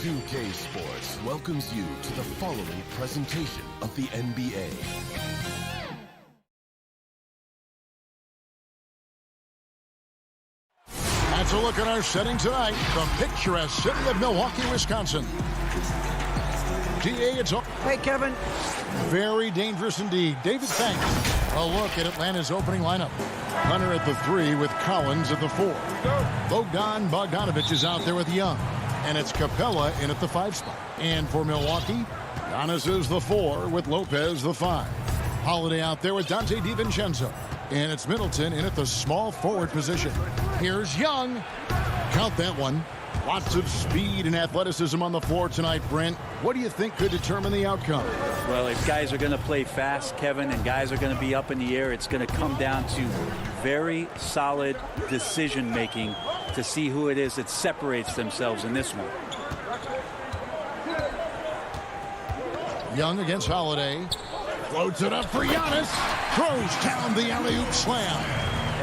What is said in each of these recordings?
2K Sports welcomes you to the following presentation of the NBA. That's a look at our setting tonight. The picturesque city of Milwaukee, Wisconsin. DA, it's all. Hey, Kevin. Very dangerous indeed. David, thanks. A look at Atlanta's opening lineup. Hunter at the 3 with Collins at the 4. Bogdan Bogdanovic is out there with Young. And it's Capella in at the 5 spot. And for Milwaukee, Giannis is the 4 with Lopez the 5. Holiday out there with Dante DiVincenzo. And it's Middleton in at the small forward position. Here's Young. Count that one. Lots of speed and athleticism on the floor tonight, Brent. What do you think could determine the outcome? Well, if guys are going to play fast, Kevin, and guys are going to be up in the air, it's going to come down to very solid decision-making to see who it is that separates themselves in this one. Young against Holiday. Floats it up for Giannis. Throws down the alley-oop slam.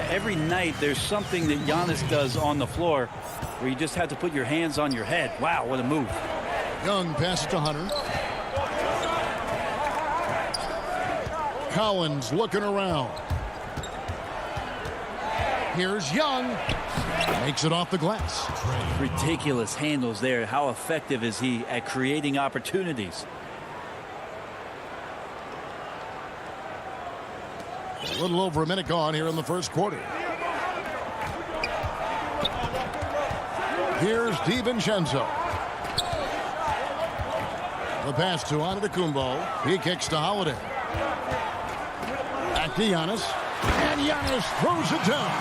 Every night there's something that Giannis does on the floor where you just have to put your hands on your head. Wow, what a move. Young passes to Hunter. Collins looking around. Here's Young. Makes it off the glass. Ridiculous handles there. How effective is he at creating opportunities? A little over a minute gone here in the first quarter. Here's DiVincenzo. The pass to Antetokounmpo. He kicks to Holiday. Back to Giannis. And Giannis throws it down.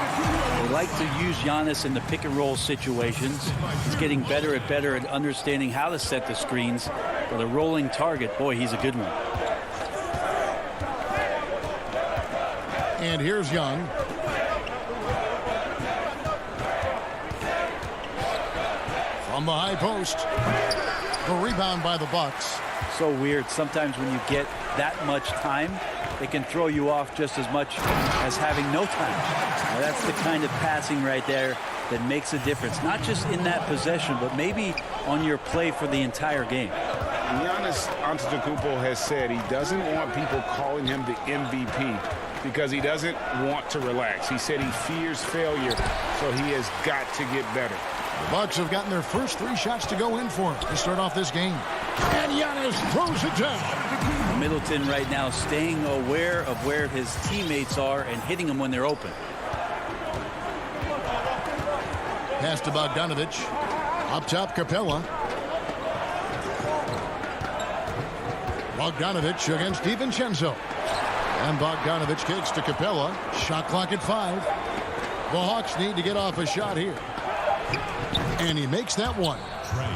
They like to use Giannis in the pick and roll situations. He's getting better at understanding how to set the screens. But a rolling target, boy, he's a good one. And here's Young. From the high post. The rebound by the Bucks. So weird. Sometimes when you get that much time, it can throw you off just as much as having no time. Now, that's the kind of passing right there that makes a difference. Not just in that possession, but maybe on your play for the entire game. Giannis Antetokounmpo has said he doesn't want people calling him the MVP because he doesn't want to relax. He said he fears failure, so he has got to get better. The Bucks have gotten their first 3 shots to go in for him to start off this game. And Giannis throws it down. Middleton right now staying aware of where his teammates are and hitting them when they're open. Pass to Bogdanovic. Up top, Capella. Bogdanovic against DiVincenzo. And Bogdanovic kicks to Capella. Shot clock at 5. The Hawks need to get off a shot here. And he makes that one.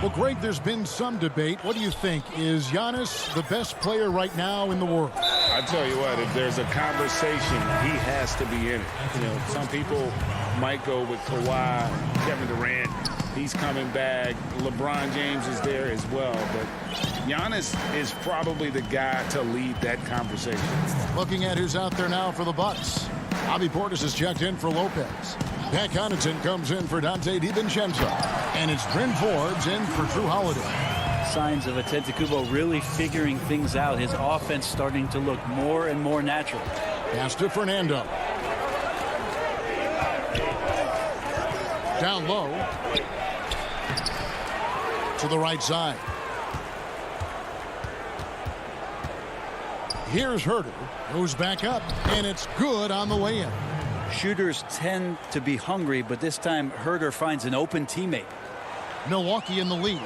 Well, Greg, there's been some debate. What do you think? Is Giannis the best player right now in the world? I tell you what, if there's a conversation, he has to be in it. You know, some people might go with Kawhi, Kevin Durant. He's coming back. LeBron James is there as well. But Giannis is probably the guy to lead that conversation. Looking at who's out there now for the Bucks. Bobby Portis has checked in for Lopez. Pat Connaughton comes in for Dante DiVincenzo. And it's Bryn Forbes in for Drew Holiday. Signs of Antetokounmpo really figuring things out. His offense starting to look more and more natural. Pass to Fernando. Down low. To the right side. Here's Herter. Goes back up. And it's good on the way in. Shooters tend to be hungry, but this time Herter finds an open teammate. Milwaukee in the lead.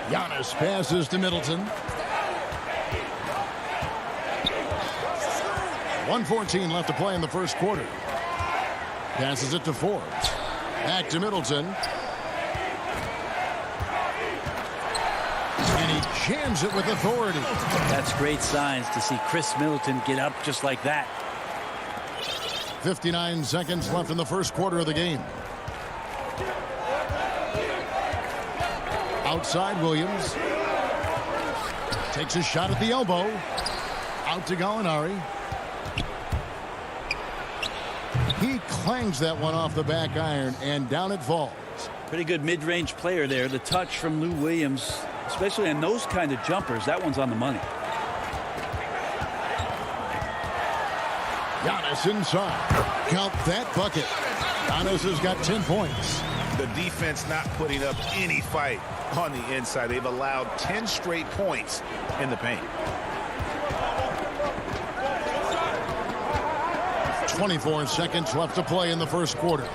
Giannis passes to Middleton. 1:14 left to play in the first quarter. Passes it to Forbes. Back to Middleton. And he jams it with authority. That's great signs to see Chris Middleton get up just like that. 59 seconds left in the first quarter of the game. Outside Williams. Takes a shot at the elbow. Out to Gallinari. He clangs that one off the back iron, and down it falls. Pretty good mid-range player there. The touch from Lou Williams, especially on those kind of jumpers, that one's on the money. Giannis inside. Count that bucket. Giannis has got 10 points. The defense not putting up any fight on the inside. They've allowed 10 straight points in the paint. 24 seconds left to play in the first quarter.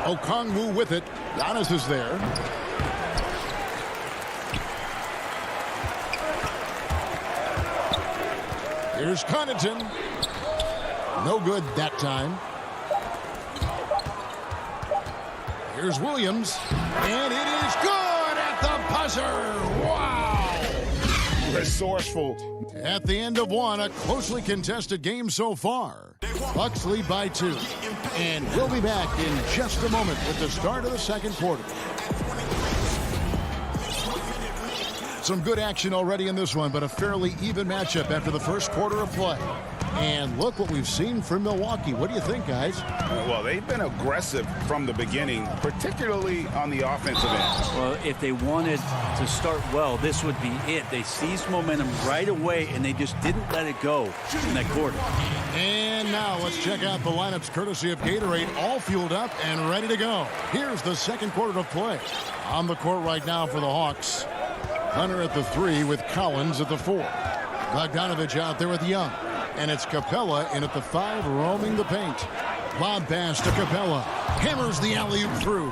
Okongwu with it. Giannis is there. Here's Connaughton. No good that time. Here's Williams. And it is good at the buzzer. Wow. Resourceful. At the end of one, a closely contested game so far. Bucks lead by 2. And we'll be back in just a moment with the start of the second quarter. Some good action already in this one, but a fairly even matchup after the first quarter of play. And look what we've seen from Milwaukee. What do you think, guys? Well, they've been aggressive from the beginning, particularly on the offensive end. Well, if they wanted to start well, this would be it. They seized momentum right away, and they just didn't let it go in that quarter. And now let's check out the lineups courtesy of Gatorade, all fueled up and ready to go. Here's the second quarter of play. On the court right now for the Hawks. Hunter at the 3 with Collins at the 4. Bogdanovich out there with Young. And it's Capella in at the 5, roaming the paint. Lob pass to Capella. Hammers the alley-oop through.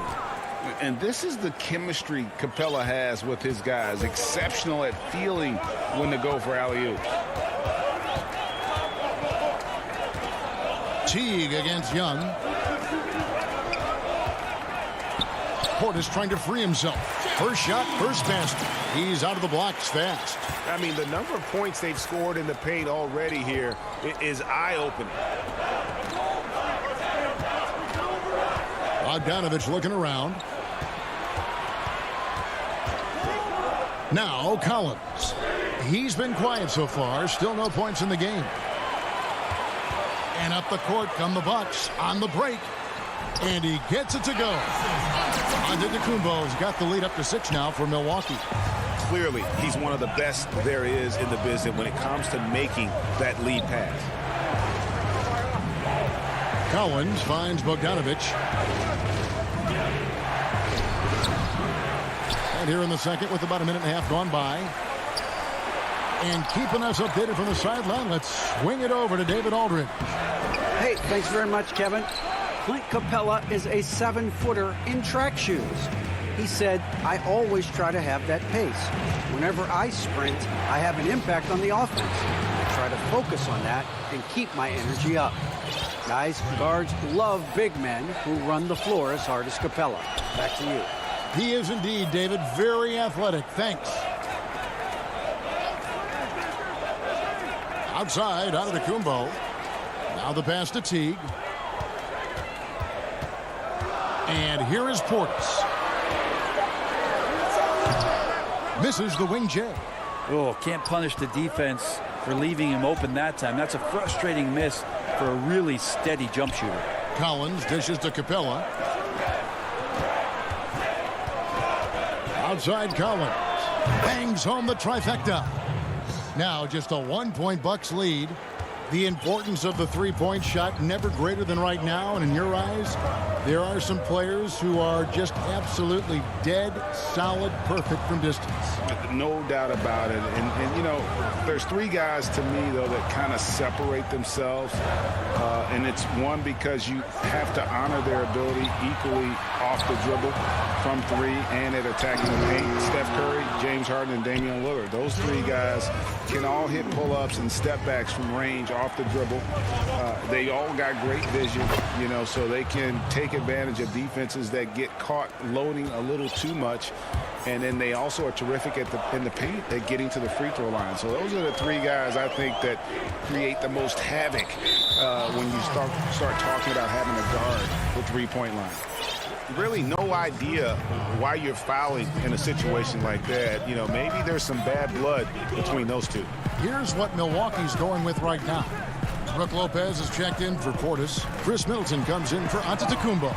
And this is the chemistry Capella has with his guys. Exceptional at feeling when to go for alley-oops. Teague against Young. Portis trying to free himself. First shot, first basket. He's out of the blocks fast. I mean, the number of points they've scored in the paint already here is eye-opening. Bogdanovich looking around. Now Collins. He's been quiet so far. Still no points in the game. And up the court come the Bucks on the break. And he gets it to go. Antetokounmpo's got the lead up to 6 now for Milwaukee. Clearly, he's one of the best there is in the business when it comes to making that lead pass. Collins finds Bogdanovich. And here in the second with about a minute and a half gone by. And keeping us updated from the sideline, let's swing it over to David Aldridge. Hey, thanks very much, Kevin. Clint Capella is a 7-footer in track shoes. He said, I always try to have that pace. Whenever I sprint, I have an impact on the offense. I try to focus on that and keep my energy up. Guys, guards love big men who run the floor as hard as Capella. Back to you. He is indeed, David, very athletic. Thanks. Outside, Antetokounmpo. Now the pass to Teague. And here is Portis. Misses the wing J. Oh, can't punish the defense for leaving him open that time. That's a frustrating miss for a really steady jump shooter. Collins dishes to Capella. Outside Collins. Bangs home the trifecta. Now just a 1-point Bucks lead. The importance of the three-point shot never greater than right now. And in your eyes, there are some players who are just absolutely dead, solid, perfect from distance. No doubt about it. And you know, there's 3 guys to me, though, that kind of separate themselves. And it's one, because you have to honor their ability equally off the dribble from 3 and at attacking the paint. Steph Curry, James Harden, and Damian Lillard. Those 3 guys can all hit pull-ups and step-backs from range off the dribble. They all got great vision, you know, so they can take advantage of defenses that get caught loading a little too much. And then they also are terrific in the paint at getting to the free throw line. So those are the 3 guys I think that create the most havoc when you start talking about having a guard the three-point line. Really no idea why you're fouling in a situation like that. You know, maybe there's some bad blood between those 2. Here's what Milwaukee's going with right now. Brook Lopez is checked in for Portis. Chris Middleton comes in for Antetokounmpo.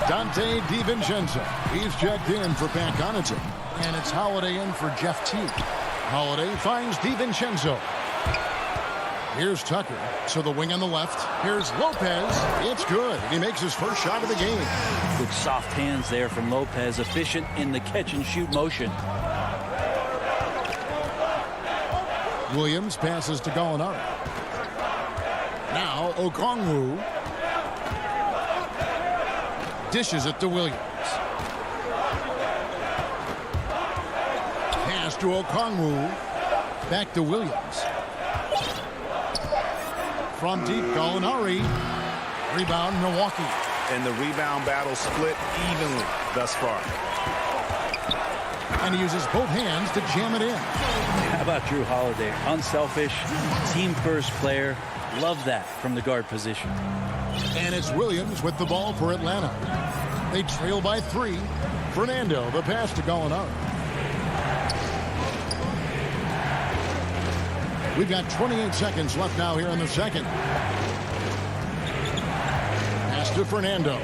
Dante DiVincenzo. He's checked in for Pat Connaughton. And it's Holiday in for Jeff Teague. Holiday finds DiVincenzo. Here's Tucker. So the wing on the left. Here's Lopez. It's good. He makes his first shot of the game. Good soft hands there from Lopez. Efficient in the catch-and-shoot motion. Williams passes to Gallinari. Now Okongwu dishes it to Williams. Pass to Okongwu. Back to Williams. From deep, Gallinari. Rebound, Milwaukee. And the rebound battle split evenly thus far. And he uses both hands to jam it in. How about Drew Holiday? Unselfish, team-first player. Love that from the guard position. And it's Williams with the ball for Atlanta. They trail by 3. Fernando, the pass to Gallinari. We've got 28 seconds left now here in the second. Pass to Fernando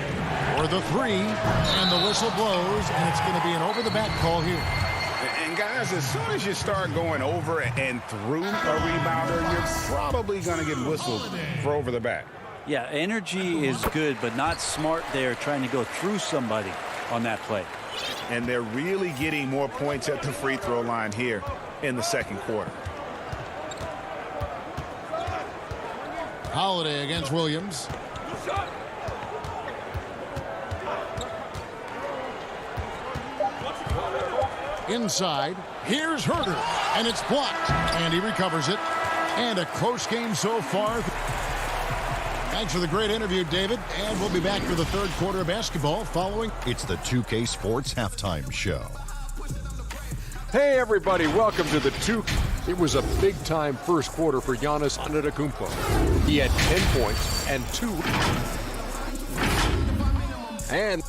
for the 3. And the whistle blows, and it's going to be an over-the-back call here. And guys, as soon as you start going over and through a rebounder, you're probably going to get whistled for over the back. Yeah, energy is good, but not smart there trying to go through somebody on that play. And they're really getting more points at the free throw line here in the second quarter. Holiday against Williams. Inside, here's Herter, and it's blocked, and he recovers it. And a close game so far. Thanks for the great interview, David, and we'll be back for the third quarter of basketball following. It's the 2K Sports Halftime Show. Hey everybody, welcome to the 2K. It was a big-time first quarter for Giannis Antetokounmpo. He had 10 points and 2. And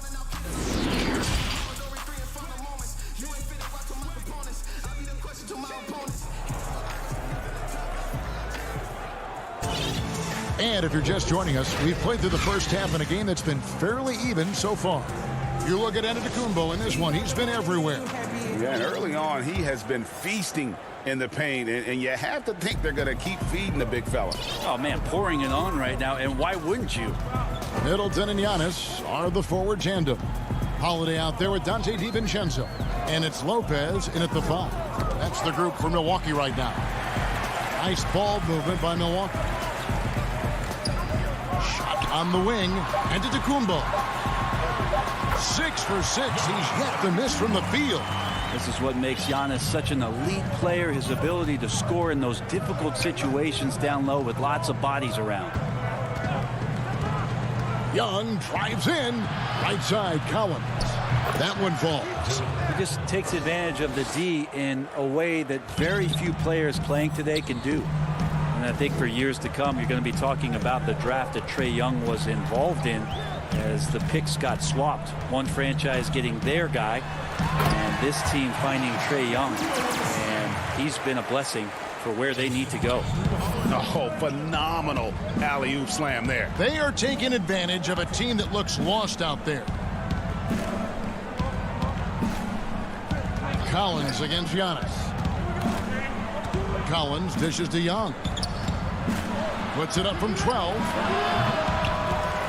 And if you're just joining us, we've played through the first half in a game that's been fairly even so far. You look at Antetokounmpo in this one, he's been everywhere. Yeah, and early on, he has been feasting in the paint, and you have to think they're going to keep feeding the big fella. Oh, man, pouring it on right now, and why wouldn't you? Middleton and Giannis are the forward tandem. Holiday out there with Dante DiVincenzo. And it's Lopez in at the 5. That's the group for Milwaukee right now. Nice ball movement by Milwaukee. Shot on the wing. Antetokounmpo. 6 for 6. He's yet to miss from the field. This is what makes Giannis such an elite player, his ability to score in those difficult situations down low with lots of bodies around. Young drives in. Right side, Collins. That one falls. He just takes advantage of the D in a way that very few players playing today can do. And I think for years to come, you're going to be talking about the draft that Trae Young was involved in as the picks got swapped. One franchise getting their guy, and this team finding Trae Young. And he's been a blessing for where they need to go. Oh, phenomenal alley-oop slam there. They are taking advantage of a team that looks lost out there. Collins against Giannis. Collins dishes to Young. Puts it up from 12.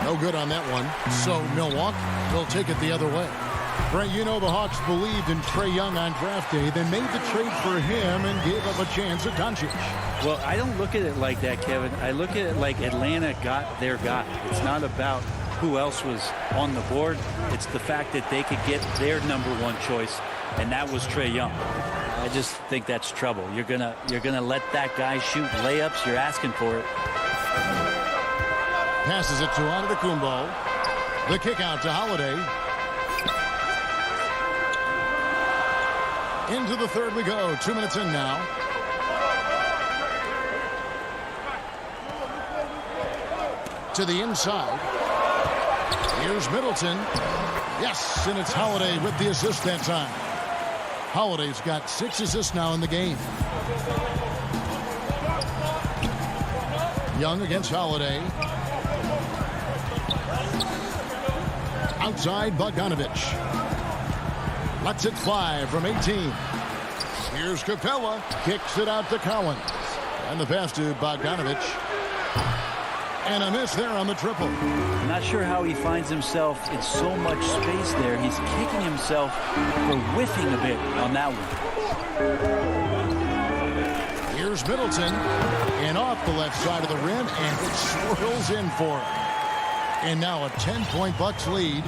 No good on that one. So Milwaukee will take it the other way. Brent, you know the Hawks believed in Trae Young on draft day. They made the trade for him and gave up a chance at Doncic. Well, I don't look at it like that, Kevin. I look at it like Atlanta got their guy. It's not about who else was on the board. It's the fact that they could get their number one choice, and that was Trae Young. I just think that's trouble. You're gonna let that guy shoot layups. You're asking for it. Passes it to Antetokounmpo. The kick out to Holiday. Into the third we go. 2 minutes in now. To the inside. Here's Middleton. Yes, and it's Holiday with the assist that time. Holiday's got 6 assists now in the game. Young against Holiday. Outside, Bogdanovich. Lets it fly from 18. Here's Capella. Kicks it out to Collins. And the pass to Bogdanovich. And a miss there on the triple. I'm not sure how he finds himself in so much space there. He's kicking himself for whiffing a bit on that one. Here's Middleton. And off the left side of the rim. And it swirls in for him. And now a 10-point Bucks lead.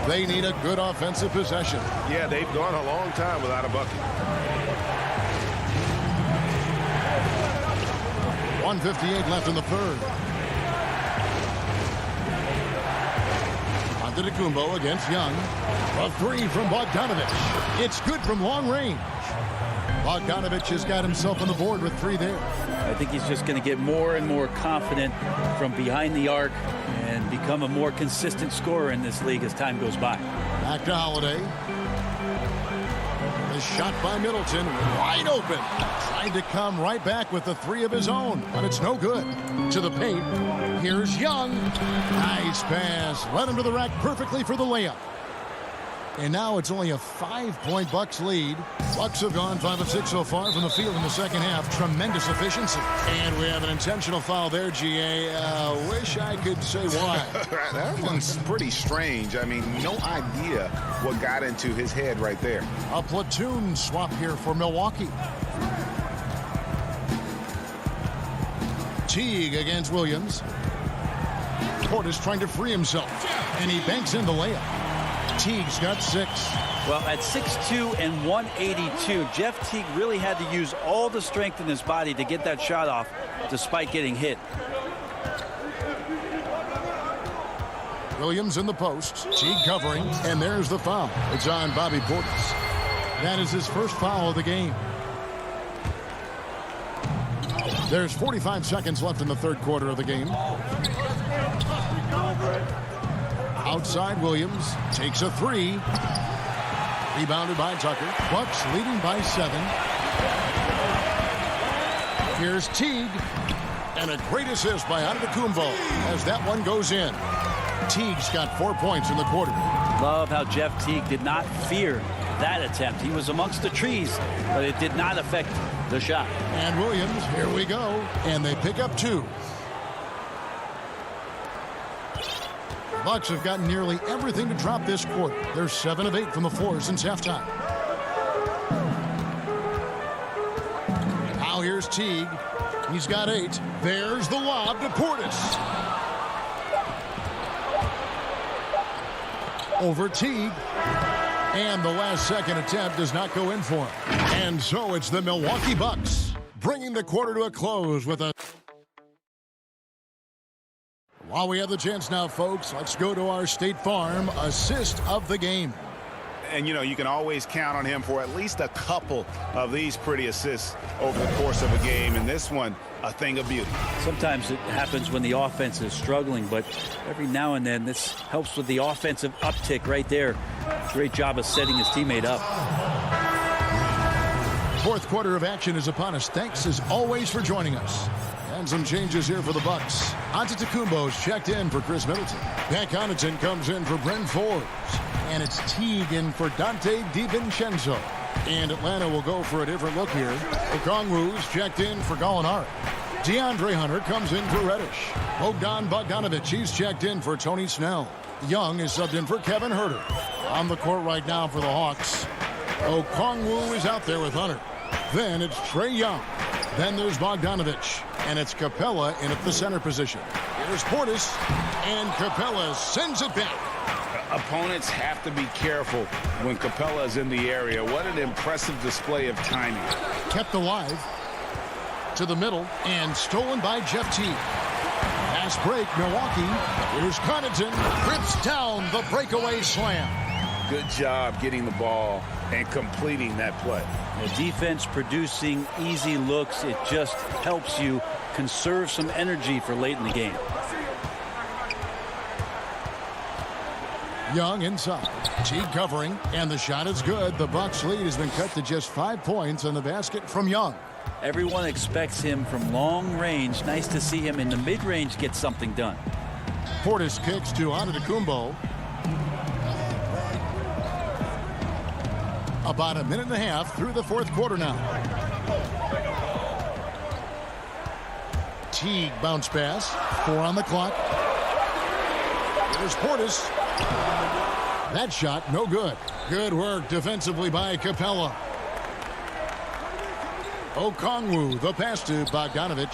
They need a good offensive possession. Yeah, they've gone a long time without a bucket. 1:58 left in the third. Antetokounmpo against Young. A three from Bogdanovich. It's good from long range. Bogdanovich has got himself on the board with three there. I think he's just going to get more and more confident from behind the arc and become a more consistent scorer in this league as time goes by. Back to Holiday. The shot by Middleton, wide open. Tried to come right back with the three of his own, but it's no good. To the paint. Here's Young. Nice pass. Led him to the rack perfectly for the layup. And now it's only a 5-point Bucks lead. Bucks have gone 5 of 6 so far from the field in the second half. Tremendous efficiency. And we have an intentional foul there, GA. Wish I could say why. That one's pretty strange. I mean, no idea what got into his head right there. A platoon swap here for Milwaukee. Teague against Williams. Portis trying to free himself. And he banks in the layup. Teague's got 6. Well, at 6'2" and 182, Jeff Teague really had to use all the strength in his body to get that shot off, despite getting hit. Williams in the post. Teague covering, and there's the foul. It's on Bobby Portis. That is his first foul of the game. There's 45 seconds left in the third quarter of the game. Outside, Williams takes a three. Rebounded by Tucker. Bucks leading by 7. Here's Teague. And a great assist by Antetokounmpo as that one goes in. Teague's got 4 points in the quarter. Love how Jeff Teague did not fear that attempt. He was amongst the trees, but it did not affect the shot. And Williams, here we go. And they pick up 2. Bucks have gotten nearly everything to drop this quarter. They're 7 of 8 from the floor since halftime. Now here's Teague. He's got 8. There's the lob to Portis. Over Teague. And the last second attempt does not go in for him. And so it's the Milwaukee Bucks bringing the quarter to a close with a... While we have the chance now, folks, let's go to our State Farm assist of the game. And, you know, you can always count on him for at least a couple of these pretty assists over the course of a game. And this one, a thing of beauty. Sometimes it happens when the offense is struggling, but every now and then this helps with the offensive uptick right there. Great job of setting his teammate up. Fourth quarter of action is upon us. Thanks, as always, for joining us. And some changes here for the Bucks. Antetokounmpo's checked in for Chris Middleton. Pat Connaughton comes in for Brent Forbes. And it's Teague in for Dante DiVincenzo. And Atlanta will go for a different look here. Okongwu's checked in for Gallinari. DeAndre Hunter comes in for Reddish. Bogdanovich, he's checked in for Tony Snell. Young is subbed in for Kevin Huerter. On the court right now for the Hawks. Okongwu is out there with Hunter. Then it's Trae Young. Then there's Bogdanovich. And it's Capella in at the center position. Here's Portis. And Capella sends it back. Opponents have to be careful when Capella is in the area. What an impressive display of timing. Kept alive. To the middle. And stolen by Jeff Teague. Pass break, Milwaukee. Here's Connaughton. Rips down the breakaway slam. Good job getting the ball and completing that play. The defense producing easy looks. It just helps you conserve some energy for late in the game. Young inside. Teague covering, and the shot is good. The Bucks lead has been cut to just 5 points on the basket from Young. Everyone expects him from long range. Nice to see him in the mid-range get something done. Portis kicks to Antetokounmpo. About a minute and a half through the fourth quarter now. Teague bounce pass. 4 on the clock. There's Portis. That shot no good. Good work defensively by Capella. Okongwu, the pass to Bogdanovic.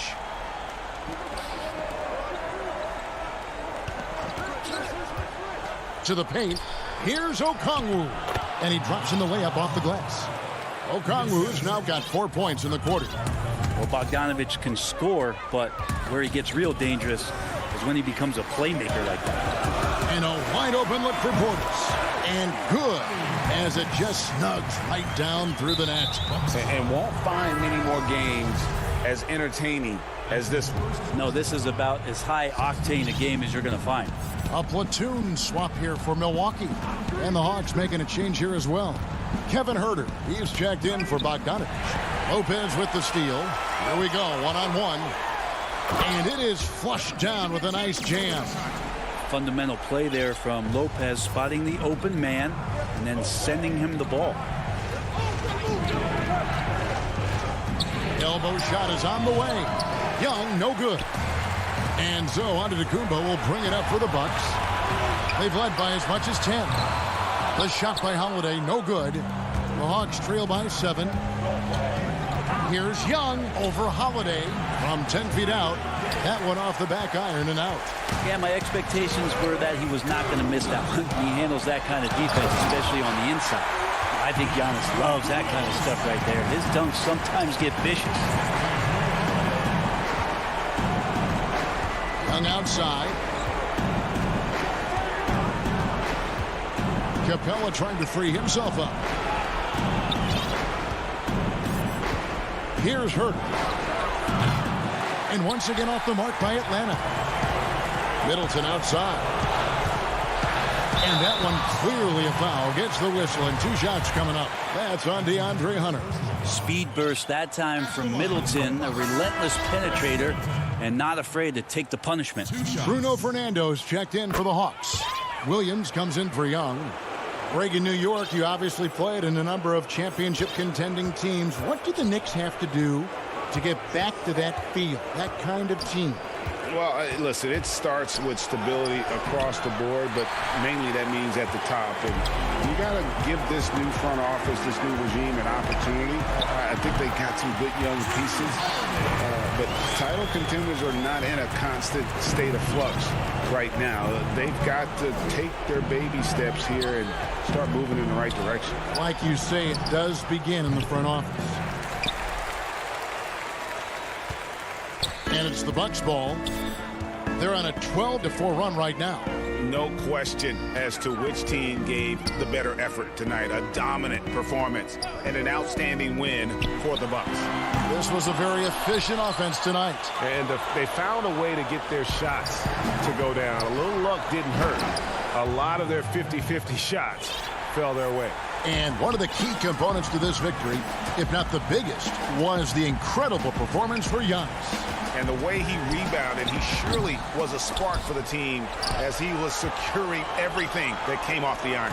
To the paint. Here's Okongwu. And he drops in the layup off the glass. Okongwu's now got 4 points in the quarter. Well, Bogdanovic can score, but where he gets real dangerous is when he becomes a playmaker like that. And a wide open look for Portis. And good, as it just snugs right down through the net. And won't find many more games as entertaining as this one. No, this is about as high octane a game as you're going to find. A platoon swap here for Milwaukee. And the Hawks making a change here as well. Kevin Huerter, he's checked in for Bogdanovic. Lopez with the steal. Here we go, one-on-one. And it is flushed down with a nice jam. Fundamental play there from Lopez, spotting the open man and then sending him the ball. Elbow shot is on the way. Young, no good. And so Antetokounmpo will bring it up for the Bucks. They've led by as much as 10. The shot by Holiday, no good. The Hawks trail by 7. Here's Young over Holiday from 10 feet out. That one off the back iron and out. Yeah, my expectations were that he was not going to miss that one. He handles that kind of defense, especially on the inside. I think Giannis loves that kind of stuff right there. His dunks sometimes get vicious. Young outside. Capella trying to free himself up. Here's Huerter. And once again off the mark by Atlanta. Middleton outside. And that one clearly a foul. Gets the whistle and 2 shots coming up. That's on DeAndre Hunter. Speed burst that time from Middleton, a relentless penetrator and not afraid to take the punishment. Bruno Fernando's checked in for the Hawks. Williams comes in for Young. Reagan, New York, you obviously played in a number of championship contending teams. What do the Knicks have to do to get back to that feel, that kind of team? Well, listen, it starts with stability across the board, but mainly that means at the top. And you got to give this new front office, this new regime, an opportunity. I think they got some good young pieces, but title contenders are not in a constant state of flux right now. They've got to take their baby steps here and start moving in the right direction. Like you say, it does begin in the front office. And it's the Bucks ball. They're on a 12-4 run right now. No question as to which team gave the better effort tonight. A dominant performance and an outstanding win for the Bucks. This was a very efficient offense tonight. And they found a way to get their shots to go down. A little luck didn't hurt. A lot of their 50-50 shots fell their way. And one of the key components to this victory, if not the biggest, was the incredible performance for Giannis. And the way he rebounded, he surely was a spark for the team as he was securing everything that came off the iron.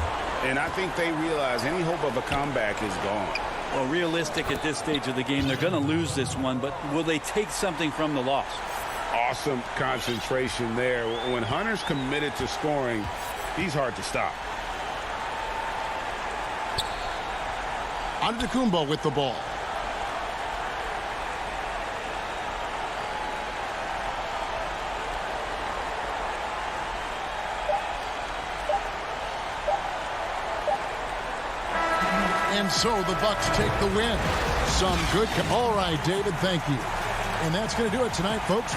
And I think they realize any hope of a comeback is gone. Well, realistic at this stage of the game, they're going to lose this one, but will they take something from the loss? Awesome concentration there. When Hunter's committed to scoring, he's hard to stop. Antetokounmpo with the ball. And so the Bucks take the win. Some good. All right, David, thank you. And that's going to do it tonight, folks.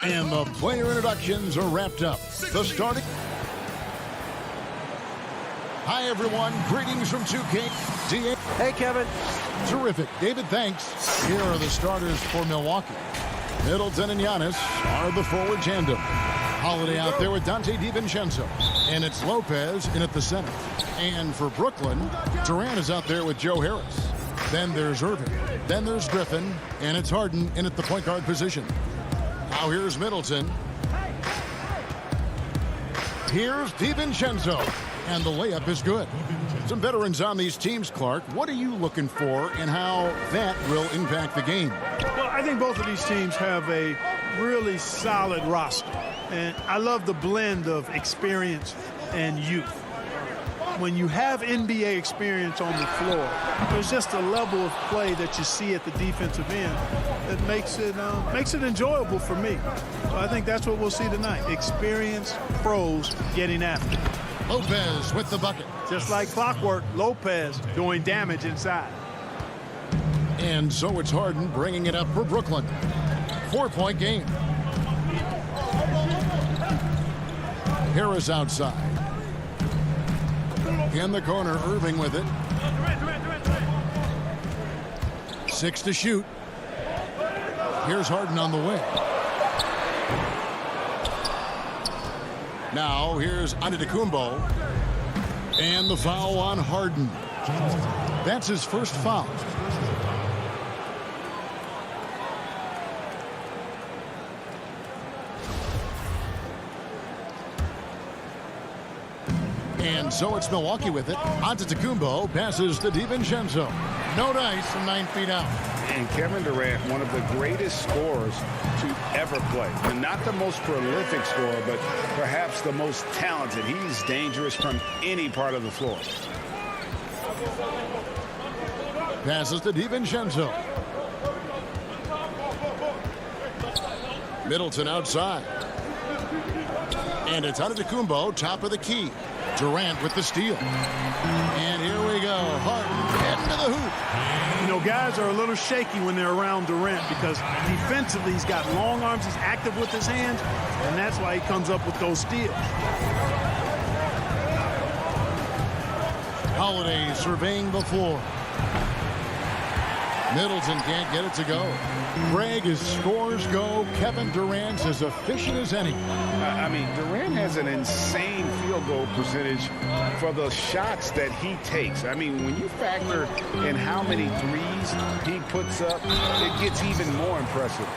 And the player introductions are wrapped up. The starting. Hi, everyone. Greetings from 2K. Hey, Kevin. Terrific. David, thanks. Here are the starters for Milwaukee. Middleton and Giannis are the forward tandem. Holiday out there with Dante DiVincenzo. And it's Lopez in at the center. And for Brooklyn, Durant is out there with Joe Harris. Then there's Irving. Then there's Griffin. And it's Harden in at the point guard position. Now here's Middleton. Here's DiVincenzo. And the layup is good. Some veterans on these teams, Clark. What are you looking for and how that will impact the game? Well, I think both of these teams have a really solid roster. And I love the blend of experience and youth. When you have NBA experience on the floor, there's just a level of play that you see at the defensive end that makes it enjoyable for me. So I think that's what we'll see tonight. Experienced pros getting after it. Lopez with the bucket. Just like clockwork, Lopez doing damage inside. And so it's Harden bringing it up for Brooklyn. 4-point game. Harris outside. In the corner, Irving with it. 6 to shoot. Here's Harden on the wing. Now here's Antetokounmpo. And the foul on Harden. That's his first foul. And so it's Milwaukee with it. Antetokounmpo passes to DiVincenzo. No dice from 9 feet out. And Kevin Durant, one of the greatest scorers to ever play. And not the most prolific scorer, but perhaps the most talented. He's dangerous from any part of the floor. Passes to DiVincenzo. Middleton outside. And it's Antetokounmpo, top of the key. Durant with the steal. And here we go. Harden heading to the hoop. You know, guys are a little shaky when they're around Durant because defensively he's got long arms, he's active with his hands, and that's why he comes up with those steals. Holiday surveying the floor. Middleton can't get it to go. Greg, as scores go, Kevin Durant's as efficient as any. I mean, Durant has an insane field goal percentage for the shots that he takes. I mean, when you factor in how many threes he puts up, it gets even more impressive.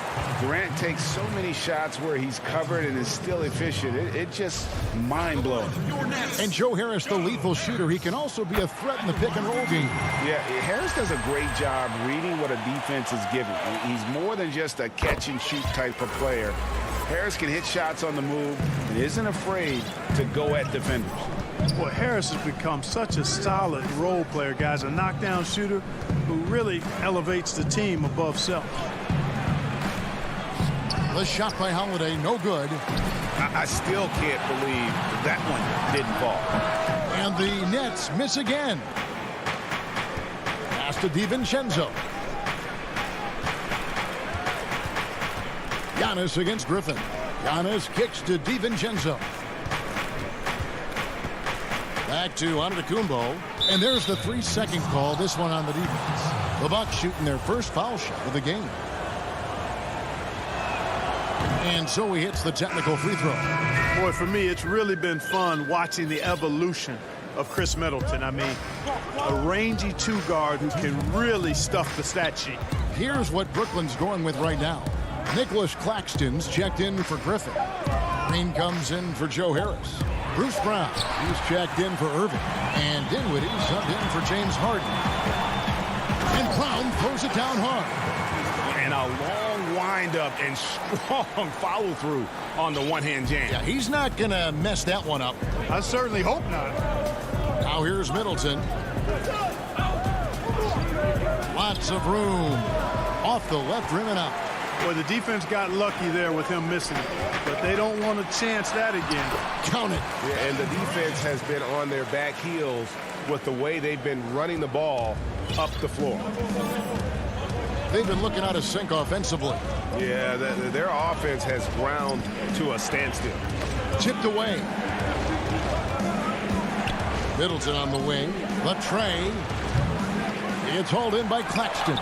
Durant takes so many shots where he's covered and is still efficient. It's just mind-blowing. And Joe Harris, the lethal shooter, he can also be a threat in the pick-and-roll game. Yeah, Harris does a great job reading what a defense is giving. He's more than just a catch-and-shoot type of player. Harris can hit shots on the move and isn't afraid to go at defenders. Well, Harris has become such a solid role player, guys, a knockdown shooter who really elevates the team above self. The shot by Holiday, no good. I still can't believe that one didn't fall. And the Nets miss again. Pass to DiVincenzo. Giannis against Griffin. Giannis kicks to DiVincenzo. Back to Antetokounmpo. And there's the 3-second call, this one on the defense. The Bucks shooting their first foul shot of the game. And so he hits the technical free throw. Boy, for me, it's really been fun watching the evolution of Chris Middleton. I mean, a rangy two-guard who can really stuff the stat sheet. Here's what Brooklyn's going with right now. Nicholas Claxton's checked in for Griffin. Green comes in for Joe Harris. Bruce Brown, he's checked in for Irving. And Dinwiddie subbed in for James Harden. And Brown throws it down hard. And a long wind-up and strong follow-through on the one-hand jam. Yeah, he's not going to mess that one up. I certainly hope not. Now here's Middleton. Lots of room. Off the left rim and out. Well, the defense got lucky there with him missing it, but they don't want to chance that again. Count it. Yeah, and the defense has been on their back heels with the way they've been running the ball up the floor. They've been looking out of sync offensively. Yeah, their offense has ground to a standstill. Tipped away. Middleton on the wing. Latrey. It's hauled in by Claxton.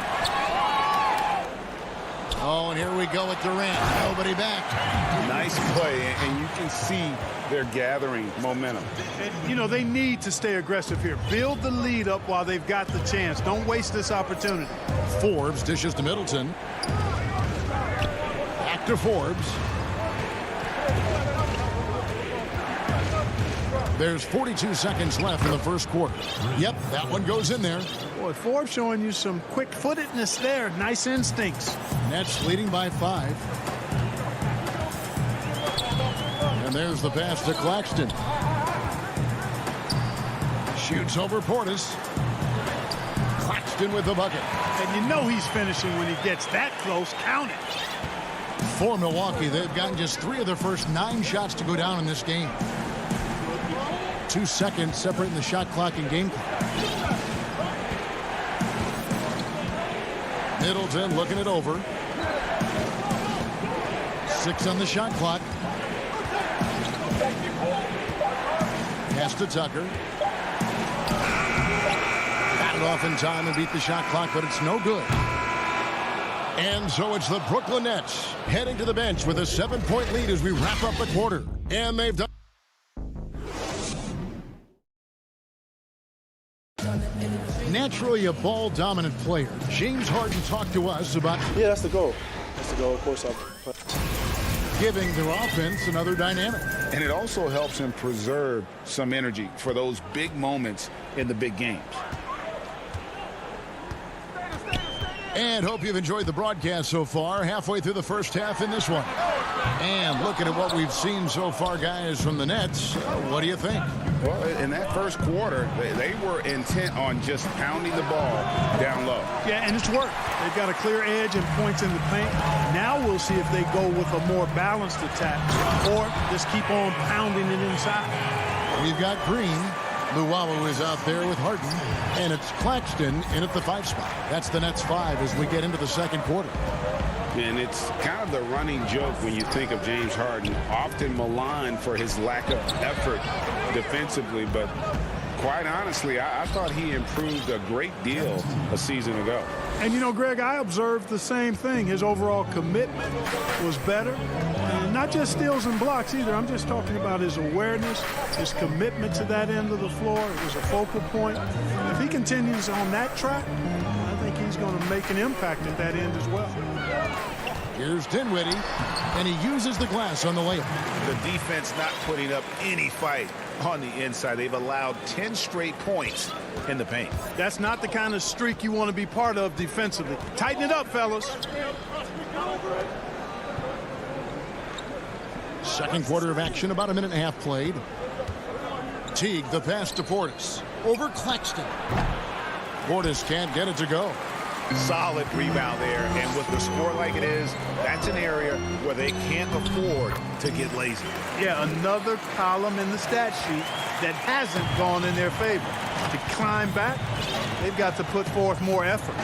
Oh, and here we go with Durant. Nobody back. Nice play, and you can see they're gathering momentum. And, you know, they need to stay aggressive here. Build the lead up while they've got the chance. Don't waste this opportunity. Forbes dishes to Middleton. Back to Forbes. There's 42 seconds left in the first quarter. Yep, that one goes in there. Boy, Forbes showing you some quick-footedness there. Nice instincts. Nets leading by 5. And there's the pass to Claxton. Shoots over Portis. Claxton with the bucket. And you know he's finishing when he gets that close. Count it. For Milwaukee, they've gotten just 3 of their first 9 shots to go down in this game. 2 seconds separating the shot clock and game clock. Middleton looking it over. 6 on the shot clock. Pass to Tucker. Got it off in time and beat the shot clock, but it's no good. And so it's the Brooklyn Nets heading to the bench with a 7-point lead as we wrap up the quarter. And they've done. Naturally a ball-dominant player, James Harden talked to us about... Yeah, that's the goal. That's the goal, of course. Giving their offense another dynamic. And it also helps him preserve some energy for those big moments in the big games. And hope you've enjoyed the broadcast so far. Halfway through the first half in this one. And looking at what we've seen so far, guys, from the Nets, what do you think? Well, in that first quarter, they were intent on just pounding the ball down low. Yeah, and it's worked. They've got a clear edge and points in the paint. Now we'll see if they go with a more balanced attack or just keep on pounding it inside. We've got Green. Luwawu is out there with Harden. And it's Claxton in at the 5 spot. That's the Nets 5 as we get into the second quarter. And it's kind of the running joke when you think of James Harden, often maligned for his lack of effort defensively, but quite honestly, I thought he improved a great deal a season ago. And, you know, Greg, I observed the same thing. His overall commitment was better. And not just steals and blocks either. I'm just talking about his awareness, his commitment to that end of the floor. It was a focal point. If he continues on that track, I think he's going to make an impact at that end as well. Here's Dinwiddie, and he uses the glass on the layup. The defense not putting up any fight on the inside. They've allowed 10 straight points in the paint. That's not the kind of streak you want to be part of defensively. Tighten it up, fellas. Second quarter of action, about a minute and a half played. Teague, the pass to Portis. Over Claxton. Portis can't get it to go. Solid rebound there, and with the score like it is, that's an area where they can't afford to get lazy. Yeah, another column in the stat sheet that hasn't gone in their favor. To climb back, they've got to put forth more effort.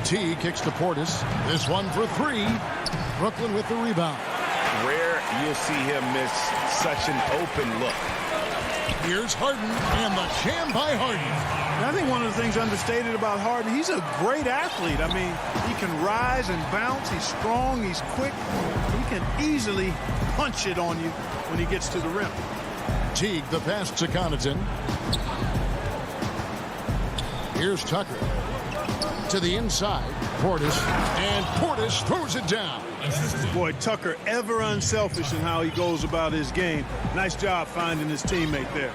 T kicks to Portis. This one for 3. Brooklyn with the rebound. Rare you'll see him miss such an open look. Here's Harden, and the jam by Harden. And I think one of the things understated about Harden, he's a great athlete. I mean, he can rise and bounce. He's strong. He's quick. He can easily punch it on you when he gets to the rim. Teague, the pass to Connaughton. Here's Tucker. To the inside. Portis. And Portis throws it down. Boy, Tucker ever unselfish in how he goes about his game. Nice job finding his teammate there.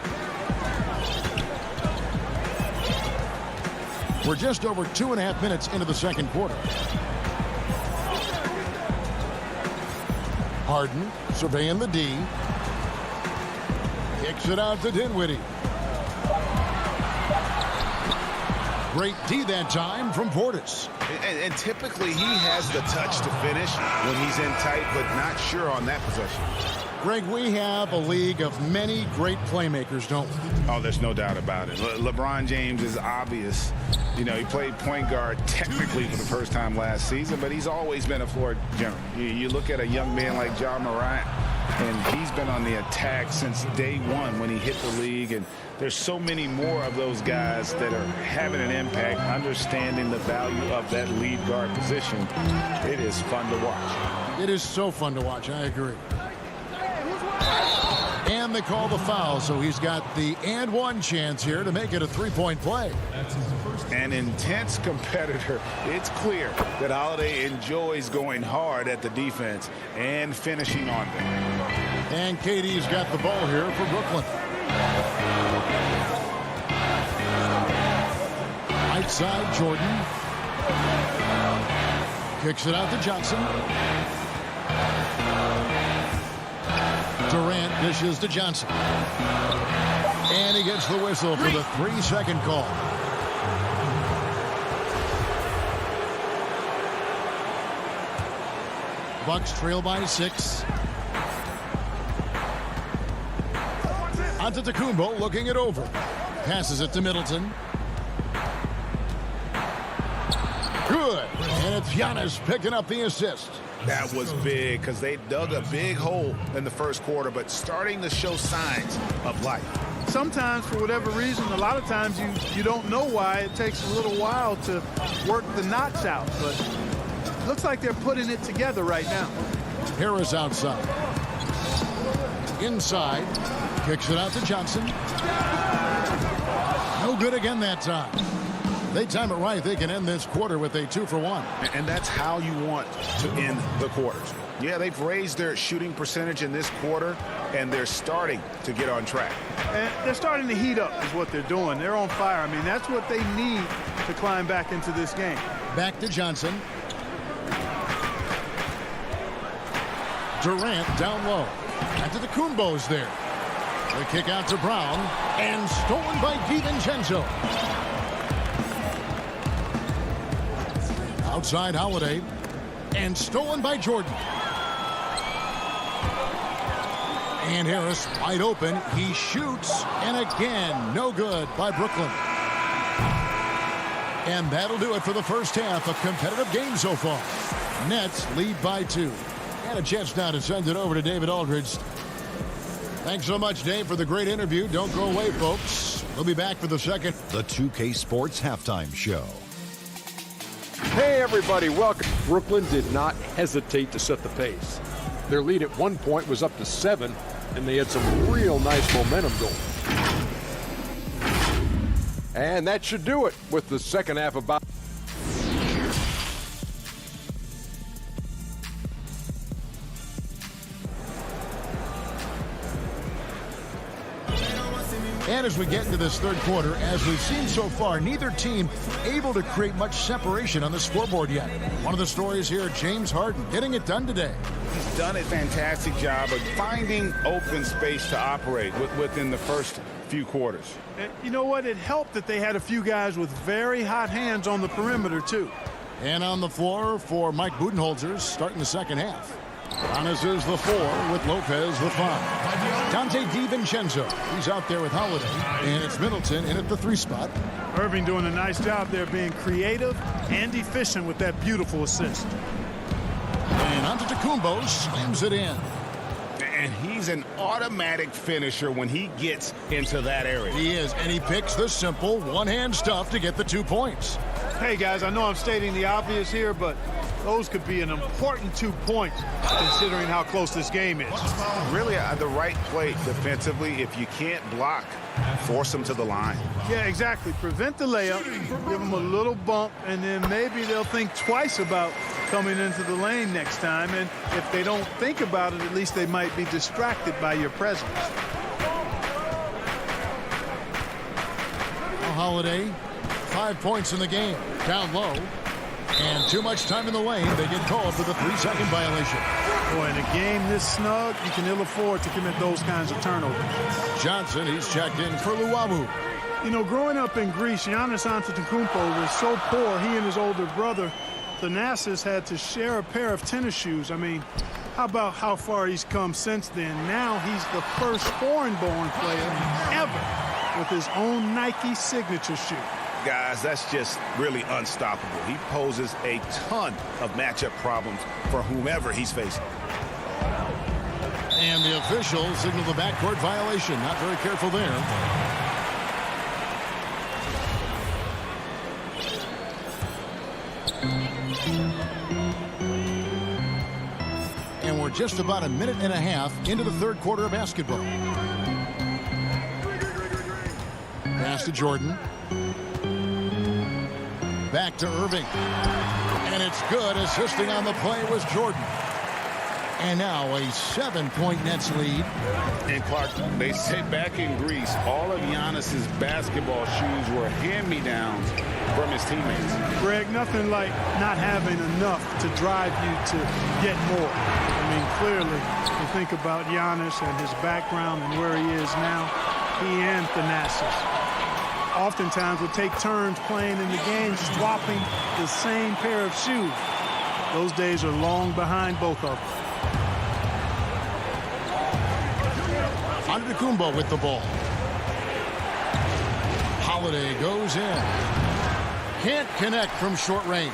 We're just over 2.5 minutes into the second quarter. Harden surveying the D. Kicks it out to Dinwiddie. Great D that time from Portis. And typically he has the touch to finish when he's in tight, but not sure on that possession. Greg, we have a league of many great playmakers, don't we? Oh, there's no doubt about it. LeBron James is obvious. You know, he played point guard technically for the first time last season, but he's always been a floor general. You look at a young man like Ja Morant, and he's been on the attack since day one when he hit the league. And there's so many more of those guys that are having an impact, understanding the value of that lead guard position. It is fun to watch. It is so fun to watch. I agree. And they call the foul, so he's got the and one chance here to make it a three-point play. An intense competitor. It's clear that Holiday enjoys going hard at the defense and finishing on them. And KD's got the ball here for Brooklyn. Right side, Jordan. Kicks it out to Johnson. Durant dishes to Johnson. And he gets the whistle for the 3-second call. Bucks trail by 6. Antetokounmpo looking it over. Passes it to Middleton. Good. And it's Giannis picking up the assist. That was big because they dug a big hole in the first quarter, but starting to show signs of life. Sometimes, for whatever reason, a lot of times you don't know why. It takes a little while to work the knots out, but it looks like they're putting it together right now. Harris outside. Inside. Kicks it out to Johnson. No good again that time. They time it right. They can end this quarter with a 2-for-1. And that's how you want to end the quarters. Yeah, they've raised their shooting percentage in this quarter, and they're starting to get on track. And they're starting to heat up is what they're doing. They're on fire. I mean, that's what they need to climb back into this game. Back to Johnson. Durant down low. Back to the Kumbos there. The kick out to Brown. And stolen by DiVincenzo. Outside Holiday. And stolen by Jordan. And Harris wide open. He shoots. And again, no good by Brooklyn. And that'll do it for the first half. A competitive game so far. Nets lead by 2. And a chance now to send it over to David Aldridge. Thanks so much, Dave, for the great interview. Don't go away, folks. We'll be back for the second. The 2K Sports Halftime Show. Hey, everybody, welcome. Brooklyn did not hesitate to set the pace. Their lead at one point was up to 7, and they had some real nice momentum going. And that should do it with the second half about. And as we get into this third quarter, as we've seen so far, neither team able to create much separation on the scoreboard yet. One of the stories here, James Harden getting it done today. He's done a fantastic job of finding open space to operate within the first few quarters. And you know what? It helped that they had a few guys with very hot hands on the perimeter, too. And on the floor for Mike Budenholzer starting the second half. Giannis is the 4 with Lopez the 5. Dante DiVincenzo, he's out there with Holiday. And it's Middleton in at the 3 spot. Irving doing a nice job there being creative and efficient with that beautiful assist. And Antetokounmpo slams it in. And he's an automatic finisher when he gets into that area. He is, and he picks the simple one-hand stuff to get the 2 points. Hey, guys, I know I'm stating the obvious here, but those could be an important 2 points considering how close this game is. Really, the right play defensively. If you can't block, force them to the line. Yeah, exactly. Prevent the layup, give them a little bump, and then maybe they'll think twice about coming into the lane next time. And if they don't think about it, at least they might be distracted by your presence. Holiday, 5 points in the game, down low. And too much time in the lane. They get called for the 3-second violation. Boy, in a game this snug, you can ill afford to commit those kinds of turnovers. Johnson, he's checked in for Luwawu. You know, growing up in Greece, Giannis Antetokounmpo was so poor, he and his older brother, Thanasis, had to share a pair of tennis shoes. I mean, how about how far he's come since then? Now he's the first foreign-born player ever with his own Nike signature shoe. Guys, that's just really unstoppable. He poses a ton of matchup problems for whomever he's facing. And the official signaled the backcourt violation. Not very careful there. And we're just about a minute and a half into the third quarter of basketball. Pass to Jordan. Back to Irving. And it's good. Assisting on the play was Jordan. And now a 7-point Nets lead. And Clark, they say back in Greece, all of Giannis's basketball shoes were hand-me-downs from his teammates. Greg, nothing like not having enough to drive you to get more. I mean, clearly, you think about Giannis and his background and where he is now, he and Thanasis oftentimes would take turns playing in the game, swapping the same pair of shoes. Those days are long behind both of them. Antetokounmpo with the ball. Holiday goes in. Can't connect from short range.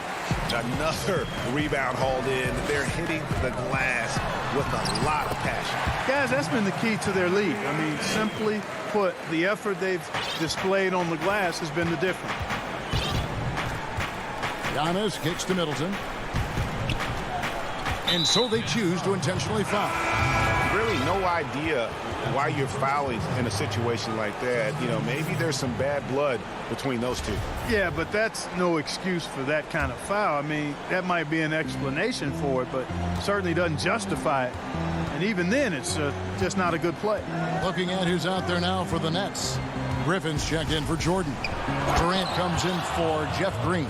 Another rebound hauled in. They're hitting the glass with a lot of passion. Guys, that's been the key to their lead. I mean, simply put, the effort they've displayed on the glass has been the difference. Giannis kicks to Middleton. And so they choose to intentionally foul. Really no idea why you're fouling in a situation like that. You know, maybe there's some bad blood between those two. Yeah, but that's no excuse for that kind of foul. I mean, that might be an explanation for it, but certainly doesn't justify it. And even then, it's just not a good play. Looking at who's out there now for the Nets. Griffin's checked in for Jordan. Durant comes in for Jeff Green.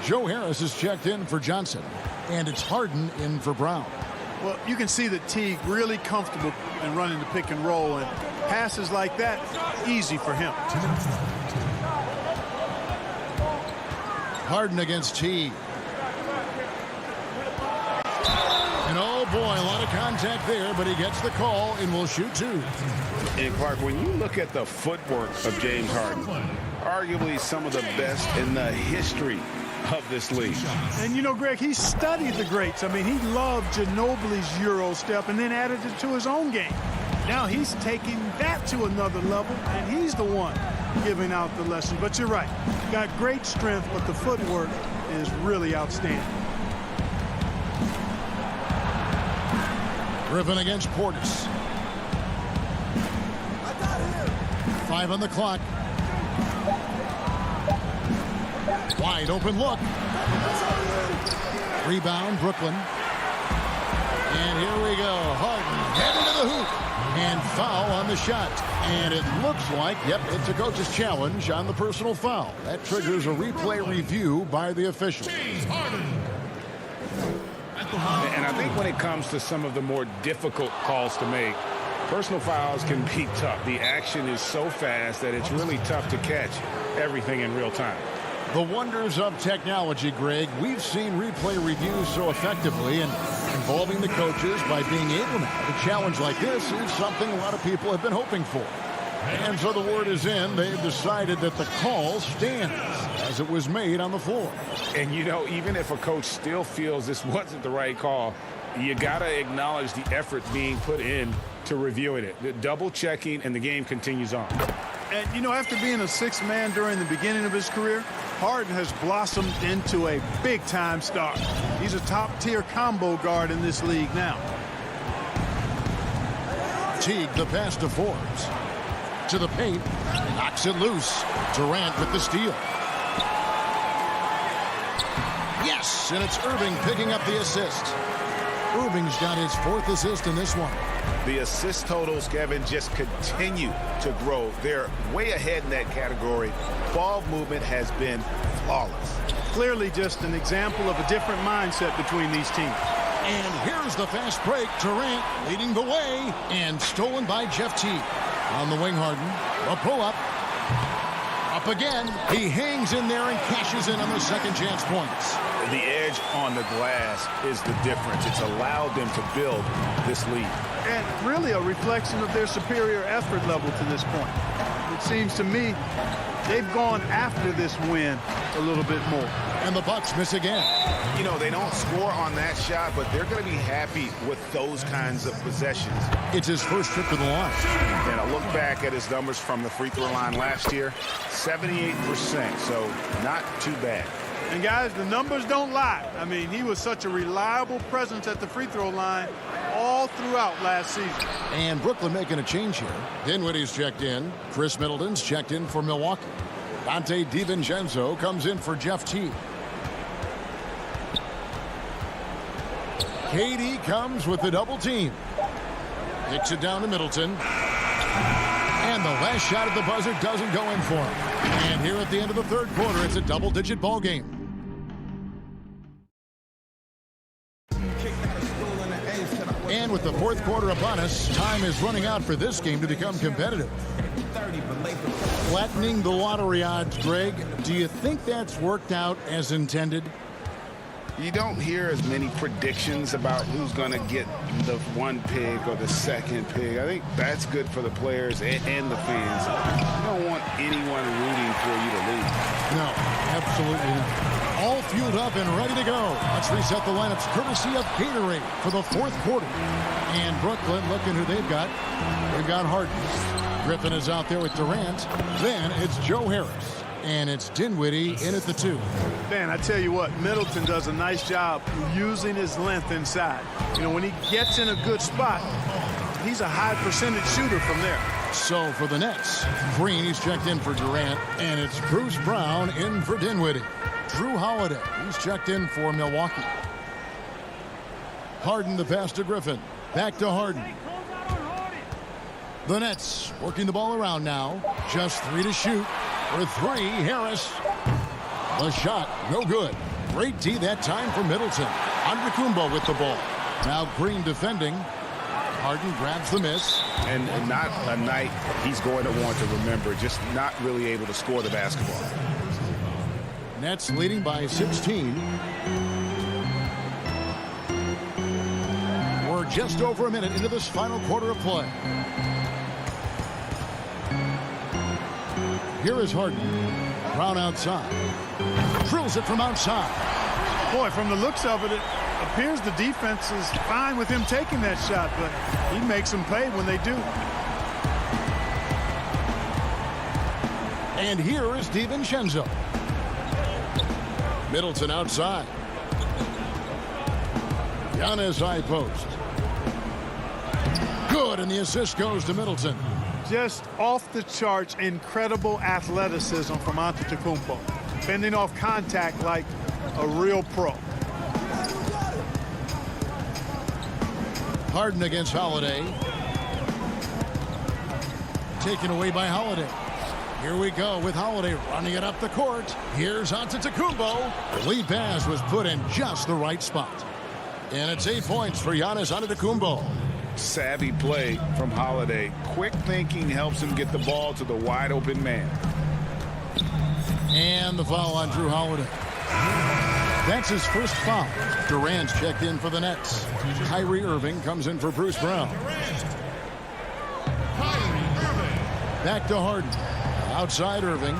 Joe Harris is checked in for Johnson. And it's Harden in for Brown. Well, you can see that Teague really comfortable in running the pick and roll, and passes like that, easy for him. Harden against Teague. And oh boy, a lot of contact there, but he gets the call and will shoot two. And Clark, when you look at the footwork of James Harden, arguably some of the best in the history of this league. And you know, Greg, he studied the greats. I mean, he loved Ginobili's Euro step and then added it to his own game. Now he's taking that to another level, and he's the one giving out the lesson. But you're right, got great strength, but the footwork is really outstanding. Griffin against Portis. 5 on the clock. Wide open look. Rebound, Brooklyn. And here we go. Harden heading to the hoop. And foul on the shot. And it looks like, yep, it's a coach's challenge on the personal foul. That triggers a replay review by the official. And I think when it comes to some of the more difficult calls to make, personal fouls can be tough. The action is so fast that it's really tough to catch everything in real time. The wonders of technology, Greg. We've seen replay reviews so effectively, and involving the coaches by being able to challenge like this is something a lot of people have been hoping for. And so the word is in. They've decided that the call stands as it was made on the floor. And, you know, even if a coach still feels this wasn't the right call, you got to acknowledge the effort being put in to reviewing it. The double checking, and the game continues on. And, you know, after being a sixth man during the beginning of his career, Harden has blossomed into a big-time star. He's a top-tier combo guard in this league now. Teague, the pass to Forbes. To the paint. Knocks it loose. Durant with the steal. Yes, and it's Irving picking up the assist. Irving's got his 4th assist in this one. The assist totals, Kevin, just continue to grow. They're way ahead in that category. Ball movement has been flawless. Clearly just an example of a different mindset between these teams. And here's the fast break. Durant leading the way, and stolen by Jeff Teague. On the wing, Harden. A pull-up. Up again. He hangs in there and cashes in on those second chance points. The edge on the glass is the difference. It's allowed them to build this lead. And really a reflection of their superior effort level to this point. It seems to me they've gone after this win a little bit more. And the Bucks miss again. You know, they don't score on that shot, but they're going to be happy with those kinds of possessions. It's his first trip to the line. And I look back at his numbers from the free throw line last year, 78%, so not too bad. And guys, the numbers don't lie. I mean, he was such a reliable presence at the free throw line all throughout last season. And Brooklyn making a change here. Dinwiddie's checked in. Chris Middleton's checked in for Milwaukee. Dante DiVincenzo comes in for Jeff Teague. KD comes with the double team. Kicks it down to Middleton. And the last shot at the buzzer doesn't go in for him. And here at the end of the third quarter, it's a double-digit ball game. And with the fourth quarter upon us, time is running out for this game to become competitive. Flattening the lottery odds, Greg. Do you think that's worked out as intended? You don't hear as many predictions about who's going to get the one pick or the second pick. I think that's good for the players and the fans. You don't want anyone rooting for you to lose. No, absolutely not. All fueled up and ready to go. Let's reset the lineups courtesy of Gatorade for the fourth quarter. And Brooklyn, looking who they've got. They've got Harden. Griffin is out there with Durant. Then it's Joe Harris. And it's Dinwiddie in at the 2. Man, I tell you what, Middleton does a nice job using his length inside. You know, when he gets in a good spot, he's a high percentage shooter from there. So for the Nets, Green, he's checked in for Durant, and it's Bruce Brown in for Dinwiddie. Drew Holiday, he's checked in for Milwaukee. Harden the pass to Griffin. Back to Harden. The Nets working the ball around now. Just 3 to shoot. For 3, Harris. The shot, no good. Great D that time for Middleton. Antetokounmpo with the ball. Now Green defending. Harden grabs the miss. And not a night he's going to want to remember. Just not really able to score the basketball. Nets leading by 16. We're just over a minute into this final quarter of play. Here is Harden. Brown outside. Drills it from outside. Boy, from the looks of it, it appears the defense is fine with him taking that shot, but he makes them pay when they do. And here is DiVincenzo. Middleton outside. Giannis high post. Good, and the assist goes to Middleton. Just off the charts, incredible athleticism from Antetokounmpo. Fending off contact like a real pro. Harden against Holiday. Taken away by Holiday. Here we go with Holiday running it up the court. Here's Antetokounmpo. The lead pass was put in just the right spot. And it's 8 points for Giannis Antetokounmpo. Savvy play from Holiday. Quick thinking helps him get the ball to the wide open man. And the foul on Drew Holiday. That's his first foul. Durant's checked in for the Nets. Kyrie Irving comes in for Bruce Brown. Back to Harden. Outside Irving.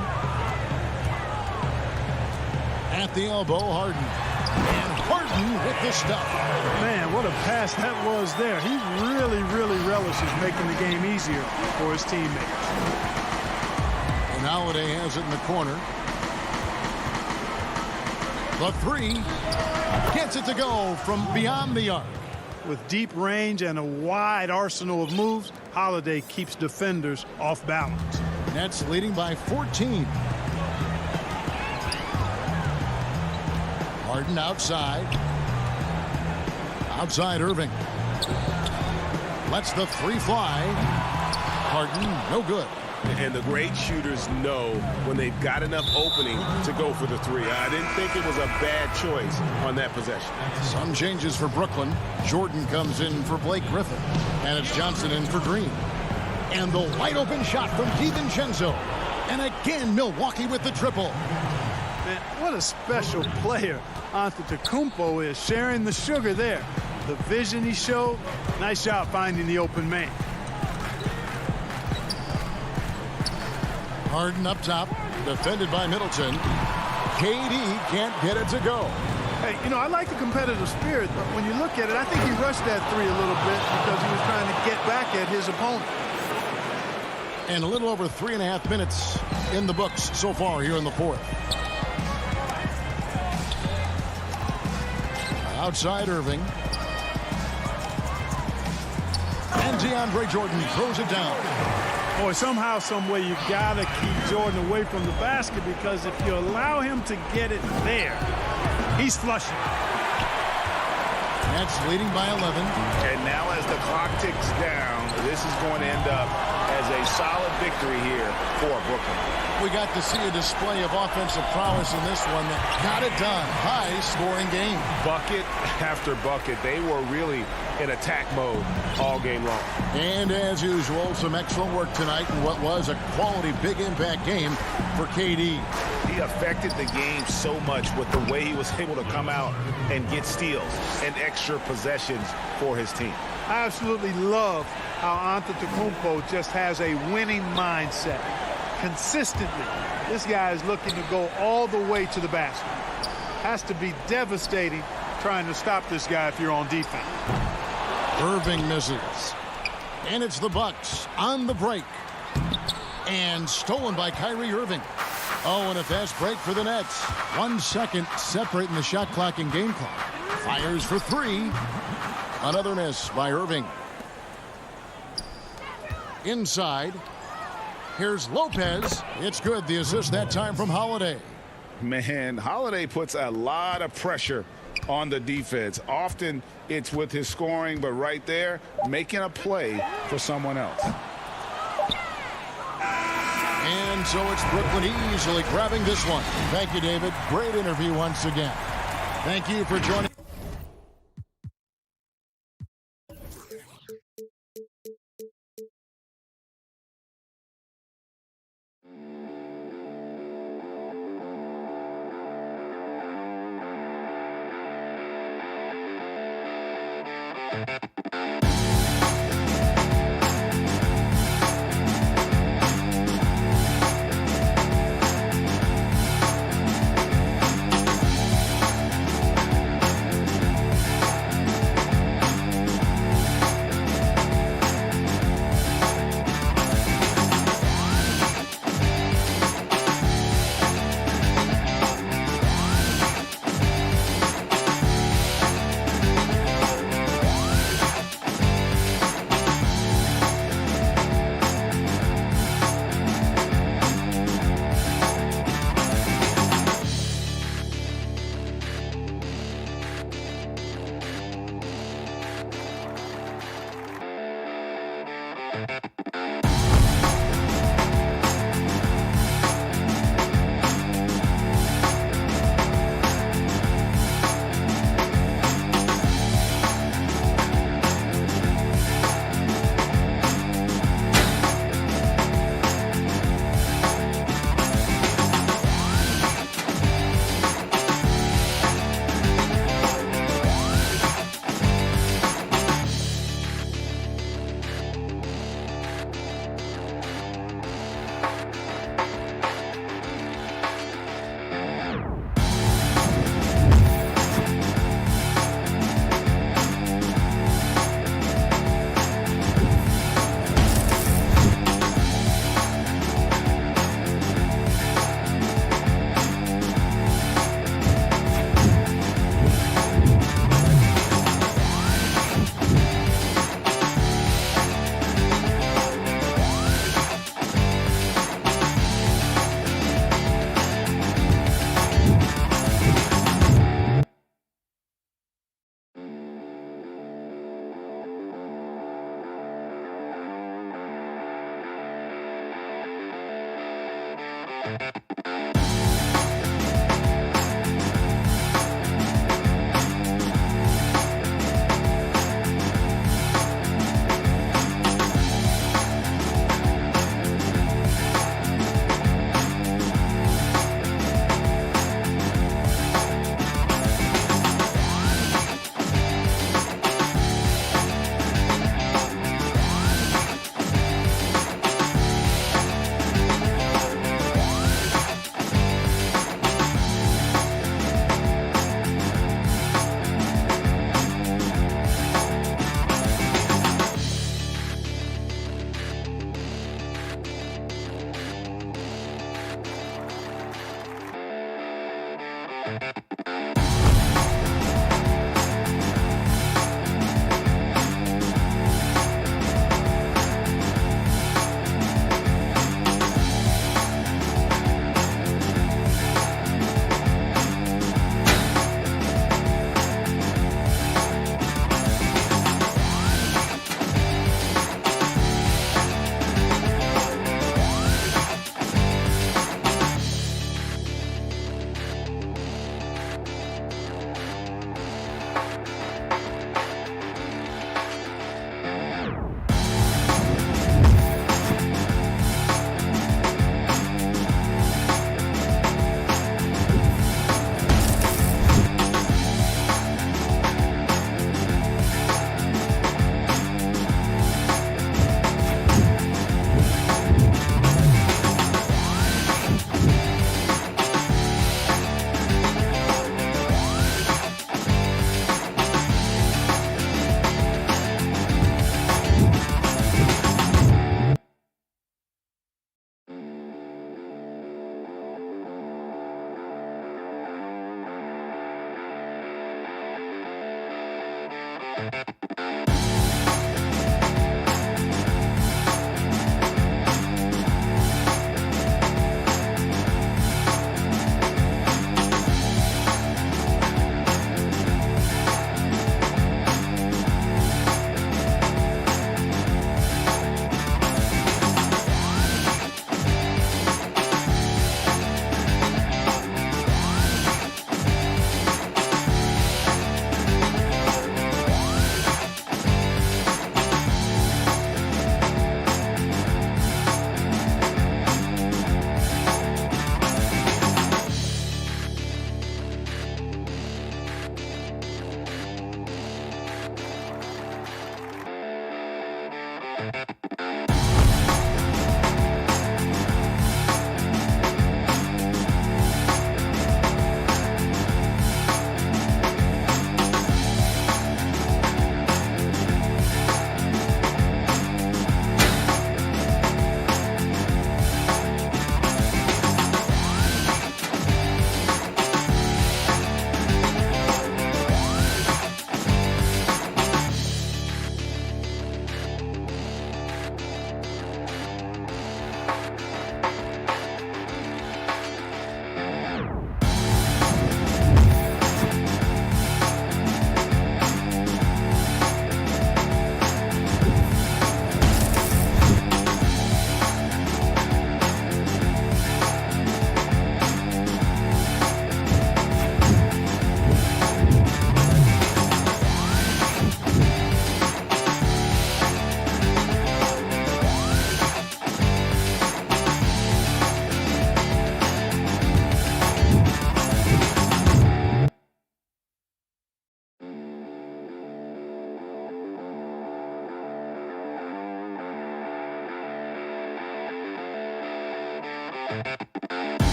At the elbow, Harden. And Harden with the stuff. Man, what a pass that was there. He really, really relishes making the game easier for his teammates. And Holiday has it in the corner. The 3 gets it to go from beyond the arc. With deep range and a wide arsenal of moves, Holiday keeps defenders off balance. Nets leading by 14. Harden outside. Outside Irving. Lets the 3 fly. Harden, no good. And the great shooters know when they've got enough opening to go for the 3. I didn't think it was a bad choice on that possession. Some changes for Brooklyn. Jordan comes in for Blake Griffin. And it's Johnson in for Green. And the wide open shot from DiVincenzo. And again, Milwaukee with the triple. Man, what a special player Antetokounmpo is, sharing the sugar there. The vision he showed, nice job finding the open man. Harden up top, defended by Middleton. KD can't get it to go. Hey, you know, I like the competitive spirit, but when you look at it, I think he rushed that 3 a little bit because he was trying to get back at his opponent. And a little over 3.5 minutes in the books so far here in the fourth. Outside Irving. And DeAndre Jordan throws it down. Boy, somehow, some way, you got to keep Jordan away from the basket because if you allow him to get it there, he's flushing. Nets leading by 11. And now as the clock ticks down, this is going to end up as a solid victory here for Brooklyn. We got to see a display of offensive prowess in this one that got it done. High-scoring game. Bucket after bucket. They were really in attack mode all game long. And as usual, some excellent work tonight in what was a quality big impact game for KD. He affected the game so much with the way he was able to come out and get steals and extra possessions for his team. I absolutely love how Antetokounmpo just has a winning mindset. Consistently, this guy is looking to go all the way to the basket. has to be devastating trying to stop this guy if you're on defense. Irving misses. And it's the Bucks on the break. And stolen by Kyrie Irving. Oh, and a fast break for the Nets. 1 second separating the shot clock and game clock. Fires for three. Another miss by Irving. Inside. Here's Lopez. It's good. The assist that time from Holiday. Man, Holiday puts a lot of pressure on the defense. Often it's with his scoring, but right there, making a play for someone else. And so it's Brooklyn easily grabbing this one. Thank you, David. Great interview once again. Thank you for joining.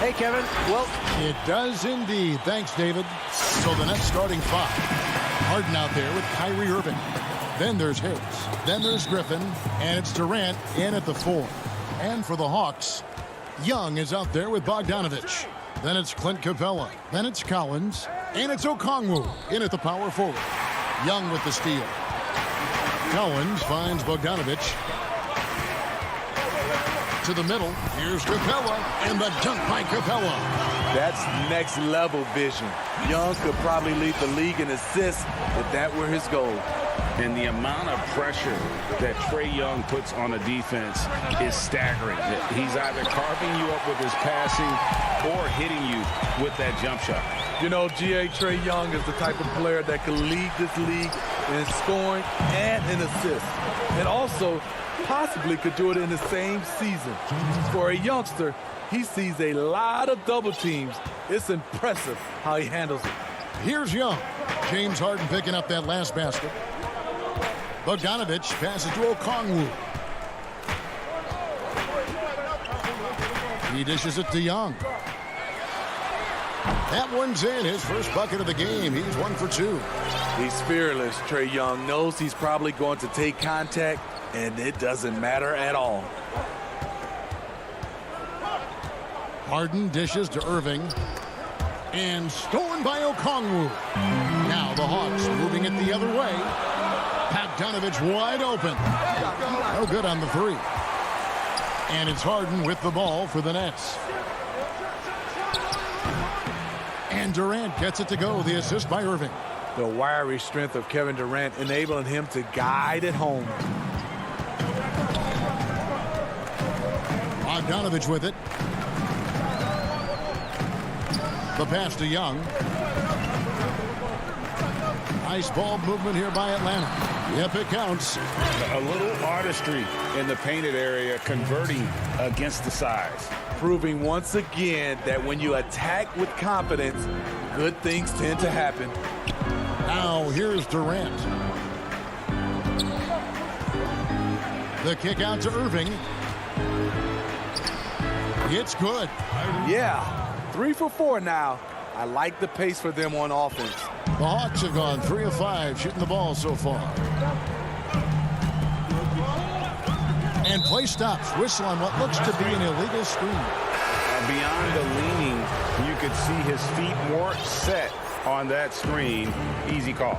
Hey, Kevin. Well, it does indeed. Thanks, David. So the next starting five. Harden out there with Kyrie Irving. Then there's Harris. Then there's Griffin. And it's Durant in at the 4. And for the Hawks, Young is out there with Bogdanovich. Then it's Clint Capella. Then it's Collins. And it's Okongwu in at the power forward. Young with the steal. Collins finds Bogdanovich. To the middle. Here's Capella. And the dunk by Capella. That's next level vision. Young could probably lead the league in assists if that were his goal. And the amount of pressure that Trae Young puts on a defense is staggering. He's either carving you up with his passing or hitting you with that jump shot. You know, Trae Young is the type of player that can lead this league in scoring and in assists. And also possibly could do it in the same season. For a youngster, he sees a lot of double teams. It's impressive how he handles it. Here's Young. James Harden picking up that last basket. Bogdanovich passes to Okongwu. He dishes it to Young. That one's in. His first bucket of the game. He's 1 for 2. He's fearless. Trae Young knows he's probably going to take contact, and it doesn't matter at all. Harden dishes to Irving. And stolen by Okongwu. Now the Hawks moving it the other way. Bogdanovich wide open. No good on the three. And it's Harden with the ball for the Nets. And Durant gets it to go. The assist by Irving. The wiry strength of Kevin Durant enabling him to guide it home. Bogdanovich with it. The pass to Young. Nice ball movement here by Atlanta. Yep, it counts. A little artistry in the painted area, converting against the size. Proving once again that when you attack with confidence, good things tend to happen. Now here's Durant. The kick out to Irving. It's good. Yeah. 3 for 4 now. I like the pace for them on offense. The Hawks have gone 3 of 5 shooting the ball so far. And play stops. Whistle on what looks to be an illegal screen. Beyond the leaning, you could see his feet more set on that screen. Easy call.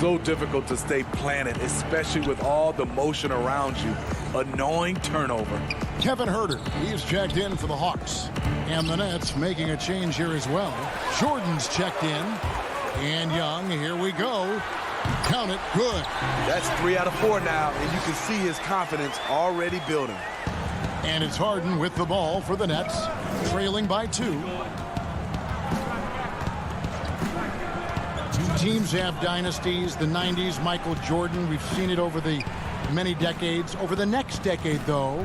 So difficult to stay planted, especially with all the motion around you. Annoying turnover. Kevin Huerter, he's checked in for the Hawks. And the Nets making a change here as well. Jordan's checked in. And Young, here we go. Count it, good. That's 3 out of 4 now, and you can see his confidence already building. And it's Harden with the ball for the Nets, trailing by 2. Teams have dynasties. The 90s, Michael Jordan. We've seen it over the many decades. Over the next decade, though,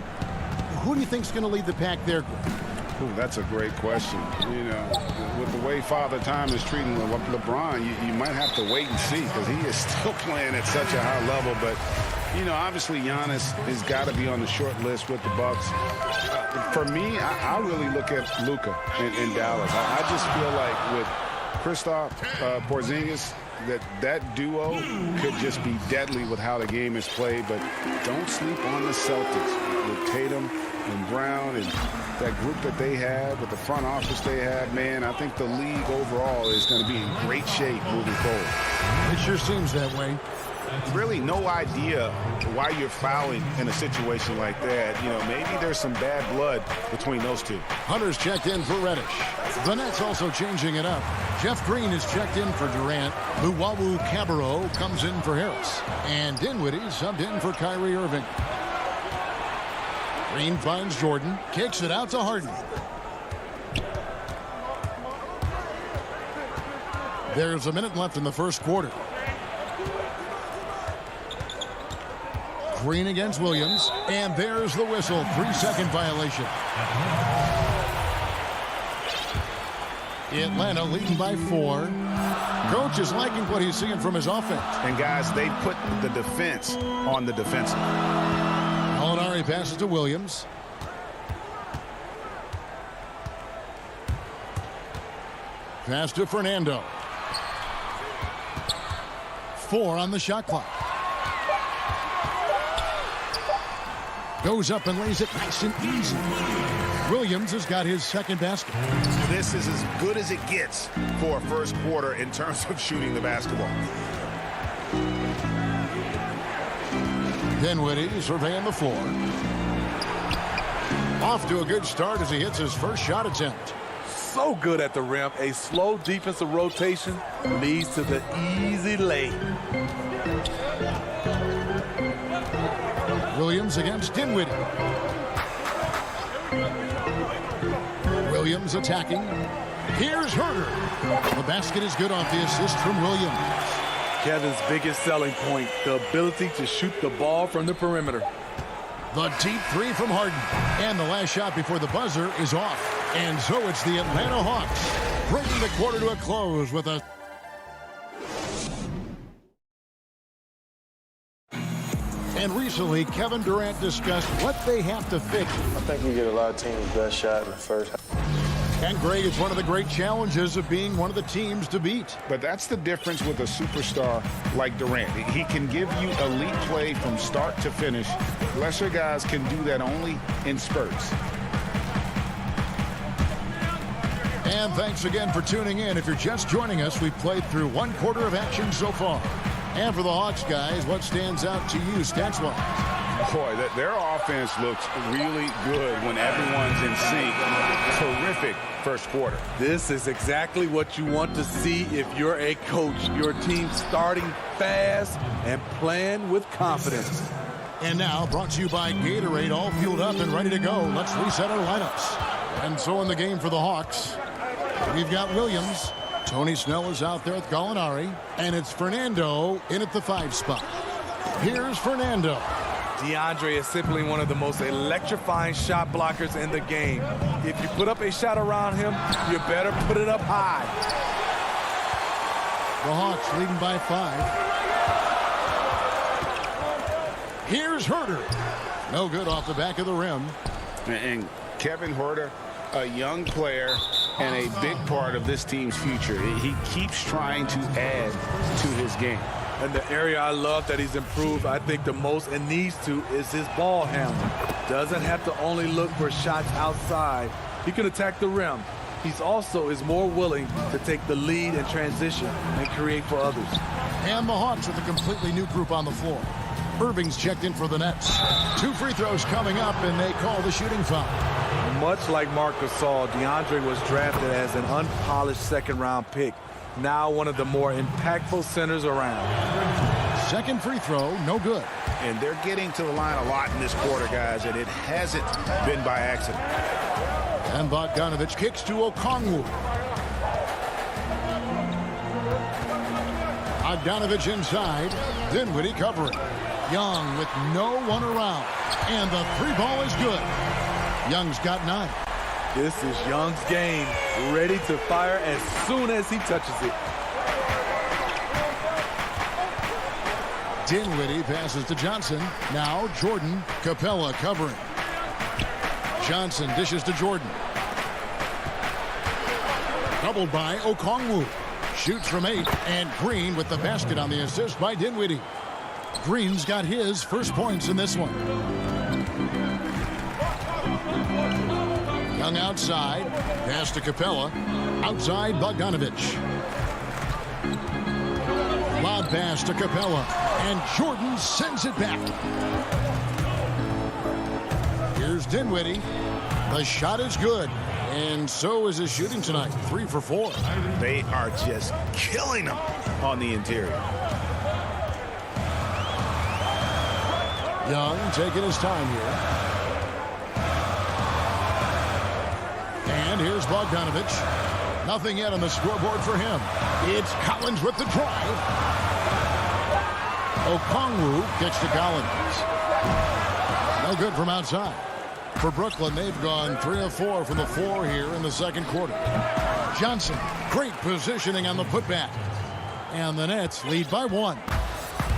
who do you think's going to lead the pack there, Greg? Ooh, that's a great question. You know, with the way Father Time is treating LeBron, you might have to wait and see because he is still playing at such a high level. But, you know, obviously Giannis has got to be on the short list with the Bucks. For me, I really look at Luka in Dallas. I just feel like with Kristaps Porzingis, that duo could just be deadly with how the game is played. But don't sleep on the Celtics with Tatum and Brown and that group that they have, with the front office they have. Man, I think the league overall is going to be in great shape moving forward. It sure seems that way. Really no idea why you're fouling in a situation like that. You know, maybe there's some bad blood between those two. Hunter's checked in for Reddish. The Nets also changing it up. Jeff Green is checked in for Durant. Luwawu Cabarro comes in for Harris. And Dinwiddie subbed in for Kyrie Irving. Green finds Jordan, kicks it out to Harden. There's a minute left in the first quarter. Green against Williams, and there's the whistle. 3-second violation. Atlanta leading by 4. Coach is liking what he's seeing from his offense. And guys, they put the defense on the defensive. Molinari passes to Williams. Pass to Fernando. 4 on the shot clock. Goes up and lays it nice and easy. Williams has got his second basket. This is as good as it gets for a first quarter in terms of shooting the basketball. Dinwiddie surveying the floor. Off to a good start as he hits his first shot attempt. So good at the rim. A slow defensive rotation leads to the easy lay. Williams against Dinwiddie. Williams attacking. Here's Herder. The basket is good off the assist from Williams. Kevin's biggest selling point, the ability to shoot the ball from the perimeter. The deep three from Harden. And the last shot before the buzzer is off. And so it's the Atlanta Hawks bringing the quarter to a close with a... And recently, Kevin Durant discussed what they have to fix. I think we get a lot of teams' best shot in the first half. And Greg, it's one of the great challenges of being one of the teams to beat. But that's the difference with a superstar like Durant. He can give you elite play from start to finish. Lesser guys can do that only in spurts. And thanks again for tuning in. If you're just joining us, we've played through one quarter of action so far. And for the Hawks guys, what stands out to you stats-wise? Boy, their offense looks really good when everyone's in sync. Terrific first quarter. This is exactly what you want to see if you're a coach. Your team starting fast and playing with confidence. And now, brought to you by Gatorade, all fueled up and ready to go. Let's reset our lineups. And so in the game for the Hawks, we've got Williams. Tony Snell is out there with Gallinari. And it's Fernando in at the 5 spot. Here's Fernando. DeAndre is simply one of the most electrifying shot blockers in the game. If you put up a shot around him, you better put it up high. The Hawks leading by 5. Here's Herder. No good off the back of the rim. And Kevin Herder, a young player and a big part of this team's future. He keeps trying to add to his game. And the area I love that he's improved, I think the most and needs to, is his ball handling. Doesn't have to only look for shots outside. He can attack the rim. He's also is more willing to take the lead in transition and create for others. And the Hawks with a completely new group on the floor. Irving's checked in for the Nets. 2 free throws coming up, and they call the shooting foul. Much like Marc Gasol, DeAndre was drafted as an unpolished second-round pick. Now one of the more impactful centers around. Second free throw, no good. And they're getting to the line a lot in this quarter, guys, and it hasn't been by accident. And Bogdanovich kicks to Okongwu. Bogdanovich inside. Dinwiddie covering. Young with no one around. And the 3 ball is good. Young's got 9. This is Young's game, ready to fire as soon as he touches it. Dinwiddie passes to Johnson. Now Jordan. Capella covering. Johnson dishes to Jordan. Doubled by Okongwu. Shoots from 8, and Green with the basket on the assist by Dinwiddie. Green's got his first points in this one. Young outside. Pass to Capella. Outside Bogdanovich. Lob pass to Capella. And Jordan sends it back. Here's Dinwiddie. The shot is good. And so is his shooting tonight. 3 for 4. They are just killing them on the interior. Young taking his time here. And here's Bogdanovich. Nothing yet on the scoreboard for him. It's Collins with the drive. Okongwu kicks to Collins. No good from outside. For Brooklyn, they've gone 3 of 4 from the floor here in the second quarter. Johnson, great positioning on the putback. And the Nets lead by 1.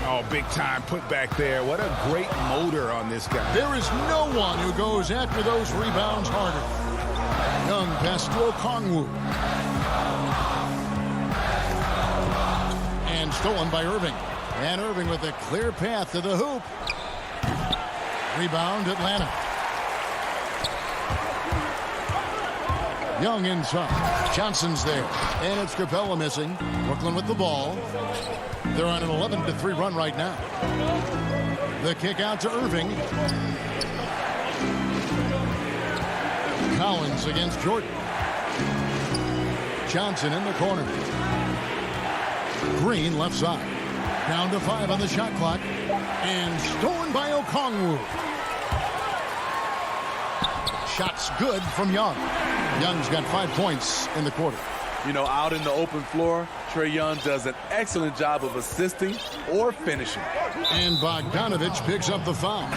Oh, big time putback there. What a great motor on this guy. There is no one who goes after those rebounds harder. Young pass to Okongwu. And stolen by Irving. And Irving with a clear path to the hoop. Rebound Atlanta. Young inside. Johnson's there. And it's Capella missing. Brooklyn with the ball. They're on an 11-3 run right now. The kick out to Irving. Collins against Jordan. Johnson in the corner. Green left side. Down to 5 on the shot clock. And stolen by Okongwu. Shot's good from Young. Young's got 5 points in the quarter. You know, out in the open floor, Trae Young does an excellent job of assisting or finishing. And Bogdanovich picks up the foul.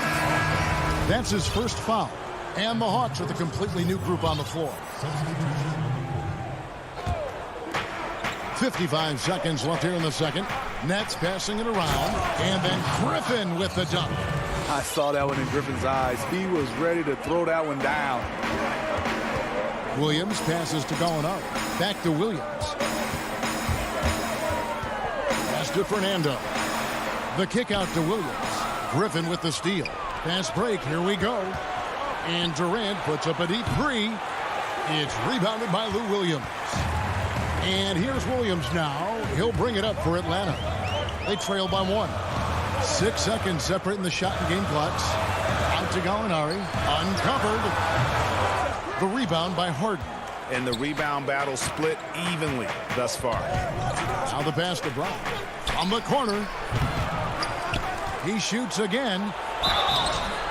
That's his first foul. And the Hawks with a completely new group on the floor. 55 seconds left here in the second. Nets passing it around. And then Griffin with the dunk. I saw that one in Griffin's eyes. He was ready to throw that one down. Williams passes to Gallinari. Back to Williams. Pass to Fernando. The kick out to Williams. Griffin with the steal. Fast break. Here we go. And Durant puts up a deep 3. It's rebounded by Lou Williams. And here's Williams now. He'll bring it up for Atlanta. They trail by 1. 6 seconds separating the shot and game clocks. Out to Gallinari. Uncovered. The rebound by Harden. And the rebound battle split evenly thus far. Now the pass to Brown. From the corner. He shoots again.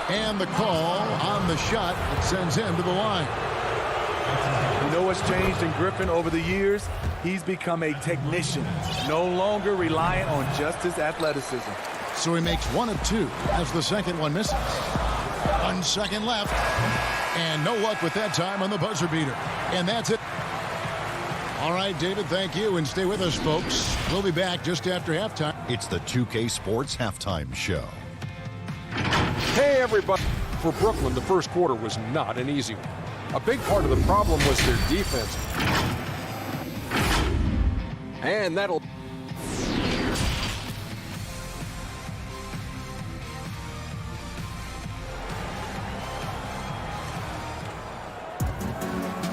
And the call on the shot that sends him to the line. You know what's changed in Griffin over the years? He's become a technician, no longer reliant on just his athleticism. So he makes 1 of 2 as the second one misses. 1 second left. And no luck with that time on the buzzer beater. And that's it. All right, David, thank you. And stay with us, folks. We'll be back just after halftime. It's the 2K Sports Halftime Show. Hey, everybody. For Brooklyn, the first quarter was not an easy one. A big part of the problem was their defense. And that'll...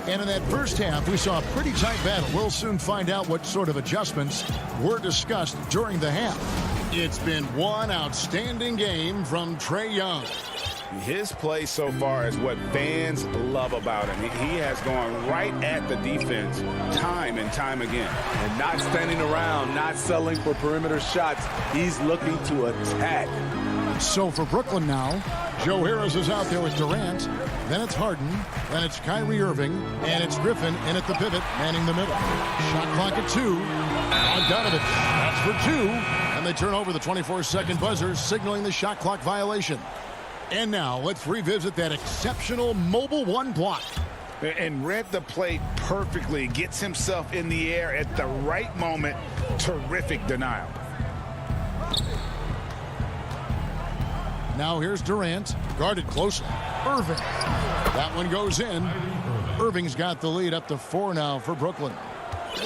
And in that first half, we saw a pretty tight battle. We'll soon find out what sort of adjustments were discussed during the half. It's been one outstanding game from Trae Young. His play so far is what fans love about him. He has gone right at the defense time and time again. And not standing around, not settling for perimeter shots. He's looking to attack. So for Brooklyn now, Joe Harris is out there with Durant. Then it's Harden. Then it's Kyrie Irving. And it's Griffin in at the pivot, manning the middle. Shot clock at 2. Bogdanovich. That's for 2. And they turn over the 24-second buzzer, signaling the shot clock violation. And now let's revisit that exceptional mobile 1 block. And read the play perfectly. Gets himself in the air at the right moment. Terrific denial. Now here's Durant, guarded closely. Irving. That one goes in. Irving's got the lead up to 4 now for Brooklyn.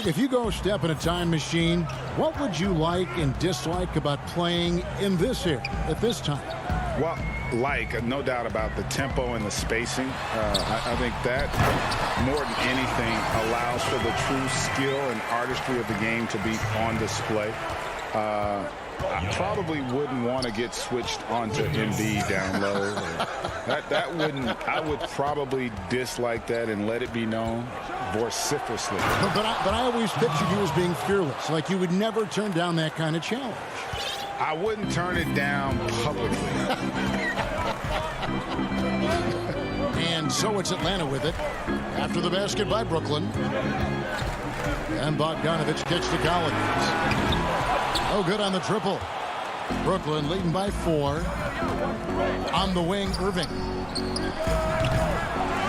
If you go step in a time machine, what would you like and dislike about playing in this era at this time? Well, no doubt about the tempo and the spacing. I think that, more than anything, allows for the true skill and artistry of the game to be on display. I probably wouldn't want to get switched onto Embiid down low. I would probably dislike that and let it be known vociferously. But I always pictured you as being fearless, like you would never turn down that kind of challenge. I wouldn't turn it down publicly. And so it's Atlanta with it. After the basket by Brooklyn. And Bogdanovich kicks to Collins. Oh, good on the triple. Brooklyn leading by 4. On the wing, Irving.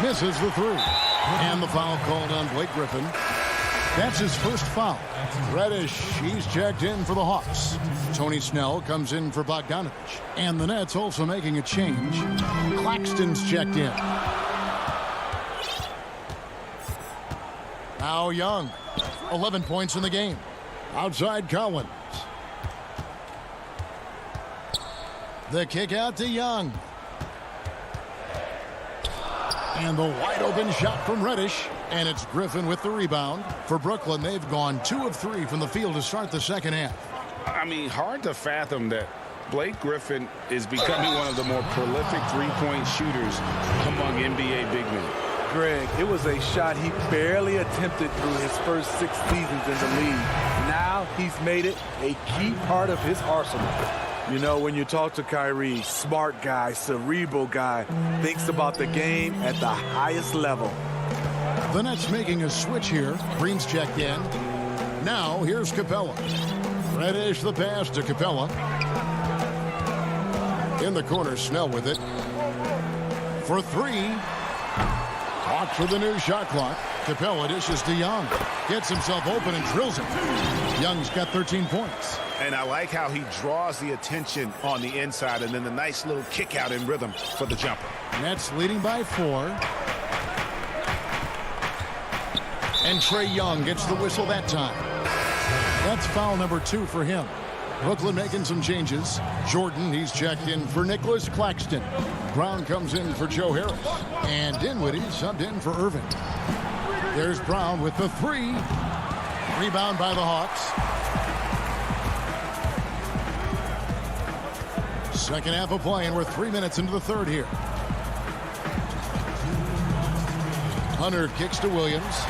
Misses the 3. And the foul called on Blake Griffin. That's his first foul. Reddish, he's checked in for the Hawks. Tony Snell comes in for Bogdanovich. And the Nets also making a change. Claxton's checked in. Now Young. 11 points in the game. Outside Collins. The kick out to Young. And the wide open shot from Reddish. And it's Griffin with the rebound. For Brooklyn, they've gone 2 of 3 from the field to start the second half. I mean, hard to fathom that Blake Griffin is becoming one of the more prolific three-point shooters among NBA big men. Greg, it was a shot he barely attempted through his first 6 seasons in the league. Now he's made it a key part of his arsenal. You know, when you talk to Kyrie, smart guy, cerebral guy, thinks about the game at the highest level. The Nets making a switch here. Green's checked in. Now here's Capella. Reddish the pass to Capella. In the corner, Snell with it. For 3. Talk for the new shot clock. Capella dishes to Young. Gets himself open and drills it. Young's got 13 points. And I like how he draws the attention on the inside and then the nice little kick out in rhythm for the jumper. Nets leading by 4. And Trae Young gets the whistle that time. That's foul number 2 for him. Brooklyn making some changes. Jordan, he's checked in for Nicholas Claxton. Brown comes in for Joe Harris. And Dinwiddie subbed in for Irving. There's Brown with the 3. Rebound by the Hawks. Second half of play, and we're 3 minutes into the third here. Hunter kicks to Williams.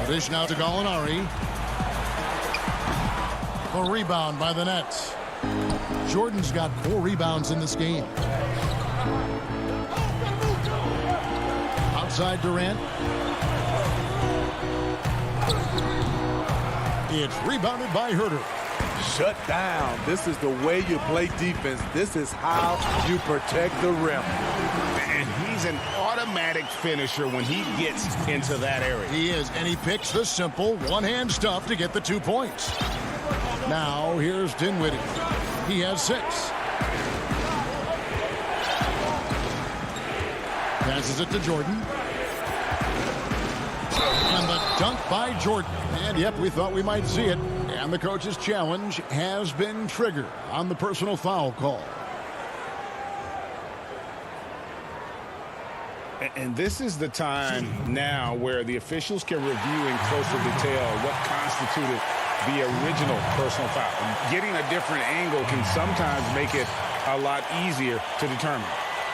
Dish now to Gallinari. A rebound by the Nets. Jordan's got 4 rebounds in this game. Outside Durant. It's rebounded by Herter. Shut down. This is the way you play defense. This is how you protect the rim. And he's an automatic finisher when he gets into that area. He is, and he picks the simple one-hand stuff to get the 2 points. Now, here's Dinwiddie. He has 6. Passes it to Jordan. And the dunk by Jordan. And, yep, we thought we might see it. And the coach's challenge has been triggered on the personal foul call. And this is the time now where the officials can review in closer detail what constituted the original personal foul. Getting a different angle can sometimes make it a lot easier to determine.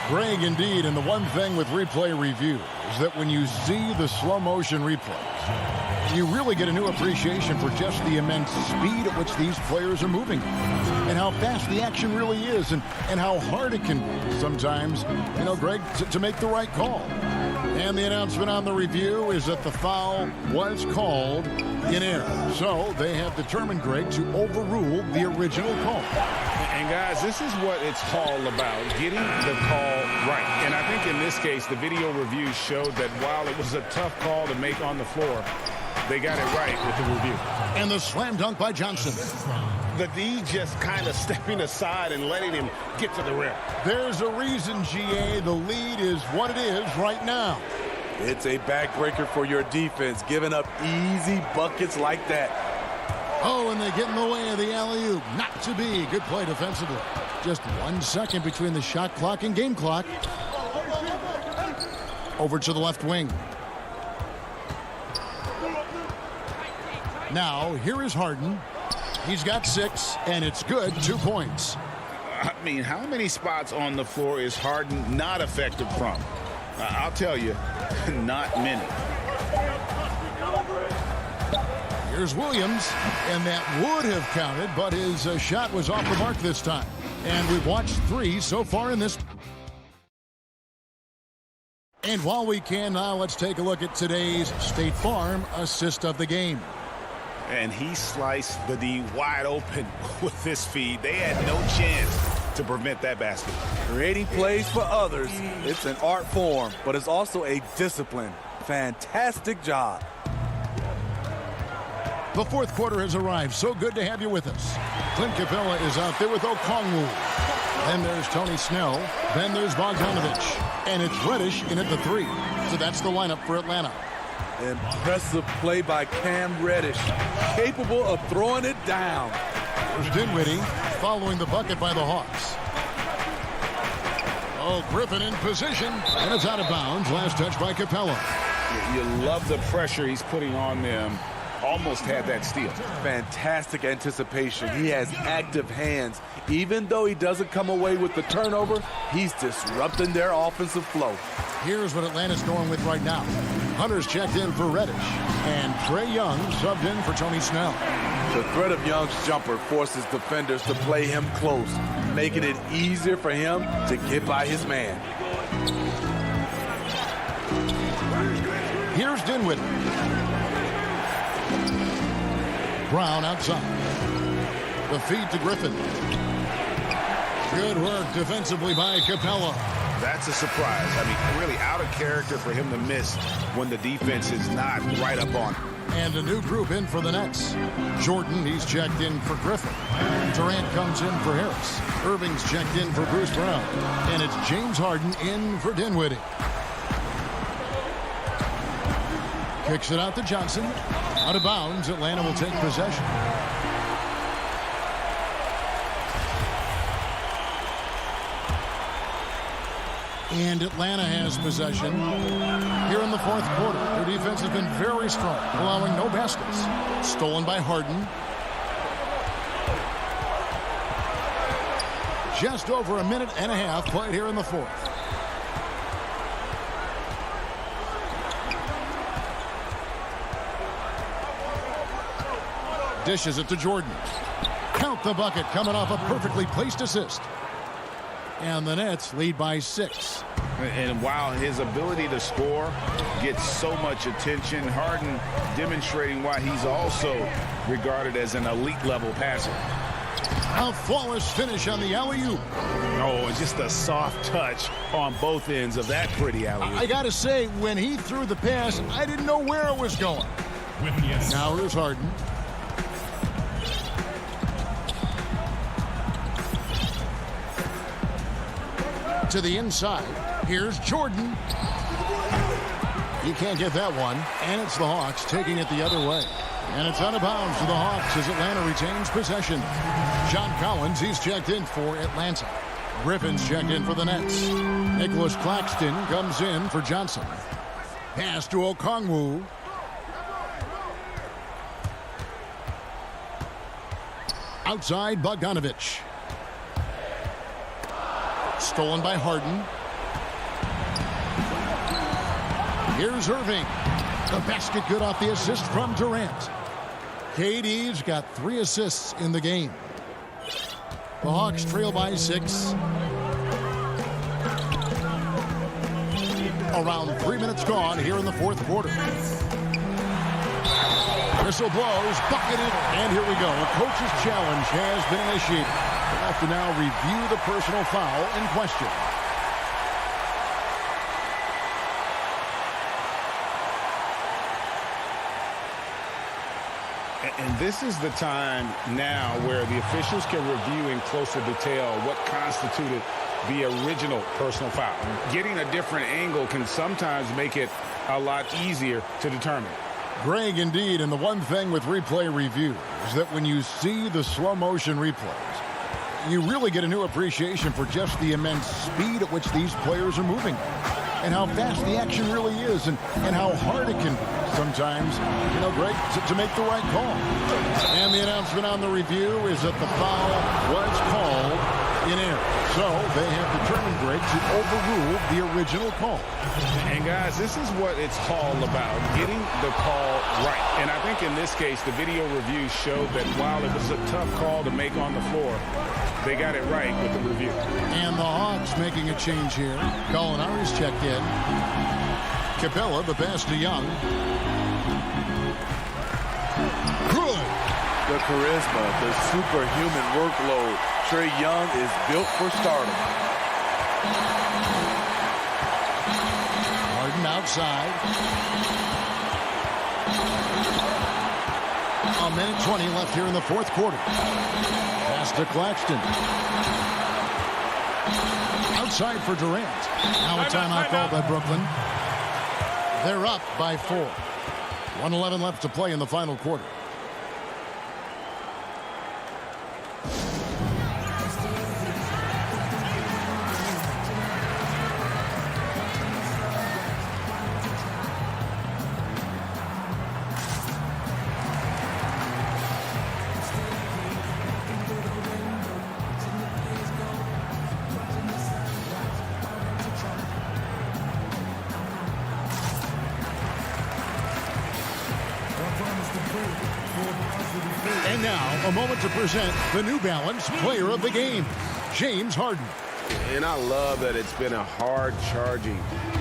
Greg, indeed, and the one thing with replay review is that when you see the slow motion replays, you really get a new appreciation for just the immense speed at which these players are moving and how fast the action really is and how hard it can be sometimes, you know, Greg, to make the right call. And the announcement on the review is that the foul was called in error. So they have determined, Greg, to overrule the original call. And, guys, this is what it's all about, getting the call right. And I think in this case, the video review showed that while it was a tough call to make on the floor, they got it right with the review. And the slam dunk by Johnson. The D just kind of stepping aside and letting him get to the rim. There's a reason, GA, the lead is what it is right now. It's a backbreaker for your defense, giving up easy buckets like that. Oh, and they get in the way of the alley-oop. Not to be. Good play defensively. Just 1 second between the shot clock and game clock. Over to the left wing. Now, here is Harden. He's got 6, and it's good. 2 points. I mean, how many spots on the floor is Harden not effective from? I'll tell you, not many. Here's Williams, and that would have counted, but his shot was off the mark this time. And we've watched 3 so far in this. And while we can now, let's take a look at today's State Farm assist of the game. And he sliced the D wide open with this feed. They had no chance to prevent that basket. Creating plays for others, it's an art form, but it's also a discipline. Fantastic job. The fourth quarter has arrived. So good to have you with us. Clint Capella is out there with Okongwu. Then there's Tony Snell. Then there's Bogdanovich. And it's Reddish in at the 3. So that's the lineup for Atlanta. Impressive play by Cam Reddish. Capable of throwing it down. There's Dinwiddie following the bucket by the Hawks. Oh, Griffin in position. And it's out of bounds. Last touch by Capella. You love the pressure he's putting on them almost had that steal. Fantastic anticipation. He has active hands. Even though he doesn't come away with the turnover, he's disrupting their offensive flow. Here's what Atlanta's going with right now. Hunter's checked in for Reddish, and Trae Young subbed in for Tony Snell. The threat of Young's jumper forces defenders to play him close, making it easier for him to get by his man. Here's Dinwiddie. Brown outside. The feed to Griffin. Good work defensively by Capella. That's a surprise. I mean, really out of character for him to miss when the defense is not right up on him. And a new group in for the Nets. Jordan, he's checked in for Griffin. Durant comes in for Harris. Irving's checked in for Bruce Brown. And it's James Harden in for Dinwiddie. Kicks it out to Johnson. Out of bounds, Atlanta will take possession. And Atlanta has possession here in the fourth quarter. Their defense has been very strong, allowing no baskets. Stolen by Harden. Just over a minute and a half played here in the fourth. Dishes it to Jordan. Count the bucket, coming off a perfectly placed assist. And the Nets lead by 6. And while his ability to score gets so much attention, Harden demonstrating why he's also regarded as an elite level passer. A flawless finish on the alley-oop. Oh, it's just a soft touch on both ends of that pretty alley-oop. I gotta say, when he threw the pass, I didn't know where it was going. Now here's Harden. To the inside. Here's Jordan. He can't get that one. And it's the Hawks taking it the other way. And it's out of bounds to the Hawks as Atlanta retains possession. John Collins, he's checked in for Atlanta. Griffin's checked in for the Nets. Nicholas Claxton comes in for Johnson. Pass to Okongwu. Outside, Bogdanovich. Stolen by Harden. Here's Irving. The basket good off the assist from Durant. KD's got 3 assists in the game. The Hawks trail by 6. Around 3 minutes gone here in the fourth quarter. Whistle blows, bucketed, and here we go. A coach's challenge has been initiated. We'll have to now review the personal foul in question. And this is the time now where the officials can review in closer detail what constituted the original personal foul. Getting a different angle can sometimes make it a lot easier to determine. Greg, indeed, and the one thing with replay review is that when you see the slow motion replays, you really get a new appreciation for just the immense speed at which these players are moving and how fast the action really is and how hard it can be sometimes, you know, Greg, to make the right call. And the announcement on the review is that the foul was called in error. So they have determined, Greg, to overrule the original call. And guys, this is what it's all about, getting the call right. And I think in this case, the video review showed that while it was a tough call to make on the floor, they got it right with the review. And the Hawks making a change here. Gallinari's checked in. Capella, the pass to Young. Good. The charisma, the superhuman workload. Trae Young is built for stardom. Harden outside. A minute 20 left here in the fourth quarter. Pass to Claxton. Outside for Durant. Now a timeout called by Brooklyn. They're up by 4. 1:11 left to play in the final quarter. And now, a moment to present the New Balance Player of the Game, James Harden. And I love that it's been a hard-charging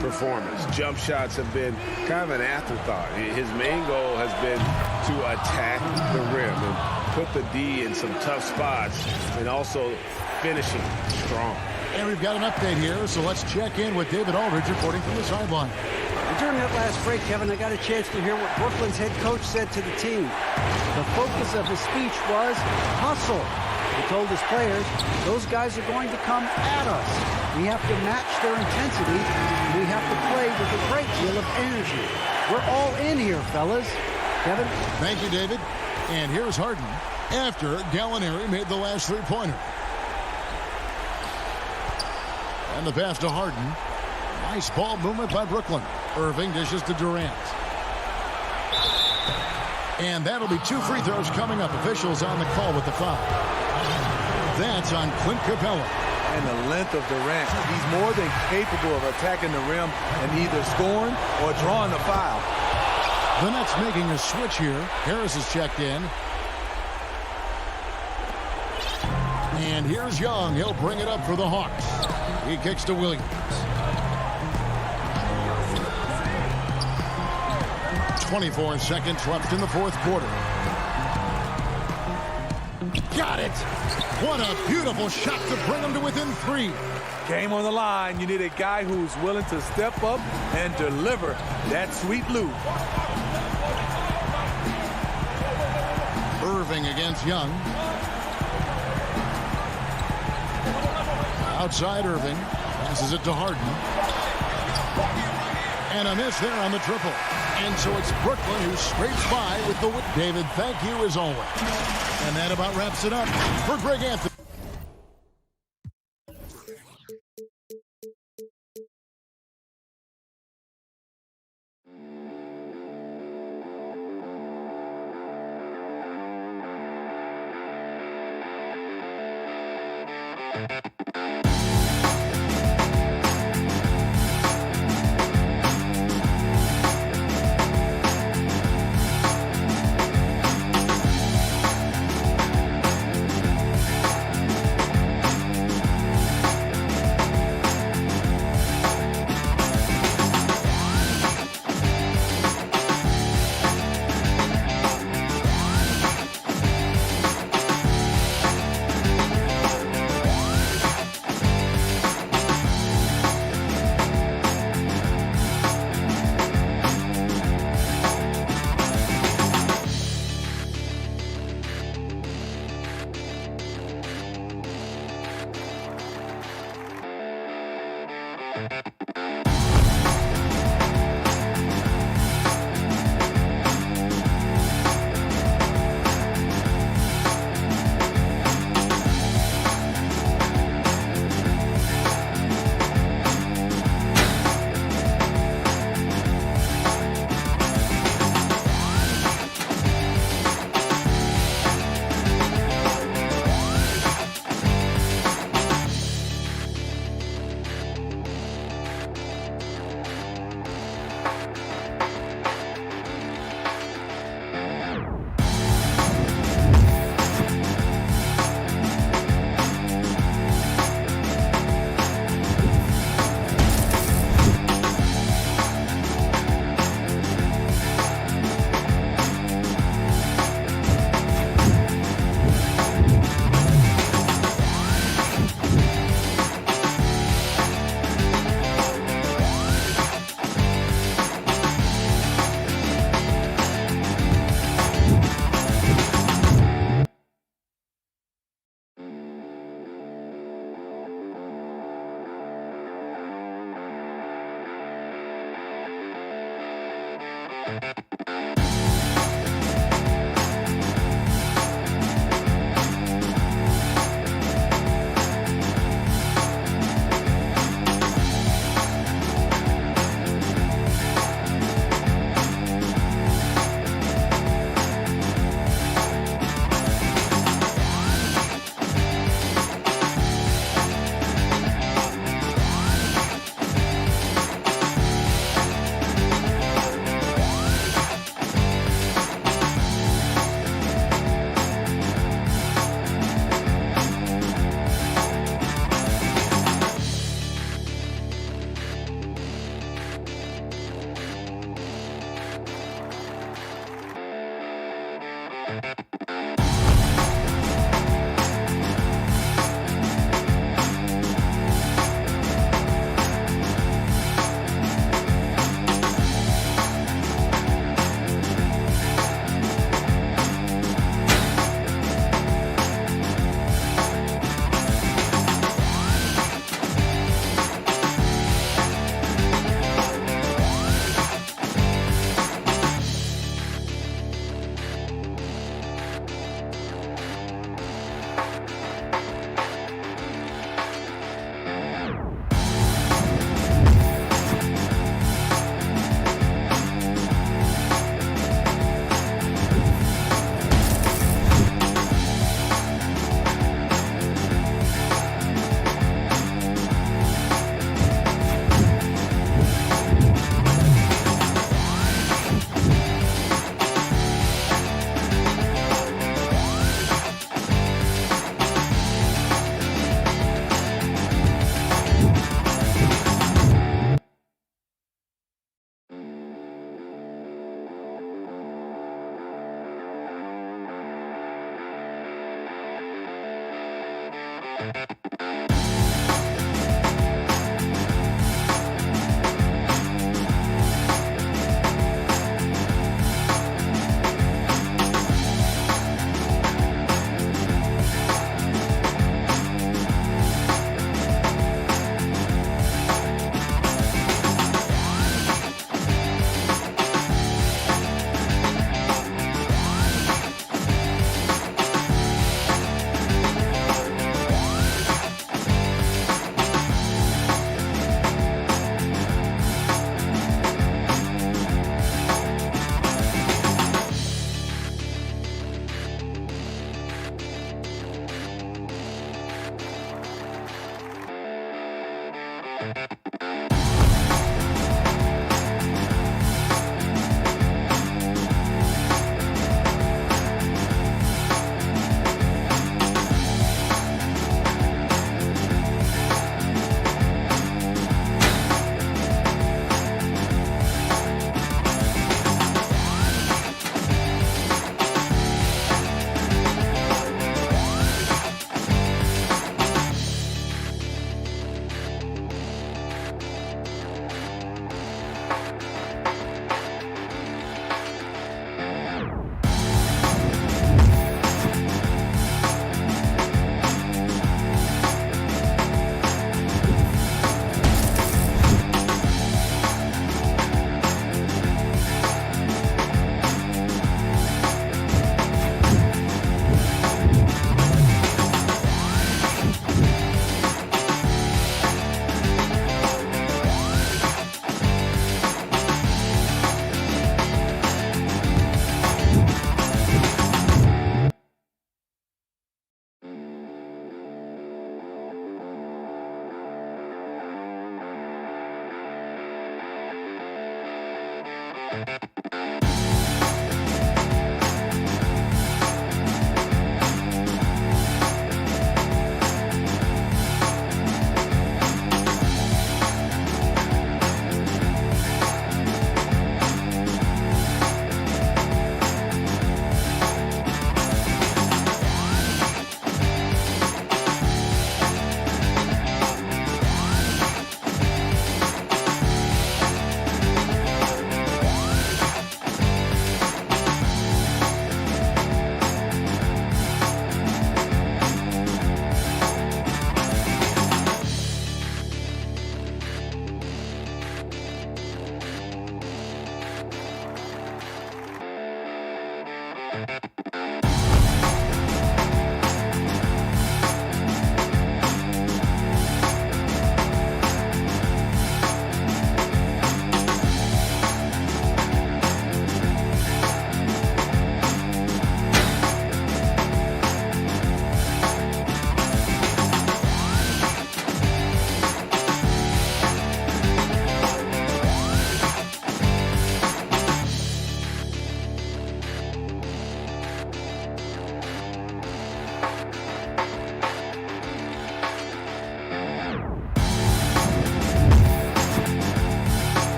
performance. Jump shots have been kind of an afterthought. His main goal has been to attack the rim and put the D in some tough spots and also finishing strong. And we've got an update here, so let's check in with David Aldridge reporting from the sideline. During that last break, Kevin, I got a chance to hear what Brooklyn's head coach said to the team. The focus of his speech was hustle. He told his players, those guys are going to come at us. We have to match their intensity. We have to play with a great deal of energy. We're all in here, fellas. Kevin? Thank you, David. And here's Harden after Gallinari made the last three-pointer. And the pass to Harden. Nice ball movement by Brooklyn. Irving dishes to Durant. And that'll be 2 free throws coming up. Officials on the call with the foul. That's on Clint Capella. And the length of Durant. He's more than capable of attacking the rim and either scoring or drawing the foul. The Nets making a switch here. Harris is checked in. And here's Young. He'll bring it up for the Hawks. He kicks to Williams. 24 seconds left in the fourth quarter. Got it! What a beautiful shot to bring him to within 3. Game on the line. You need a guy who's willing to step up and deliver that sweet loop. Irving against Young. Outside Irving. Passes it to Harden. And a miss there on the triple. And so it's Brooklyn who scrapes by with the win. David, thank you as always. And that about wraps it up for Greg Anthony.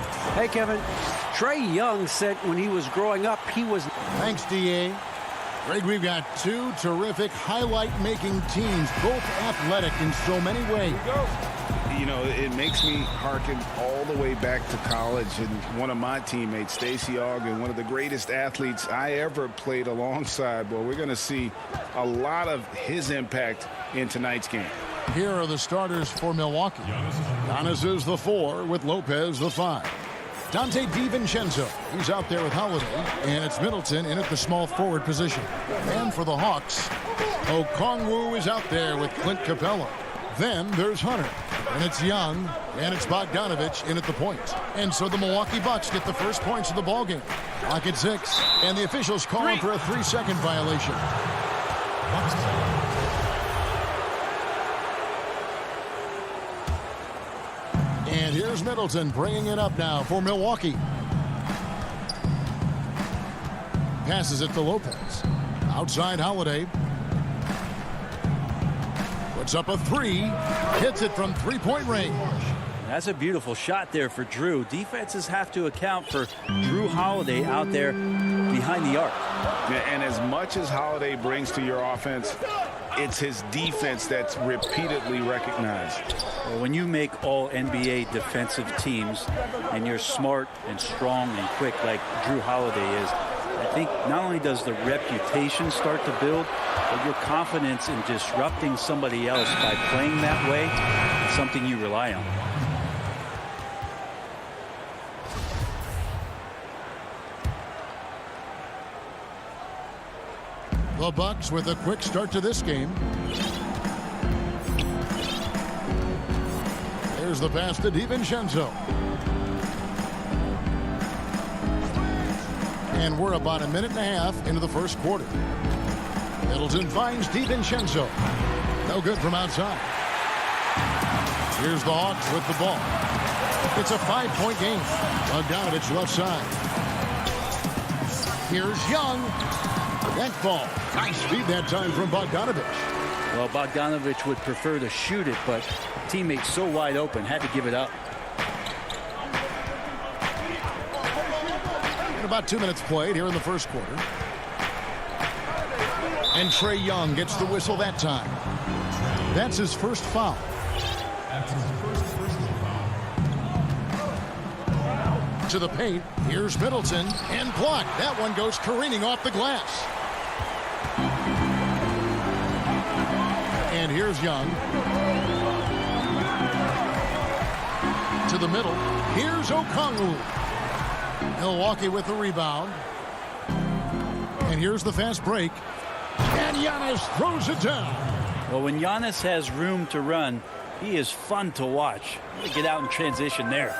Hart. Hey, Kevin. Trae Young said when he was growing up, he was... Thanks, D.A. Greg, we've got two terrific highlight-making teams, both athletic in so many ways. You know, it makes me hearken all the way back to college, and one of my teammates, Stacey Ogden, one of the greatest athletes I ever played alongside. Well, we're going to see a lot of his impact in tonight's game. Here are the starters for Milwaukee. Giannis is the 4 with Lopez the 5. Dante DiVincenzo, he's out there with Holiday, and it's Middleton in at the small forward position. And for the Hawks, Okongwu is out there with Clint Capella. Then there's Hunter, and it's Young, and it's Bogdanovich in at the point. And so the Milwaukee Bucks get the first points of the ballgame. Clock at 6, and the officials calling for a 3-second violation. And here's Middleton bringing it up now for Milwaukee. Passes it to Lopez. Outside Holiday. Puts up a 3. Hits it from three-point range. That's a beautiful shot there for Drew. Defenses have to account for Drew Holiday out there behind the arc. And as much as Holiday brings to your offense, it's his defense that's repeatedly recognized. Well, when you make all NBA defensive teams and you're smart and strong and quick like Drew Holiday is, I think not only does the reputation start to build, but your confidence in disrupting somebody else by playing that way is something you rely on. The Bucks with a quick start to this game. There's the pass to DiVincenzo. And we're about a minute and a half into the first quarter. Middleton finds DiVincenzo. No good from outside. Here's the Hawks with the ball. It's a 5-point game. Bogdanovich left side. Here's Young. That ball. Nice speed that time from Bogdanovich. Well, Bogdanovich would prefer to shoot it, but teammates so wide open, had to give it up. And about 2 minutes played here in the first quarter. And Trae Young gets the whistle that time. That's his first foul. To the paint. Here's Middleton. And blocked. That one goes careening off the glass. And here's Young. To the middle. Here's Okongwu. Milwaukee with the rebound. And here's the fast break. And Giannis throws it down. Well, when Giannis has room to run, he is fun to watch. Get out in transition there.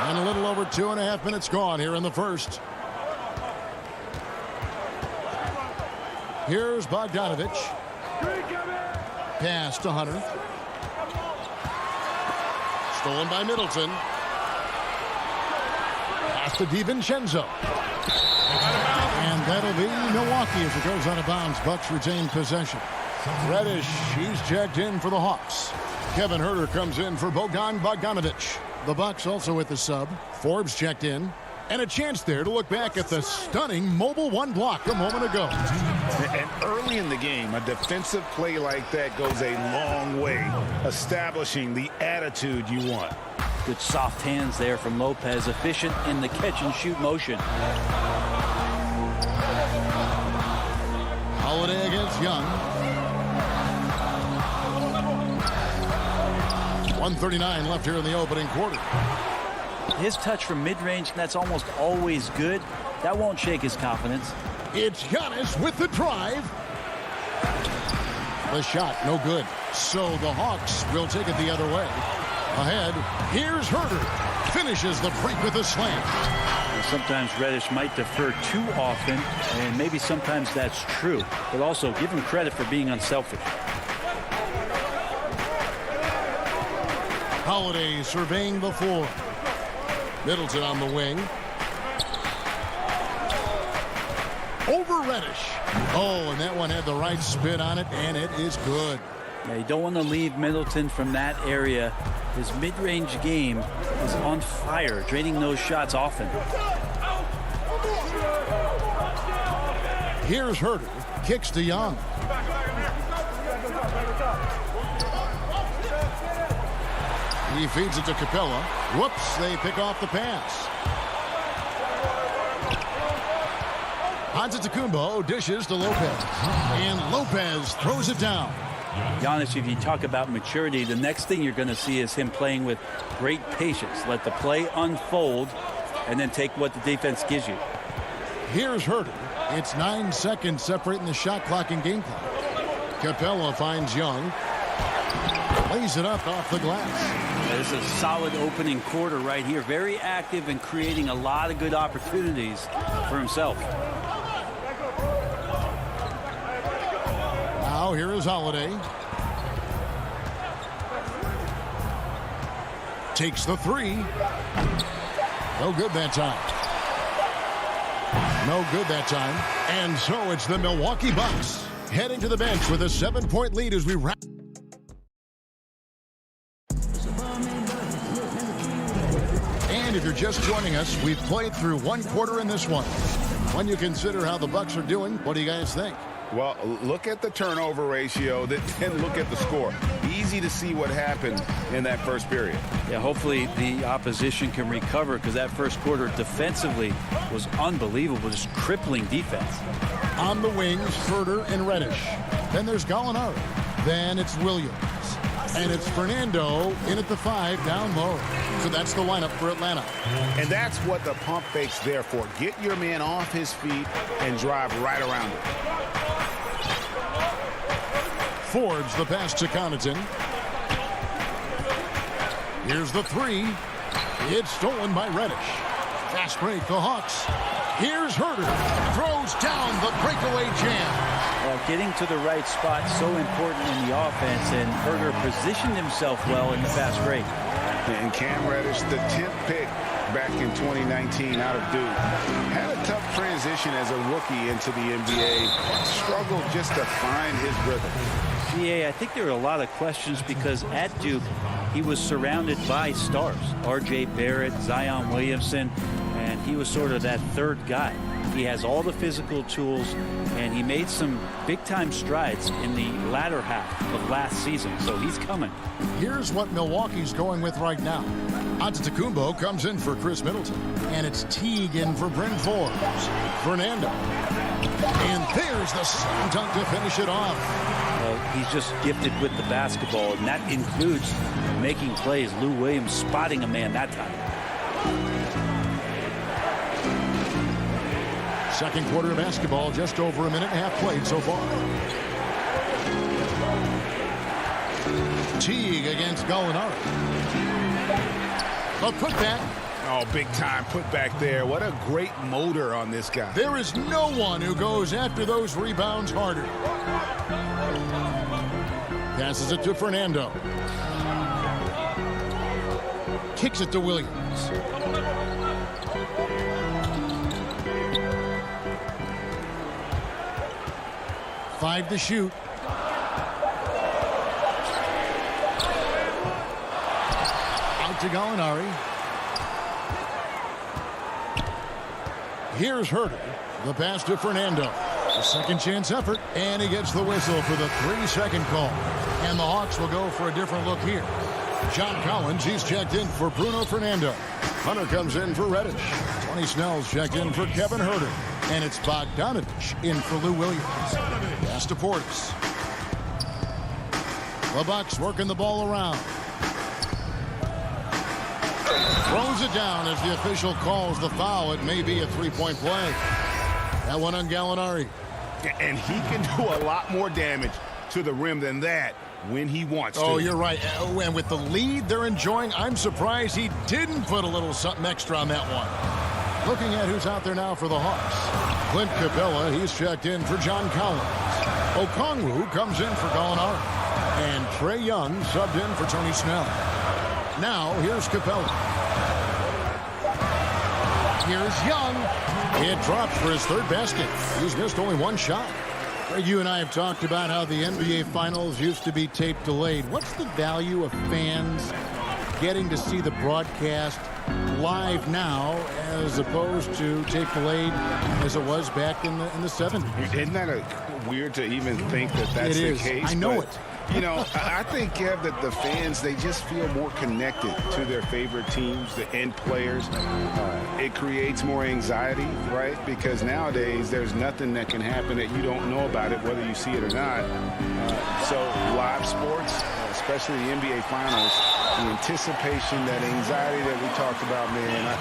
And a little over 2.5 minutes gone here in the first. Here's Bogdanovich. Pass to Hunter. Stolen by Middleton. Pass to DiVincenzo. And that'll be Milwaukee as it goes out of bounds. Bucks retain possession. Reddish, he's checked in for the Hawks. Kevin Huerter comes in for Bogdanovich. The Bucks also with the sub. Forbes checked in. And a chance there to look back at the stunning mobile one block a moment ago. And early in the game, a defensive play like that goes a long way, establishing the attitude you want. Good soft hands there from Lopez, efficient in the catch-and-shoot motion. Holiday against Young. 1:39 left here in the opening quarter. His touch from mid-range, that's almost always good. That won't shake his confidence. It's Giannis with the drive. The shot, no good. So the Hawks will take it the other way. Ahead, here's Huerter. Finishes the break with a slam. Sometimes Reddish might defer too often, and maybe sometimes that's true. But also, give him credit for being unselfish. Holiday surveying the floor. Middleton on the wing. Over Reddish. Oh, and that one had the right spin on it, and it is good. Yeah, you don't want to leave Middleton from that area. His mid-range game is on fire, draining those shots often. Here's Herter. Kicks to Young. He feeds it to Capella. Whoops, they pick off the pass. Antetokounmpo dishes to Lopez. And Lopez throws it down. Giannis, if you talk about maturity, the next thing you're going to see is him playing with great patience. Let the play unfold and then take what the defense gives you. Here's Herter. It's 9 seconds separating the shot clock and game clock. Capella finds Young. Lays it up off the glass. This is a solid opening quarter right here. Very active and creating a lot of good opportunities for himself. Now here is Holiday. Takes the three. No good that time. No good that time. And so it's the Milwaukee Bucks heading to the bench with a 7-point lead as we wrap. And if you're just joining us, we've played through one quarter in this one. When you consider how the Bucks are doing, what do you guys think? Well, look at the turnover ratio, then look at the score. Easy to see what happened in that first period. Yeah, hopefully the opposition can recover because that first quarter defensively was unbelievable, just crippling defense. On the wings, Herter and Reddish. Then there's Gallinari. Then it's Williams. And it's Fernando in at the 5 down low. So that's the lineup for Atlanta. And that's what the pump fake's there for. Get your man off his feet and drive right around him. Fords the pass to Connaughton. Here's the 3. It's stolen by Reddish. Fast break, the Hawks. Here's Herter. Throws down the breakaway jam. Getting to the right spot so important in the offense, and Herter positioned himself well in the fast break. And Cam Reddish, the 10th pick back in 2019 out of Duke, had a tough transition as a rookie into the NBA. Struggled just to find his rhythm. I think there are a lot of questions because at Duke, he was surrounded by stars. R.J. Barrett, Zion Williamson, and he was sort of that third guy. He has all the physical tools, and he made some big-time strides in the latter half of last season, so he's coming. Here's what Milwaukee's going with right now. Antetokounmpo comes in for Chris Middleton, and it's Teague in for Bryn Forbes. Fernando. And there's the slam dunk to finish it off. Well, he's just gifted with the basketball, and that includes making plays. Lou Williams spotting a man that time. Second quarter of basketball, just over a minute and a half played so far. Teague against Gallinari. A putback. Oh, big time putback there. What a great motor on this guy. There is no one who goes after those rebounds harder. Passes it to Fernando. Kicks it to Williams. Five to shoot. Out to Gallinari. Here's Herter. The pass to Fernando. A second chance effort, and he gets the whistle for the 3-second call. And the Hawks will go for a different look here. John Collins, he's checked in for Bruno Fernando. Hunter comes in for Reddish. Tony Snell's checked in for Kevin Herter. And it's Bogdanovich in for Lou Williams. Pass to Portis. The Bucks working the ball around. Throws it down as the official calls the foul. It may be a three-point play. That one on Gallinari. And he can do a lot more damage to the rim than that when he wants to. Oh, you're right. And with the lead they're enjoying, I'm surprised he didn't put a little something extra on that one. Looking at who's out there now for the Hawks. Clint Capella, he's checked in for John Collins. Okongwu comes in for Gallinari. And Trae Young subbed in for Tony Snell. Now, here's Capella. Here's Young. It drops for his third basket. He's missed only one shot. You and I have talked about how the NBA Finals used to be tape delayed. What's the value of fans getting to see the broadcast live now as opposed to tape delayed as it was back in the 70s? Isn't that weird to even think that that's the case? I know it. You know, I think, Kev, that the fans, they just feel more connected to their favorite teams, the end players. It creates more anxiety, right? Because nowadays, there's nothing that can happen that you don't know about it, whether you see it or not. So live sports, especially the NBA Finals, the anticipation, that anxiety that we talked about, man,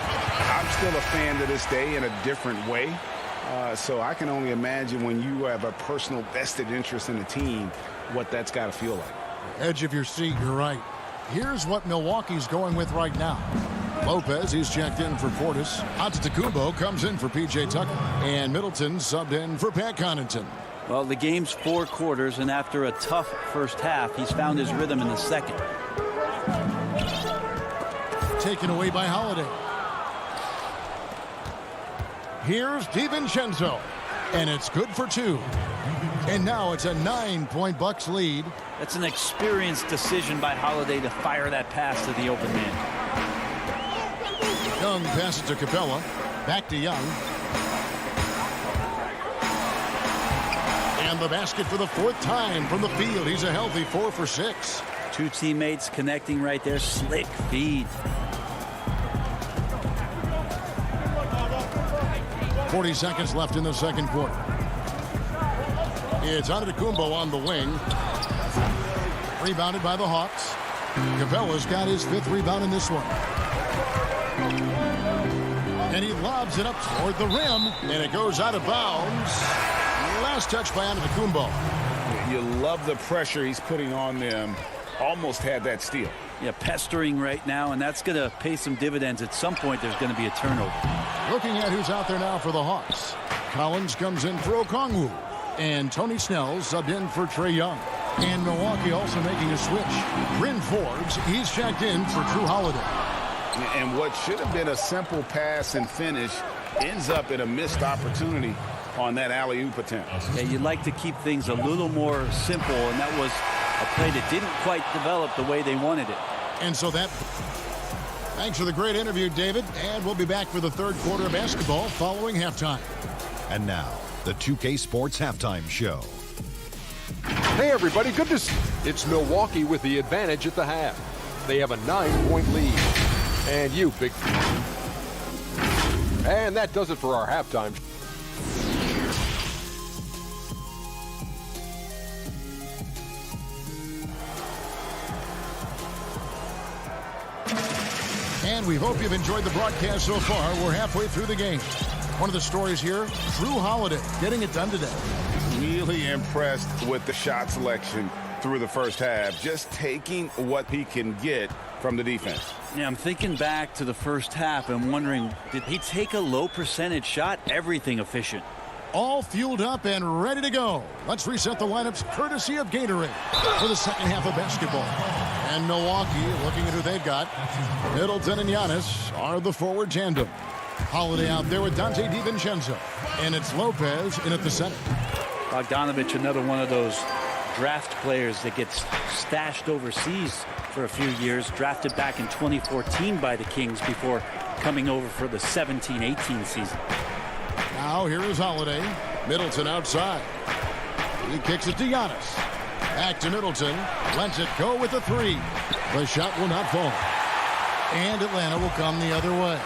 I'm still a fan to this day in a different way. So I can only imagine when you have a personal vested interest in a team, what that's got to feel like. Edge of your seat, you're right. Here's what Milwaukee's going with right now. Lopez, he's checked in for Portis. Antetokounmpo comes in for P.J. Tucker. And Middleton subbed in for Pat Connaughton. Well, the game's 4 quarters, and after a tough first half, he's found his rhythm in the second. Taken away by Holiday. Here's DiVincenzo. And it's good for 2. And now it's a 9-point Bucks lead. That's an experienced decision by Holiday to fire that pass to the open man. Young passes to Capella. Back to Young. And the basket for the 4th time from the field. He's a healthy 4 for 6. 2 teammates connecting right there. Slick feed. 40 seconds left in the second quarter. It's Antetokounmpo on the wing. Rebounded by the Hawks. Capella's got his 5th rebound in this one. And he lobs it up toward the rim. And it goes out of bounds. Last touch by Antetokounmpo. You love the pressure he's putting on them. Almost had that steal. Yeah, pestering right now, and that's going to pay some dividends. At some point, there's going to be a turnover. Looking at who's out there now for the Hawks. Collins comes in for Okongwu. And Tony Snell subbed in for Trae Young. And Milwaukee also making a switch. Bryn Forbes, he's checked in for Drew Holiday. And what should have been a simple pass and finish ends up in a missed opportunity on that alley-oop attempt. Yeah, you'd like to keep things a little more simple, and that was a play that didn't quite develop the way they wanted it. And so that... Thanks for the great interview, David. And we'll be back for the 3rd quarter of basketball following halftime. And now, the 2K Sports Halftime Show. Hey, everybody, good to see. It's Milwaukee with the advantage at the half. They have a 9-point lead. And you, big... And that does it for our halftime. And we hope you've enjoyed the broadcast so far. We're halfway through the game. One of the stories here, Drew Holiday getting it done today. Really impressed with the shot selection through the first half. Just taking what he can get from the defense. Yeah, I'm thinking back to the first half and wondering, did he take a low percentage shot? Everything efficient. All fueled up and ready to go. Let's reset the lineups courtesy of Gatorade for the second half of basketball. And Milwaukee, looking at who they've got, Middleton and Giannis are the forward tandem. Holiday out there with Dante DiVincenzo. And it's Lopez in at the center. Bogdanovich, another one of those draft players that gets stashed overseas for a few years. Drafted back in 2014 by the Kings before coming over for the 17-18 season. Now here is Holiday. Middleton outside. He kicks it to Giannis. Back to Middleton. Lets it go with the 3. The shot will not fall. And Atlanta will come the other way.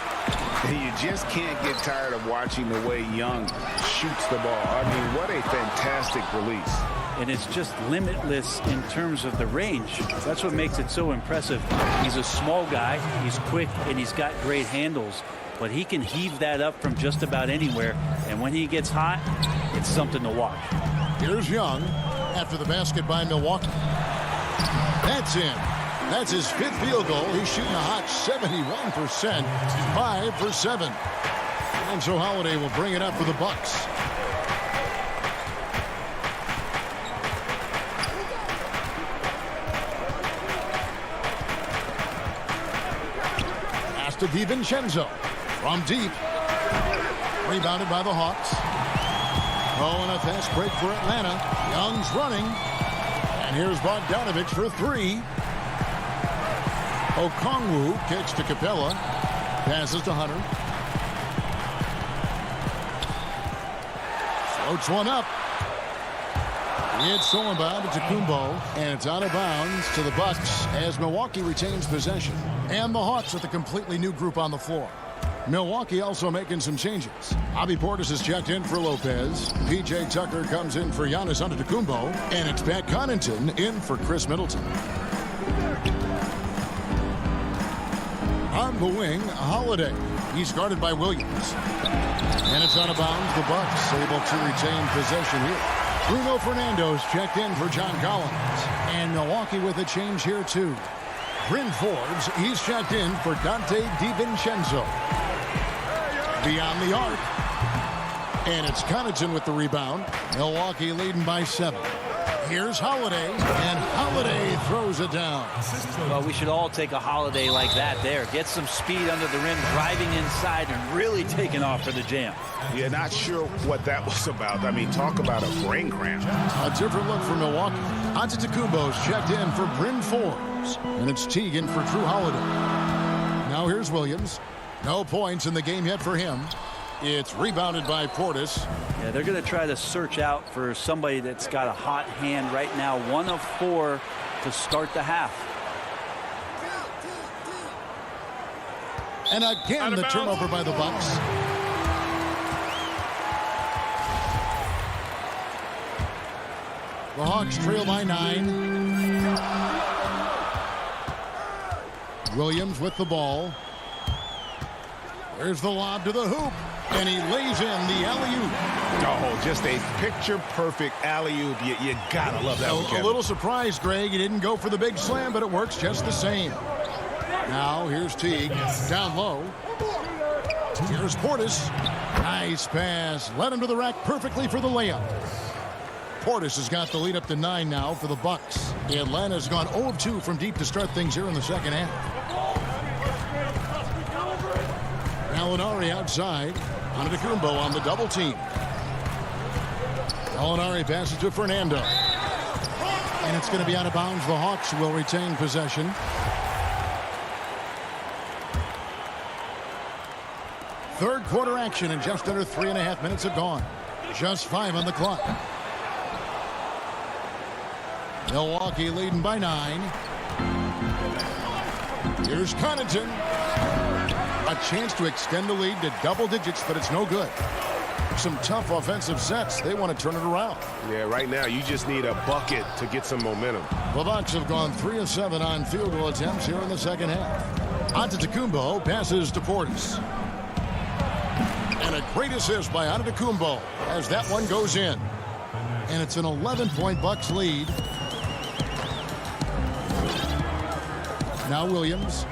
You just can't get tired of watching the way Young shoots the ball. I mean, what a fantastic release. And it's just limitless in terms of the range. That's what makes it so impressive. He's a small guy, he's quick, and he's got great handles. But he can heave that up from just about anywhere. And when he gets hot, it's something to watch. Here's Young after the basket by Milwaukee. That's in. That's his 5th field goal. He's shooting a hot 71%, 5 for 7. And so Holiday will bring it up for the Bucks. Pass to DiVincenzo from deep. Rebounded by the Hawks. Oh, and a fast break for Atlanta. Young's running. And here's Bogdanovich for three. Okongwu kicks to Capella. Passes to Hunter. Floats one up. It's stolen by Antetokounmpo, and it's out of bounds to the Bucks as Milwaukee retains possession. And the Hawks with a completely new group on the floor. Milwaukee also making some changes. Bobby Portis is checked in for Lopez. P.J. Tucker comes in for Giannis Antetokounmpo. And it's Pat Connaughton in for Chris Middleton. On the wing, Holiday. He's guarded by Williams. And it's out of bounds. The Bucks able to retain possession here. Bruno Fernando's checked in for John Collins. And Milwaukee with a change here, too. Bryn Forbes, he's checked in for Dante DiVincenzo. Beyond the arc. And it's Connaughton with the rebound. Milwaukee leading by 7. Here's Holiday, and Holiday throws it down. Well, we should all take a Holiday like that there. Get some speed under the rim, driving inside, and really taking off for the jam. Yeah, not sure what that was about. I mean, talk about a brain cramp. A different look for Milwaukee. Antetokounmpo's checked in for Bryn Forbes, and it's Teagan for Drew Holiday. Now here's Williams. No points in the game yet for him. It's rebounded by Portis. Yeah, they're going to try to search out for somebody that's got a hot hand right now. 1 of 4 to start the half. And again, the turnover by the Bucks. The Hawks trail by 9. Williams with the ball. There's the lob to the hoop. And he lays in the alley-oop. Oh, just a picture-perfect alley-oop. You gotta love that one, Kevin. A little surprised, Greg. He didn't go for the big slam, but it works just the same. Now, here's Teague. Down low. Here's Portis. Nice pass. Led him to the rack perfectly for the layup. Portis has got the lead up to 9 now for the Bucks. Atlanta's gone 0 of 2 from deep to start things here in the second half. Gallinari outside. Antetokounmpo on the double team. Gallinari passes to Fernando. And it's going to be out of bounds. The Hawks will retain possession. Third quarter action, and just under 3.5 minutes have gone. Just 5 on the clock. Milwaukee leading by 9. Here's Connaughton. A chance to extend the lead to double digits, but it's no good. Some tough offensive sets. They want to turn it around. Yeah, right now you just need a bucket to get some momentum. The Bucks have gone 3 of 7 on field goal attempts here in the second half. Antetokounmpo passes to Portis. And a great assist by Antetokounmpo as that one goes in. And it's an 11-point Bucks lead. Now Williams.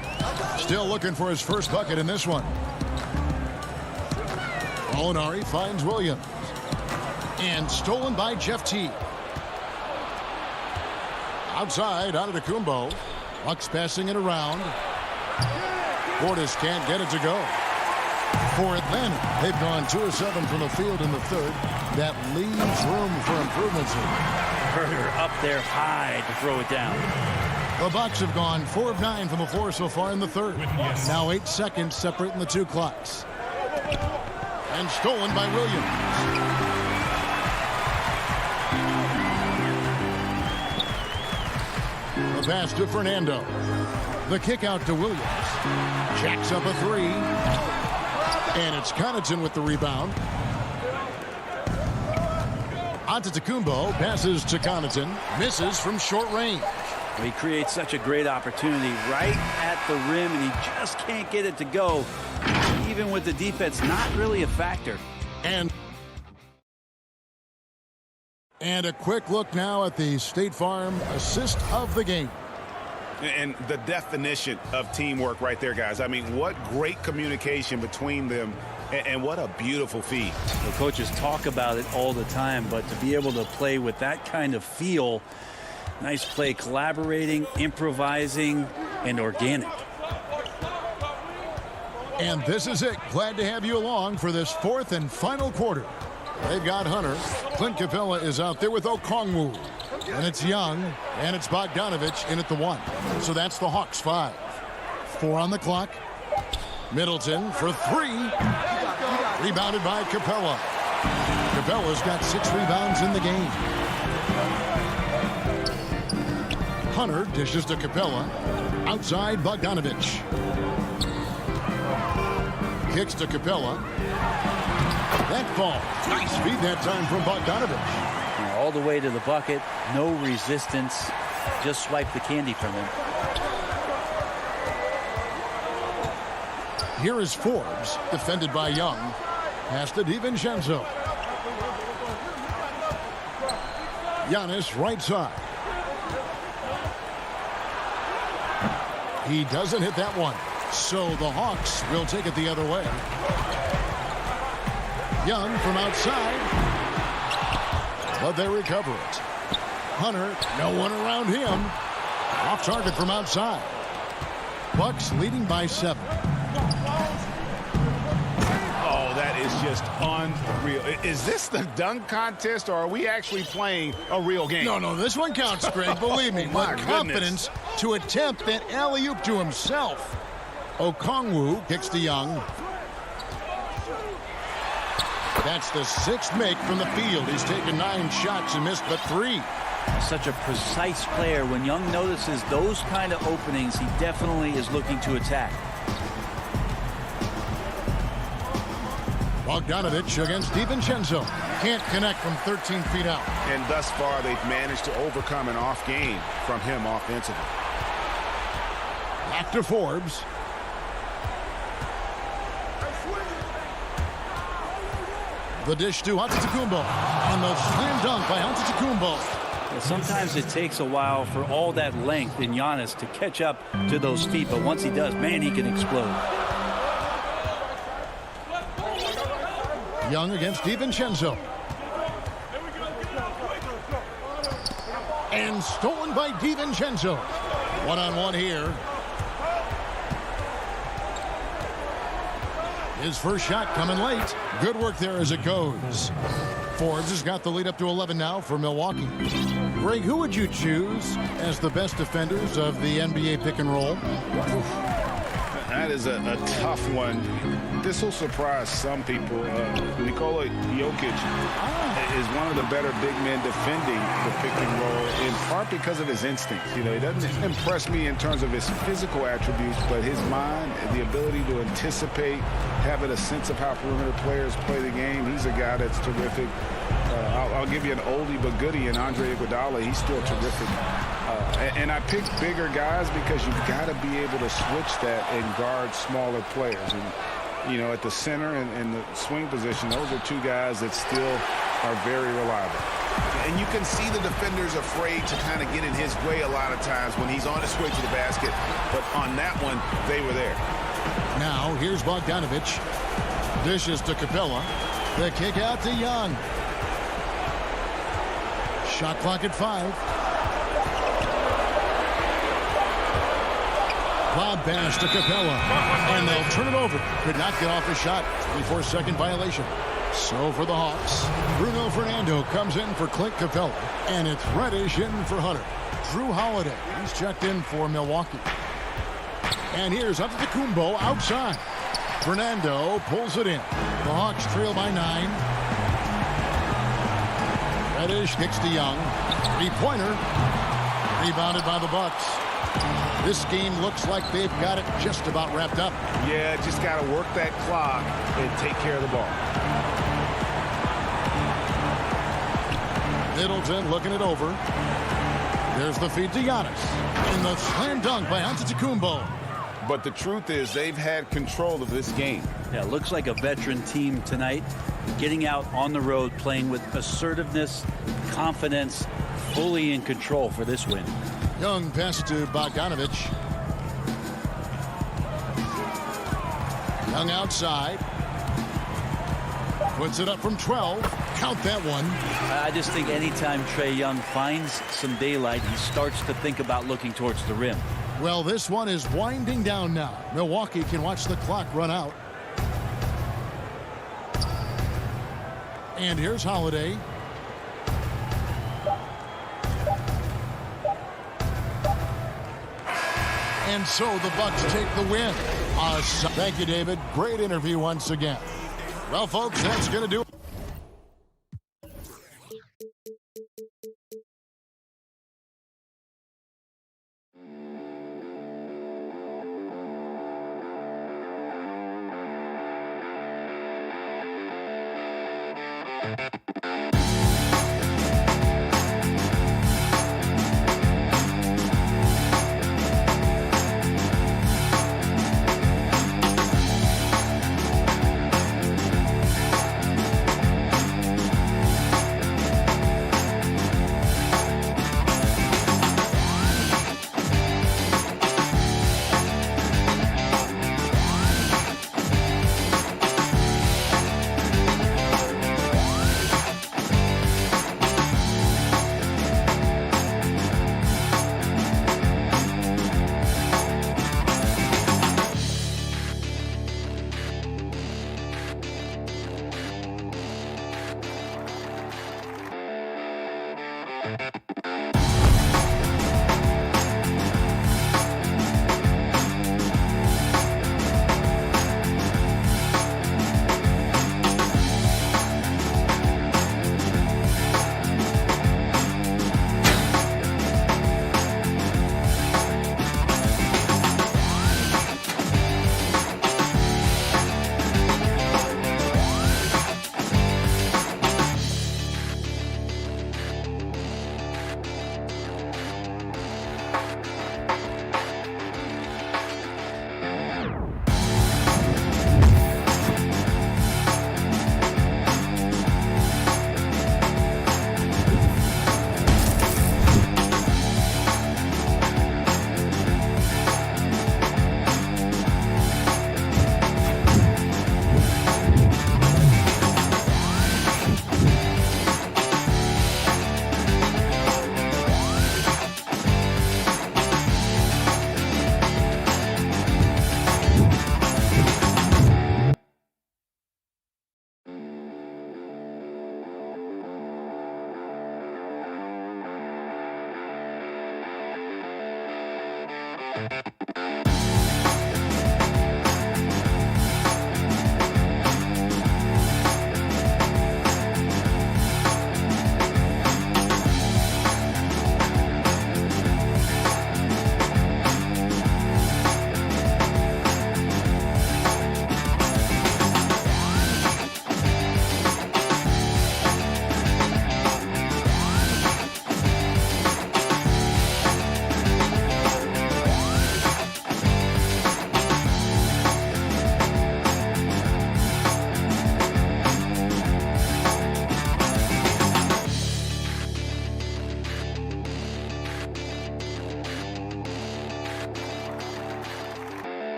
Still looking for his first bucket in this one. Gallinari finds Williams. And stolen by Jeff Teague. Outside, Antetokounmpo. Bucks passing it around. Portis can't get it to go. For Atlanta, they've gone 2 of 7 from the field in the third. That leaves room for improvements here. Herter up there high to throw it down. The Bucks have gone 4 of 9 from the floor so far in the third. Now 8 seconds separating the 2 clocks. And stolen by Williams. The pass to Fernando. The kick out to Williams. Jacks up a 3. And it's Connaughton with the rebound. Antetokounmpo passes to Connaughton. Misses from short range. He creates such a great opportunity right at the rim, and he just can't get it to go. Even with the defense not really a factor. And a quick look now at the State Farm assist of the game. And the definition of teamwork right there, guys. I mean, what great communication between them, and what a beautiful feed. The coaches talk about it all the time, but to be able to play with that kind of feel, nice play, collaborating, improvising, and organic. And this is it. Glad to have you along for this 4th and final quarter. They've got Hunter. Clint Capella is out there with Okongwu. And it's Young, and it's Bogdanovich in at the 1. So that's the Hawks 5. 4 on the clock. Middleton for 3. Rebounded by Capella. Capella's got 6 rebounds in the game. Hunter dishes to Capella. Outside Bogdanovich. Kicks to Capella. That ball. Nice feed that time from Bogdanovich. All the way to the bucket. No resistance. Just swipe the candy from him. Here is Forbes, defended by Young. Pass to DiVincenzo. Giannis right side. He doesn't hit that one. So the Hawks will take it the other way. Young from outside. But they recover it. Hunter, no one around him. Off target from outside. Bucks leading by 7. Oh, that is just unreal. Is this the dunk contest, or are we actually playing a real game? No, this one counts, Greg. Believe me. My With confidence to attempt that alley-oop to himself. Okongwu kicks to Young. That's the 6th make from the field. He's taken 9 shots and missed but 3. Such a precise player. When Young notices those kind of openings, he definitely is looking to attack. Bogdanovich against DiVincenzo. Can't connect from 13 feet out. And thus far, they've managed to overcome an off game from him offensively. Back to Forbes. The dish to Antetokounmpo. And the slam dunk by Antetokounmpo. Sometimes it takes a while for all that length in Giannis to catch up to those feet, but once he does, man, he can explode. Young against DiVincenzo. And stolen by DiVincenzo. One-on-one here. His first shot coming late. Good work there as it goes. Forbes has got the lead up to 11 now for Milwaukee. Greg, who would you choose as the best defenders of the NBA pick and roll? That is a tough one. This will surprise some people. Nikola Jokic is one of the better big men defending the pick and roll, in part because of his instincts. You know, he doesn't impress me in terms of his physical attributes, but his mind, the ability to anticipate, having a sense of how perimeter players play the game. He's a guy that's terrific. I'll give you an oldie but goodie in Andre Iguodala. He's still terrific. And I pick bigger guys because you've got to be able to switch that and guard smaller players. And, you know, at the center and the swing position, those are 2 guys that still are very reliable. And you can see the defenders afraid to kind of get in his way a lot of times when he's on his way to the basket. But on that one, they were there. Now, here's Bogdanovich. Dishes to Capella. The kick out to Young. Shot clock at 5. Lob pass to Capella. And they'll turn it over. Could not get off the shot. 24-second violation. So for the Hawks, Bruno Fernando comes in for Clint Capella. And it's Reddish in for Hunter. Drew Holiday, he's checked in for Milwaukee. And here's Antetokounmpo outside. Fernando pulls it in. The Hawks trail by 9. Reddish kicks to Young. 3-pointer. Rebounded by the Bucks. This game looks like they've got it just about wrapped up. Yeah, just got to work that clock and take care of the ball. Middleton looking it over. There's the feed to Giannis. And the slam dunk by Antetokounmpo. But the truth is they've had control of this game. Yeah, looks like a veteran team tonight. Getting out on the road, playing with assertiveness, confidence, fully in control for this win. Young passes to Bogdanovich. Young outside. Puts it up from 12. Count that one. I just think anytime Trae Young finds some daylight, he starts to think about looking towards the rim. Well, this one is winding down now. Milwaukee can watch the clock run out. And here's Holiday. And so the Bucks take the win. Thank you, David. Great interview once again. Well, folks, that's going to do it.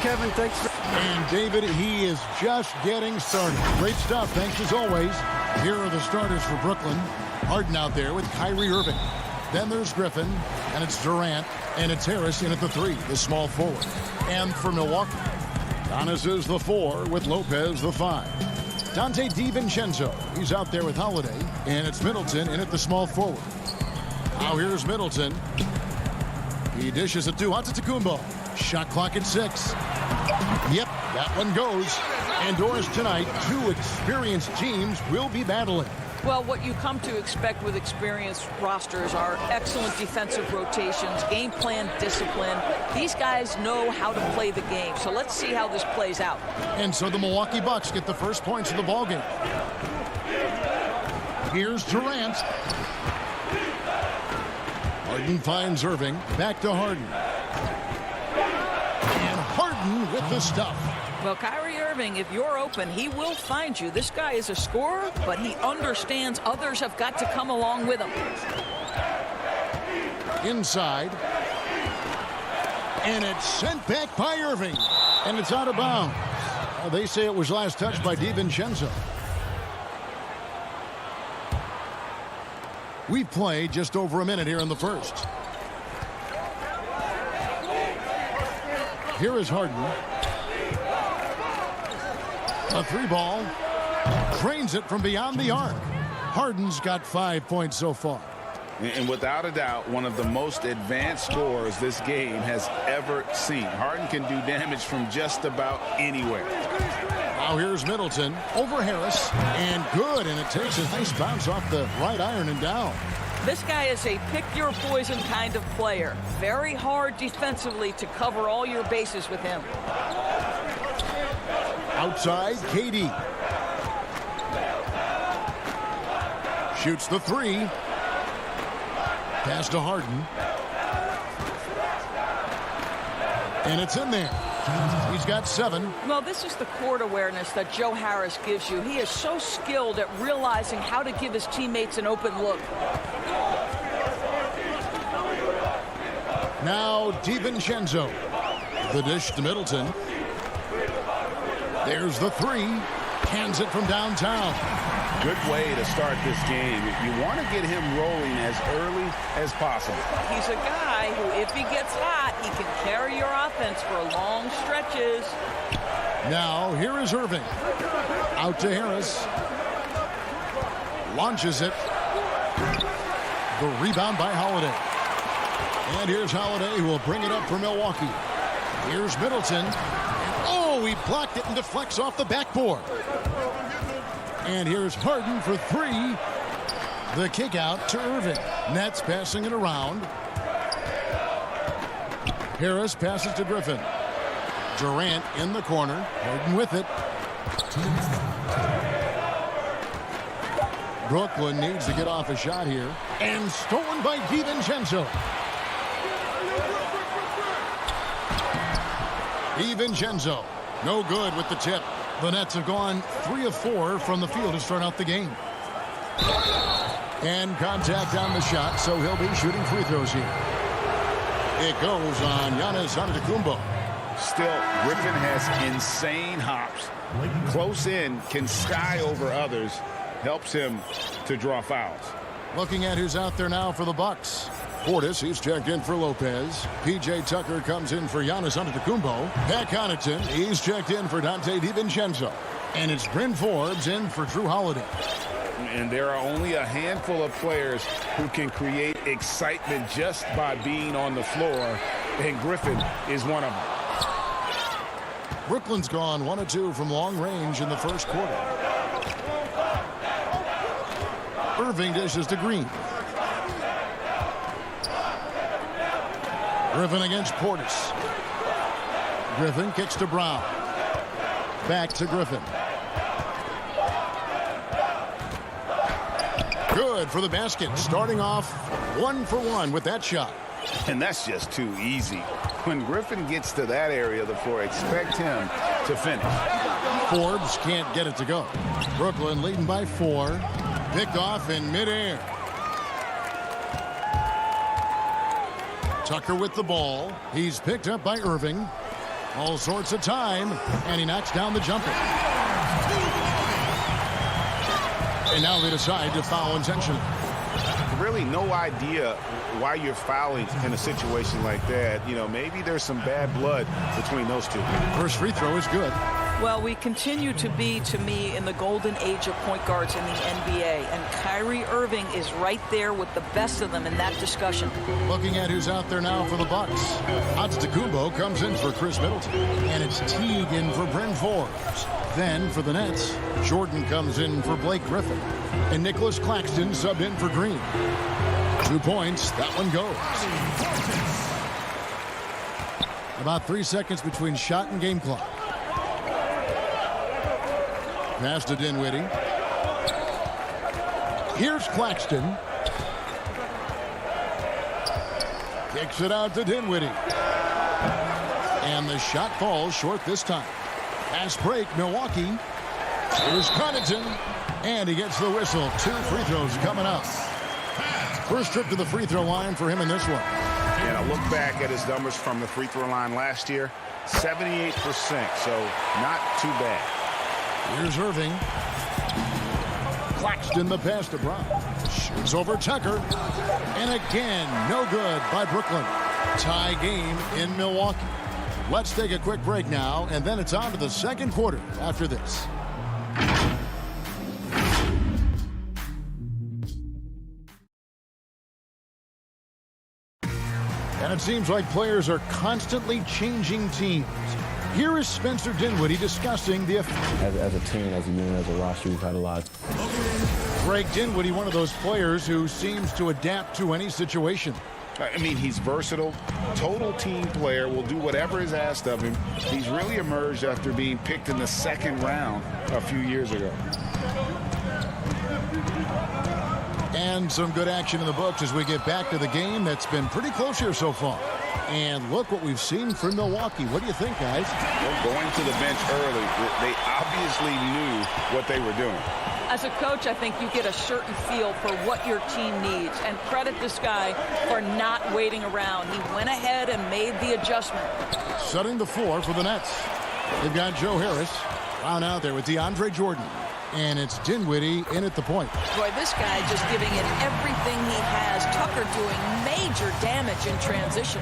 Kevin. Thanks. And David, he is just getting started. Great stuff. Thanks as always. Here are the starters for Brooklyn. Harden out there with Kyrie Irving. Then there's Griffin, and it's Durant, and it's Harris in at the 3, the small forward. And for Milwaukee, Giannis is the 4 with Lopez the 5. Dante DiVincenzo, he's out there with Holiday, and it's Middleton in at the small forward. Now here's Middleton. He dishes it to Antetokounmpo. Shot clock at 6. Yep, that one goes. And Doris, tonight, 2 experienced teams will be battling. Well, what you come to expect with experienced rosters are excellent defensive rotations, game plan discipline. These guys know how to play the game. So let's see how this plays out. And so the Milwaukee Bucks get the first points of the ballgame. Here's Durant. Harden finds Irving. Back to Harden. And Harden with the stuff. Well, Kyrie Irving, if you're open, he will find you. This guy is a scorer, but he understands others have got to come along with him. Inside. And it's sent back by Irving. And it's out of bounds. They say it was last touched by DiVincenzo. We've played just over a minute here in the first. Here is Harden. A 3-ball. Drains it from beyond the arc. Harden's got 5 points so far. And without a doubt, one of the most advanced scorers this game has ever seen. Harden can do damage from just about anywhere. Now here's Middleton over Harris. And good. And it takes a nice bounce off the right iron and down. This guy is a pick-your-poison kind of player. Very hard defensively to cover all your bases with him. Outside, KD. Shoots the 3. Pass to Harden. And it's in there. He's got 7. Well, this is the court awareness that Joe Harris gives you. He is so skilled at realizing how to give his teammates an open look. Now DiVincenzo. The dish to Middleton. There's the 3. Hands it from downtown. Good way to start this game. You want to get him rolling as early as possible. He's a guy who, if he gets hot, he can carry your offense for long stretches. Now, here is Irving. Out to Harris. Launches it. The rebound by Holiday. And here's Holiday, who will bring it up for Milwaukee. Here's Middleton. Oh, he blocked it and deflects off the backboard. And here's Harden for 3. The kick out to Irving. Nets passing it around. Harris passes to Griffin. Durant in the corner. Harden with it. Brooklyn needs to get off a shot here. And stolen by DiVincenzo. DiVincenzo. No good with the tip. The Nets have gone 3 of 4 from the field to start out the game. And contact on the shot, so he'll be shooting free throws here. It goes on Giannis Antetokounmpo. Still, Griffin has insane hops. Close in, can sky over others, helps him to draw fouls. Looking at who's out there now for the Bucks. Portis, he's checked in for Lopez. P.J. Tucker comes in for Giannis Antetokounmpo. Pat Connaughton, he's checked in for Dante DiVincenzo. And it's Bryn Forbes in for Drew Holiday. And there are only a handful of players who can create excitement just by being on the floor, and Griffin is one of them. Brooklyn's gone 1 of 2 from long range in the first quarter. Irving dishes to Green. Griffin against Portis. Griffin kicks to Brown. Back to Griffin. Good for the basket. Starting off 1 for 1 with that shot. And that's just too easy. When Griffin gets to that area of the floor, expect him to finish. Forbes can't get it to go. Brooklyn leading by 4. Picked off in midair. Tucker with the ball. He's picked up by Irving. All sorts of time, and he knocks down the jumper. And now they decide to foul intentionally. Really no idea why you're fouling in a situation like that. You know, maybe there's some bad blood between those two. First free throw is good. Well, we continue to be, to me, in the golden age of point guards in the NBA, and Kyrie Irving is right there with the best of them in that discussion. Looking at who's out there now for the Bucks. Antetokounmpo comes in for Chris Middleton, and it's Teague in for Bryn Forbes. Then for the Nets, Jordan comes in for Blake Griffin, and Nicholas Claxton subbed in for Green. 2 points, that one goes. About 3 seconds between shot and game clock. Pass to Dinwiddie. Here's Claxton. Kicks it out to Dinwiddie. And the shot falls short this time. Pass break, Milwaukee. Here's Connaughton. And he gets the whistle. 2 free throws coming up. First trip to the free throw line for him in this one. And I look back at his numbers from the free throw line last year. 78%, so not too bad. Here's Irving. Claxton the pass to Brown. Shoots over Tucker. And again, no good by Brooklyn. Tie game in Milwaukee. Let's take a quick break now, and then it's on to the second quarter after this. And it seems like players are constantly changing teams. Here is Spencer Dinwiddie discussing the effect. As a team, as a unit, as a roster, we've had a lot. Greg Dinwiddie, one of those players who seems to adapt to any situation. I mean, he's versatile, total team player, will do whatever is asked of him. He's really emerged after being picked in the second round a few years ago. And some good action in the books as we get back to the game that's been pretty close here so far. And look what we've seen from Milwaukee. What do you think, guys? Well, going to the bench early, they obviously knew what they were doing. As a coach, I think you get a certain feel for what your team needs. And credit this guy for not waiting around. He went ahead and made the adjustment. Setting the floor for the Nets. They've got Joe Harris. Round out there with DeAndre Jordan. And it's Dinwiddie in at the point. Boy, this guy just giving it everything he has. Tucker doing major damage in transition.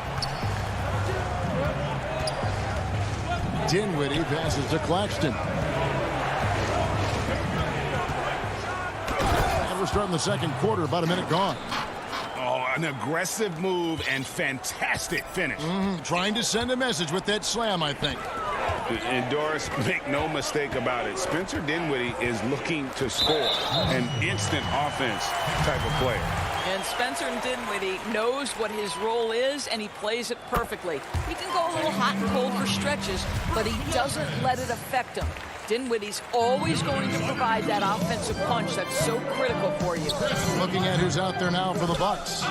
Dinwiddie passes to Claxton. And we're starting the second quarter, about a minute gone. Oh, an aggressive move and fantastic finish. Trying to send a message with that slam, I think. And Doris, make no mistake about it. Spencer Dinwiddie is looking to score, an instant offense type of player. And Spencer Dinwiddie knows what his role is, and he plays it perfectly. He can go a little hot and cold for stretches, but he doesn't let it affect him. Dinwiddie's always going to provide that offensive punch that's so critical for you. Looking at who's out there now for the Bucks.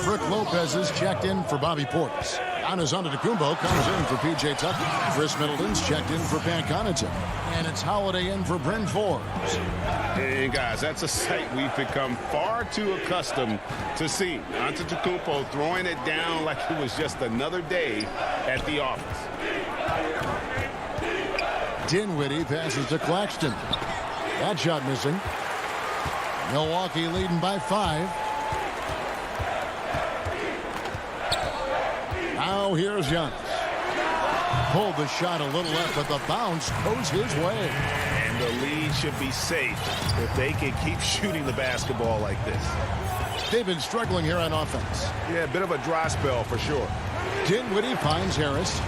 Brook Lopez is checked in for Bobby Portis. Giannis Antetokounmpo comes in for P.J. Tucker. Chris Middleton's checked in for Pat Connaughton. And it's Holiday in for Bryn Forbes. And guys, that's a sight we've become far too accustomed to seeing. Antetokounmpo throwing it down like it was just another day at the office. Dinwiddie passes to Claxton. That shot missing. Milwaukee leading by 5. Now here's Giannis. Pulled the shot a little left, but the bounce goes his way. And the lead should be safe if they can keep shooting the basketball like this. They've been struggling here on offense. Yeah, a bit of a dry spell for sure. Dinwiddie finds Harris.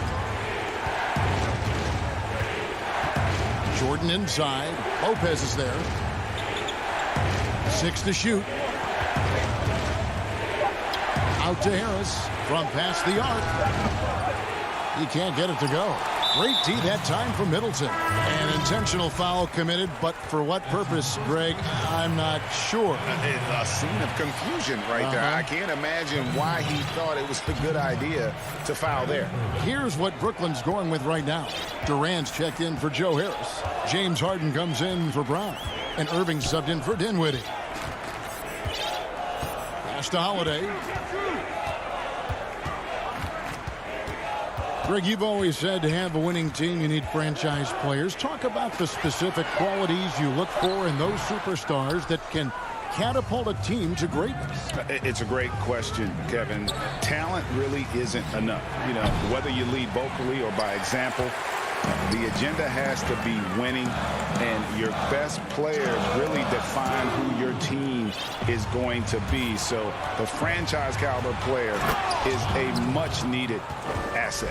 Jordan inside. Lopez is there. 6 to shoot. Out to Harris from past the arc. He can't get it to go. Great D that time from Middleton. An intentional foul committed, but for what purpose, Greg? I'm not sure. A scene of confusion right there. I can't imagine why he thought it was a good idea to foul there. Here's what Brooklyn's going with right now. Durant's checked in for Joe Harris. James Harden comes in for Brown. And Irving subbed in for Dinwiddie. Pass to Holiday. Greg, you've always said to have a winning team, you need franchise players. Talk about the specific qualities you look for in those superstars that can catapult a team to greatness. It's a great question, Kevin. Talent really isn't enough. You know, whether you lead vocally or by example, the agenda has to be winning, and your best players really define who your team is going to be. So the franchise caliber player is a much-needed asset.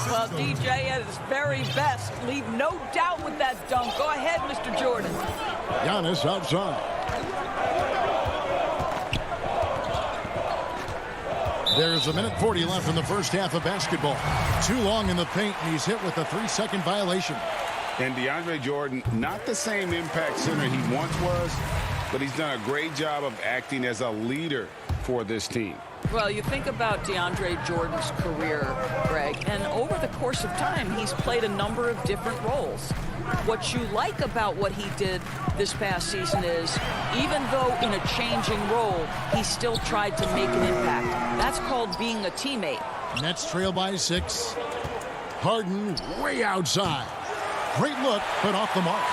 Well, DJ at his very best. Leave no doubt with that dunk. Go ahead, Mr. Jordan. Giannis outside. There's a minute 40 left in the first half of basketball. Too long in the paint, and he's hit with a 3-second violation. And DeAndre Jordan, not the same impact center he once was, but he's done a great job of acting as a leader for this team. Well, you think about DeAndre Jordan's career, Greg, and over the course of time, he's played a number of different roles. What you like about what he did this past season is, even though in a changing role, he still tried to make an impact. That's called being a teammate. Nets trail by 6. Harden way outside. Great look, but off the mark.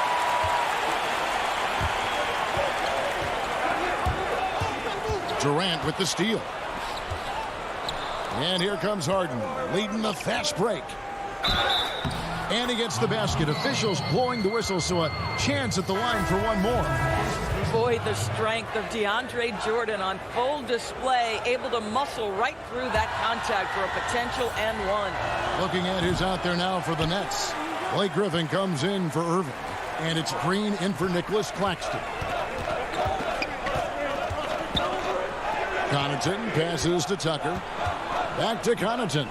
Durant with the steal. And here comes Harden, leading the fast break. And he gets the basket. Officials blowing the whistle, so a chance at the line for one more. Boy, the strength of DeAndre Jordan on full display, able to muscle right through that contact for a potential and one. Looking at who's out there now for the Nets. Blake Griffin comes in for Irving, and it's Green in for Nicholas Claxton. Connaughton passes to Tucker. Back to Connaughton.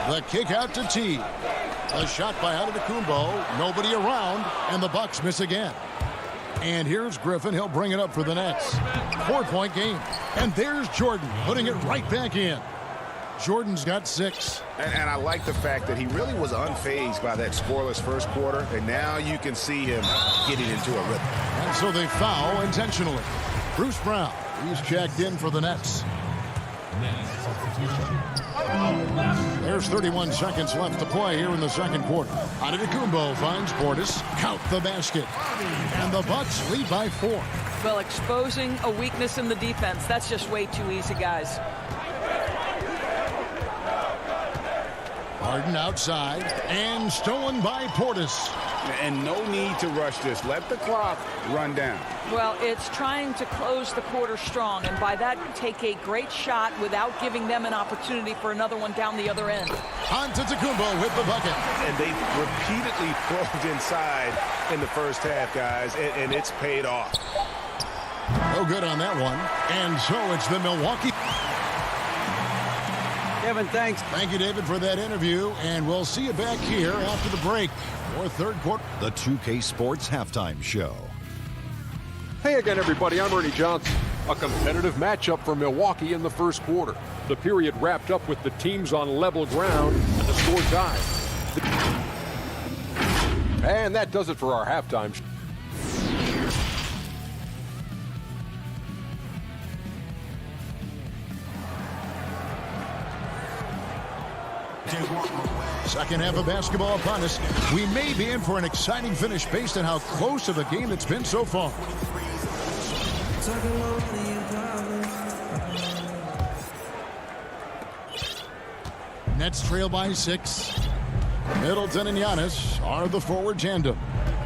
The kick out to T. The shot by Antetokounmpo. Nobody around, and the Bucks miss again. And here's Griffin. He'll bring it up for the Nets. 4-point game. And there's Jordan putting it right back in. Jordan's got 6. And I like the fact that he really was unfazed by that scoreless first quarter, and now you can see him getting into a rhythm. And so they foul intentionally. Bruce Brown, he's checked in for the Nets. There's 31 seconds left to play here in the second quarter. Antetokounmpo finds Portis. Count the basket. And the Bucks lead by 4. Well, exposing a weakness in the defense, that's just way too easy, guys. Harden outside and stolen by Portis. And no need to rush this. Let the clock run down. Well, it's trying to close the quarter strong, and by that, take a great shot without giving them an opportunity for another one down the other end. Antetokounmpo with the bucket. And they've repeatedly probed inside in the first half, guys, and it's paid off. No good on that one. And so it's the Milwaukee. Kevin, thanks. Thank you, David, for that interview, and we'll see you back here after the break for third quarter. The 2K Sports Halftime Show. Hey again, everybody. I'm Ernie Johnson. A competitive matchup for Milwaukee in the first quarter. The period wrapped up with the teams on level ground and the score tied. And that does it for our halftime show. Second half of basketball upon us. We may be in for an exciting finish based on how close of a game it's been so far. Nets trail by 6. Middleton and Giannis are the forward tandem.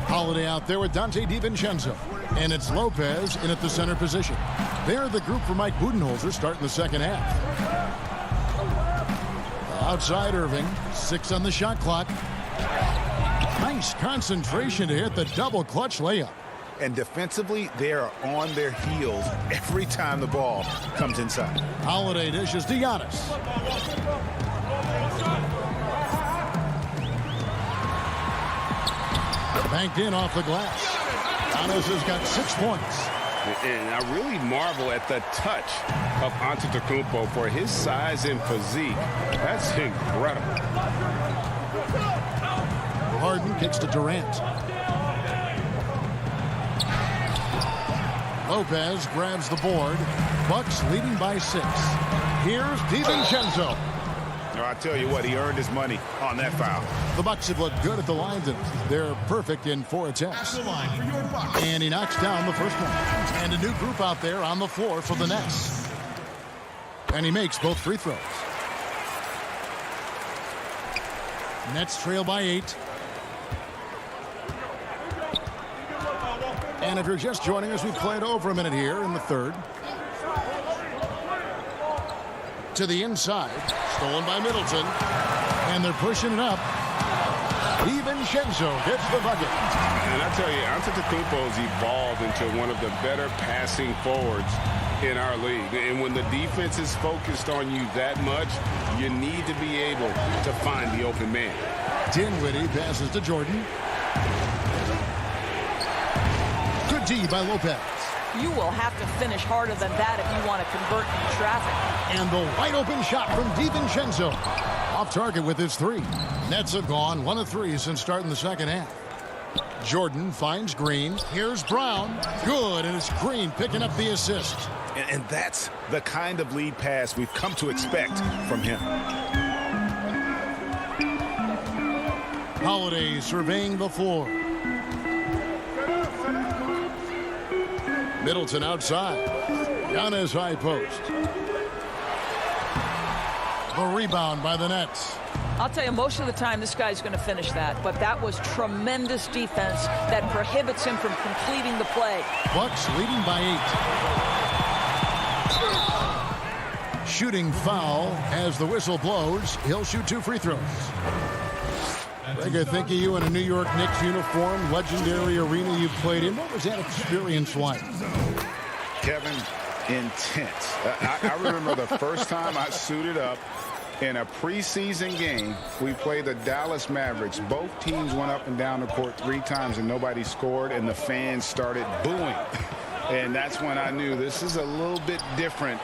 Holiday out there with Dante DiVincenzo. And it's Lopez in at the center position. They're the group for Mike Budenholzer starting the second half. Outside Irving, 6 on the shot clock. Nice concentration to hit the double clutch layup. And defensively, they are on their heels every time the ball comes inside. Holiday dishes to Giannis. Banked in off the glass. Giannis has got 6 points. And I really marvel at the touch of Antetokounmpo for his size and physique. That's incredible. Harden kicks to Durant. Lopez grabs the board. Bucks leading by 6. Here's DiVincenzo. I tell you what, he earned his money on that foul. The Bucks have looked good at the line. They're perfect in 4 attempts. And he knocks down the first one. And a new group out there on the floor for the Nets. And he makes both free throws. Nets trail by 8. And if you're just joining us, we've played over a minute here in the third. To the inside. Stolen by Middleton. And they're pushing it up. DiVincenzo gets the bucket. And I tell you, Antetokounmpo's evolved into one of the better passing forwards in our league. And when the defense is focused on you that much, you need to be able to find the open man. Dinwiddie passes to Jordan. Good D by Lopez. You will have to finish harder than that if you want to convert in traffic. And the wide open shot from DiVincenzo. Off target with his 3. Nets have gone 1 of 3 since starting the second half. Jordan finds Green. Here's Brown. Good, and it's Green picking up the assist. And that's the kind of lead pass we've come to expect from him. Holiday surveying the floor. Middleton outside. Down his high post. The rebound by the Nets. I'll tell you, most of the time this guy's going to finish that, but that was tremendous defense that prohibits him from completing the play. Bucks leading by 8. Shooting foul as the whistle blows. He'll shoot 2 free throws. Greg, I think of you in a New York Knicks uniform, legendary arena you played in. What was that experience like? Kevin, intense. I remember the first time I suited up in a preseason game. We played the Dallas Mavericks. Both teams went up and down the court 3 times and nobody scored, and the fans started booing. And that's when I knew this is a little bit different.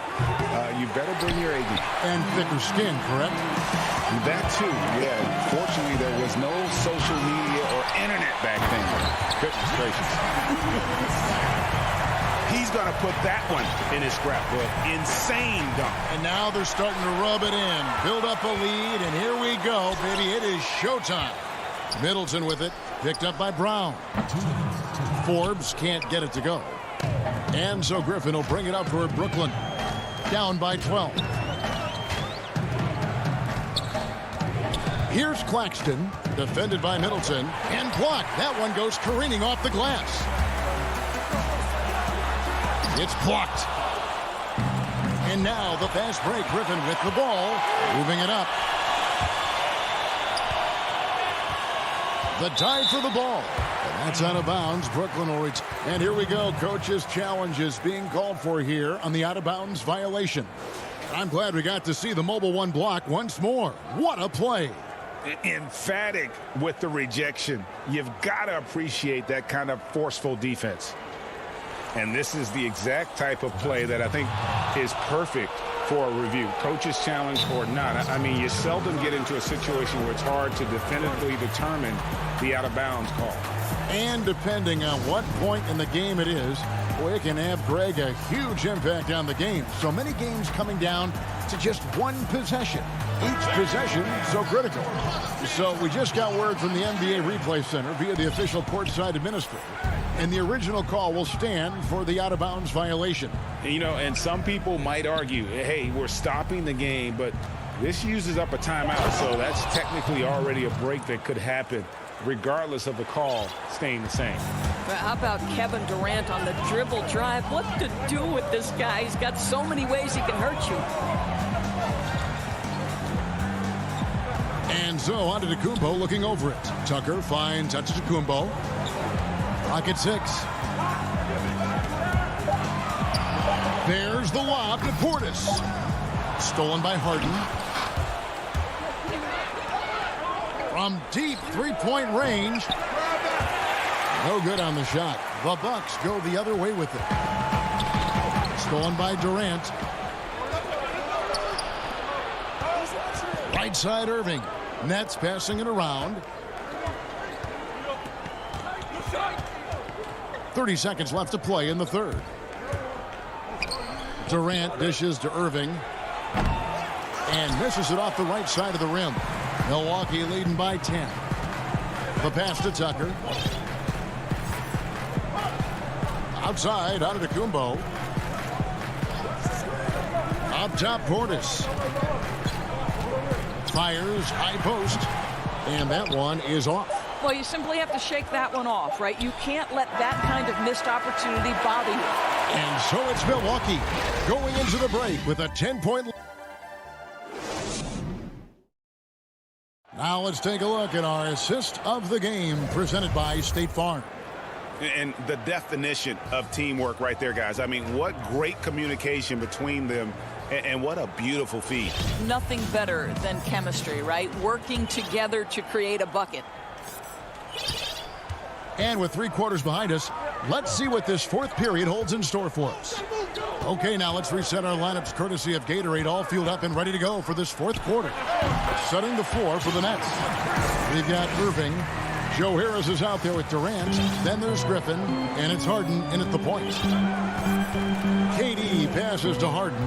You better bring your A game. And thicker skin, correct? That too, yeah. Fortunately, there was no social media or internet back then. Goodness gracious. He's going to put that one in his scrapbook. Insane dunk. And now they're starting to rub it in. Build up a lead, and here we go, baby. It is showtime. Middleton with it. Picked up by Brown. Forbes can't get it to go. And so Griffin will bring it up for Brooklyn. Down by 12. Here's Claxton, defended by Middleton, and blocked. That one goes careening off the glass. It's blocked. And now the fast break. Griffin with the ball, moving it up. The dive for the ball. And that's out of bounds. Brooklyn will reach. And here we go. Coach's challenge is being called for here on the out-of-bounds violation. I'm glad we got to see the mobile 1 block once more. What a play. Emphatic with the rejection. You've got to appreciate that kind of forceful defense. And this is the exact type of play that I think is perfect for a review. Coach's challenge or not. I mean, you seldom get into a situation where it's hard to definitively determine the out-of-bounds call. And depending on what point in the game it is, boy, it can have, Greg, a huge impact on the game. So many games coming down to just one possession. Each possession so critical. So we just got word from the NBA Replay Center via the official courtside administrator. And the original call will stand for the out-of-bounds violation. You know, and some people might argue, hey, we're stopping the game, but this uses up a timeout, so that's technically already a break that could happen, regardless of the call staying the same. But how about Kevin Durant on the dribble drive? What to do with this guy? He's got so many ways he can hurt you. And so Antetokounmpo looking over it. Tucker finds Antetokounmpo. Pocket 6. There's the lob to Portis. Stolen by Harden. From deep three-point range. No good on the shot. The Bucks go the other way with it. Stolen by Durant. Right side Irving. Nets passing it around. 30 seconds left to play in the third. Durant dishes to Irving. And misses it off the right side of the rim. Milwaukee leading by 10. The pass to Tucker. Outside, Antetokounmpo. Up top, Portis. Fires, high post. And that one is off. Well, you simply have to shake that one off, right? You can't let that kind of missed opportunity bother you. And so it's Milwaukee going into the break with a 10-point lead. Now let's take a look at our assist of the game presented by State Farm. And the definition of teamwork right there, guys. I mean, what great communication between them, and what a beautiful feed. Nothing better than chemistry, right? Working together to create a bucket. And with 3 quarters behind us, let's see what this fourth period holds in store for us. Okay, now let's reset our lineups courtesy of Gatorade, all fueled up and ready to go for this fourth quarter. Setting the floor for the Nets. We've got Irving. Joe Harris is out there with Durant. Then there's Griffin, and it's Harden in at the point. KD passes to Harden.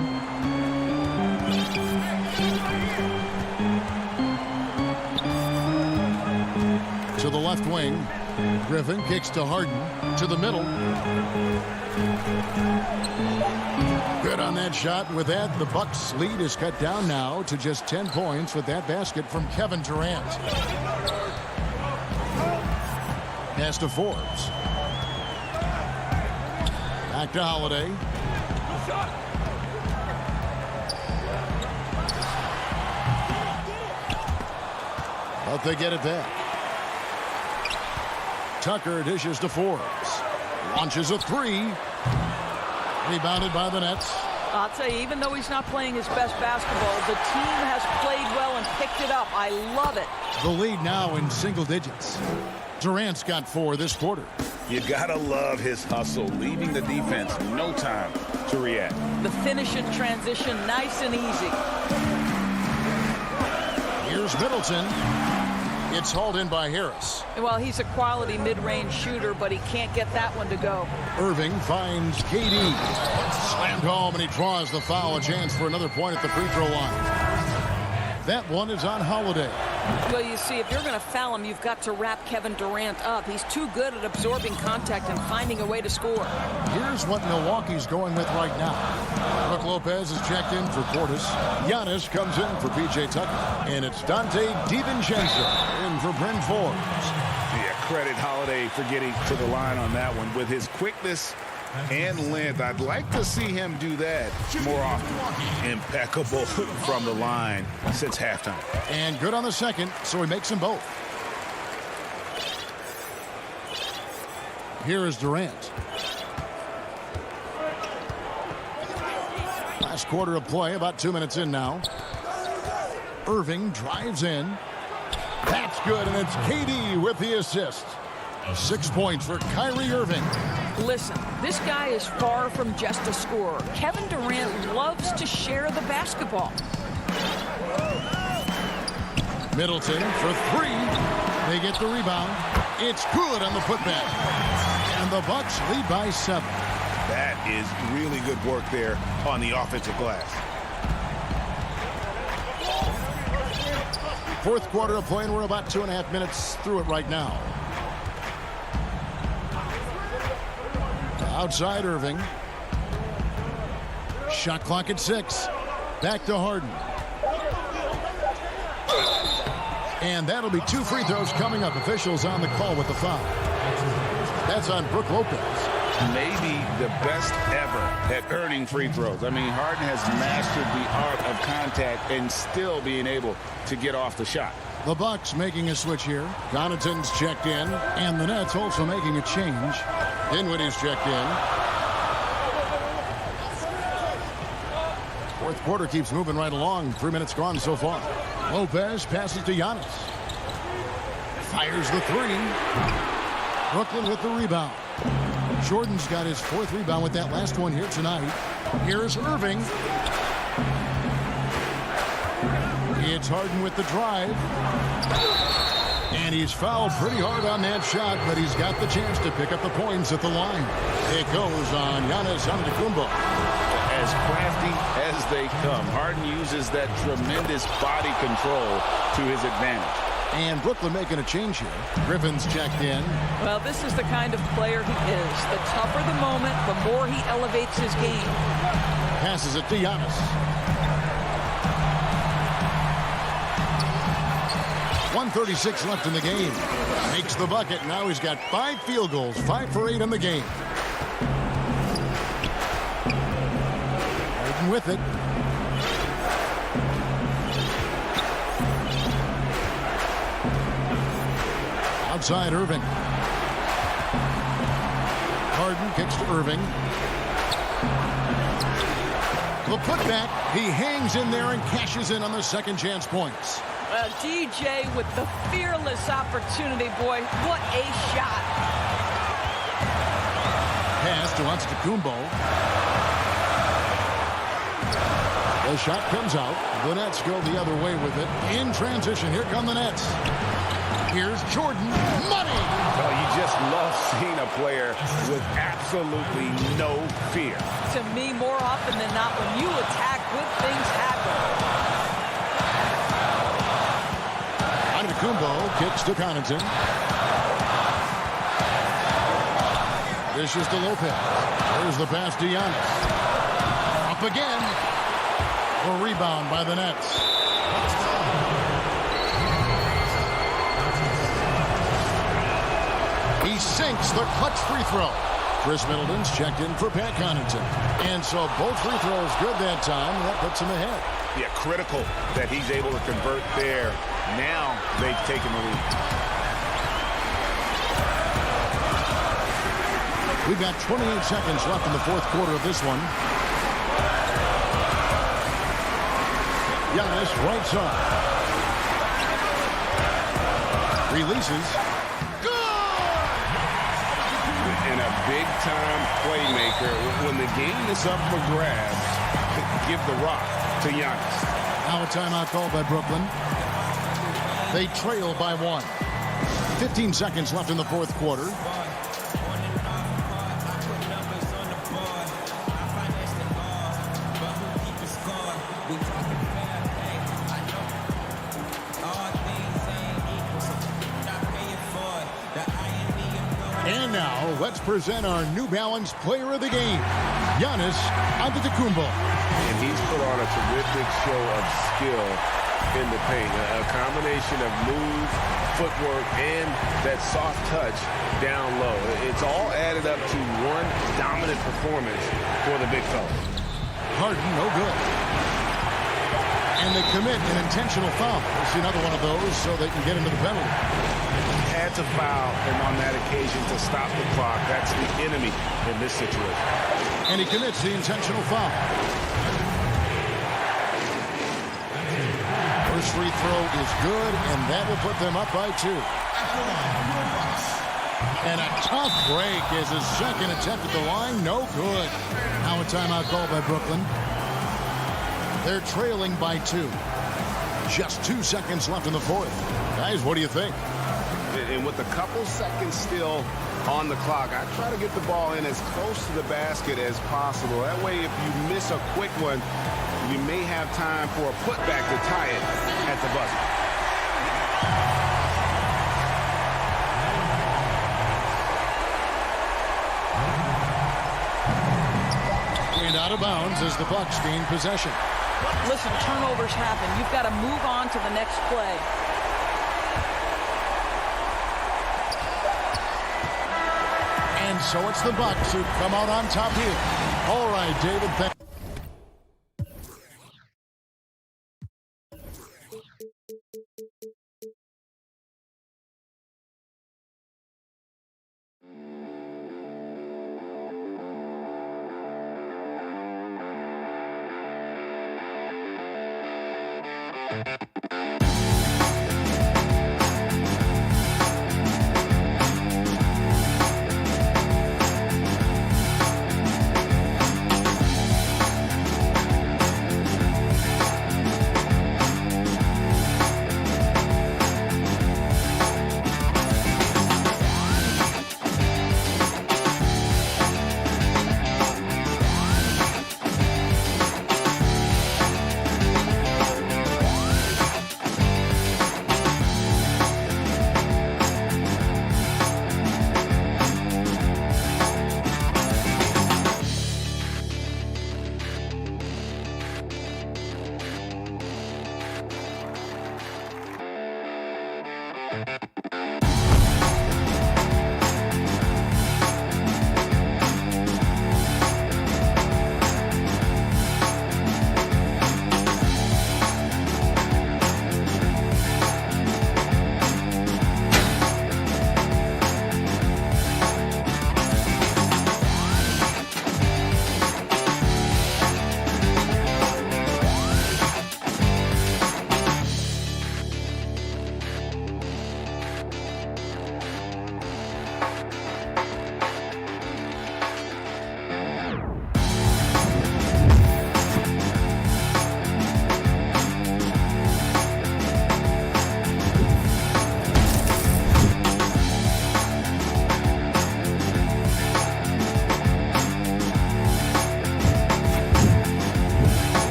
To the left wing. Griffin kicks to Harden. To the middle. Good on that shot. With that, the Bucks' lead is cut down now to just 10 points with that basket from Kevin Durant. Pass to Forbes. Back to Holiday. But they get it back. Tucker dishes to Forbes. Launches a 3. Rebounded by the Nets. I'll tell you, even though he's not playing his best basketball, the team has played well and picked it up. I love it. The lead now in single digits. Durant's got 4 this quarter. You gotta love his hustle, leaving the defense no time to react. The finish in transition, nice and easy. Here's Middleton. It's hauled in by Harris. Well, he's a quality mid-range shooter, but he can't get that one to go. Irving finds KD. Slammed home, and he draws the foul. A chance for another point at the free throw line. That one is on Holiday. Well, you see, if you're going to foul him, you've got to wrap Kevin Durant up. He's too good at absorbing contact and finding a way to score. Here's what Milwaukee's going with right now. Brook Lopez is checked in for Portis. Giannis comes in for P.J. Tucker. And it's Dante DiVincenzo in for Bryn Forbes. Yeah, credit Holiday for getting to the line on that one. With his quickness and length, I'd like to see him do that more often. Impeccable from the line since halftime. And good on the second, so he makes them both. Here is Durant. Last quarter of play, about 2 minutes in now. Irving drives in. That's good, and it's KD with the assist. 6 points for Kyrie Irving. Listen, this guy is far from just a scorer. Kevin Durant loves to share the basketball. Middleton for 3. They get the rebound. It's good on the putback. And the Bucks lead by 7. That is really good work there on the offensive glass. Fourth quarter of play, and we're about 2.5 minutes through it right now. Outside Irving. Shot clock at 6. Back to Harden. And that'll be 2 free throws coming up. Officials on the call with the foul. That's on Brook Lopez. Maybe the best ever at earning free throws. I mean, Harden has mastered the art of contact and still being able to get off the shot. The Bucks making a switch here. Connaughton's checked in, and the Nets also making a change. Dinwiddie's checked in. Fourth quarter keeps moving right along. 3 minutes gone so far. Lopez passes to Giannis. Fires the 3. Brooklyn with the rebound. Jordan's got his 4th rebound with that last one here tonight. Here's Irving. It's Harden with the drive. And he's fouled pretty hard on that shot, but he's got the chance to pick up the points at the line. It goes on Giannis Antetokounmpo. as crafty as they come. Harden uses that tremendous body control to his advantage. And Brooklyn making a change here. Griffin's checked in. Well, this is the kind of player he is. The tougher the moment, the more he elevates his game. Passes it to Giannis. 1:36 left in the game. Makes the bucket. Now he's got 5 field goals, 5 for 8 in the game. Harden with it. Outside Irving. Harden kicks to Irving. The putback. He hangs in there and cashes in on the second chance points. DJ with the fearless opportunity, boy. What a shot. Pass to Antetokounmpo. The shot comes out. The Nets go the other way with it. In transition, here come the Nets. Here's Jordan. Money! Well, you just love seeing a player with absolutely no fear. To me, more often than not, when you attack, good things happen. Antetokounmpo kicks to Connaughton. This is to Lopez. There's the pass to Giannis. Up again. A rebound by the Nets. He sinks the clutch free throw. Chris Middleton's checked in for Pat Connaughton. And so both free throws good that time. That puts him ahead. Yeah, critical that he's able to convert there. Now they've taken the lead. We've got 28 seconds left in the fourth quarter of this one. Giannis right side. Releases. And a big-time playmaker. When the game is up for grabs, give the rock to Giannis. Now a timeout called by Brooklyn. They trail by 1. 15 seconds left in the fourth quarter. And now, let's present our New Balance player of the game, Giannis Antetokounmpo. And he's put on a terrific show of skill in the paint. A combination of move, footwork, and that soft touch down low. It's all added up to one dominant performance for the big fella. Harden, no good. And they commit an intentional foul. We'll see another one of those so they can get into the penalty. Had to foul, and on that occasion to stop the clock. That's the enemy in this situation. And he commits the intentional foul. First free throw is good, and that will put them up by 2. And a tough break as his second attempt at the line. No good. Now a timeout called by Brooklyn. They're trailing by 2. Just 2 seconds left in the fourth. Guys, what do you think? And with a couple seconds still on the clock, I try to get the ball in as close to the basket as possible. That way, if you miss a quick one, you may have time for a putback to tie it at the buzzer. And out of bounds as the Bucks gain possession. Listen, turnovers happen. You've got to move on to the next play. And so it's the Bucks who come out on top here. All right, David.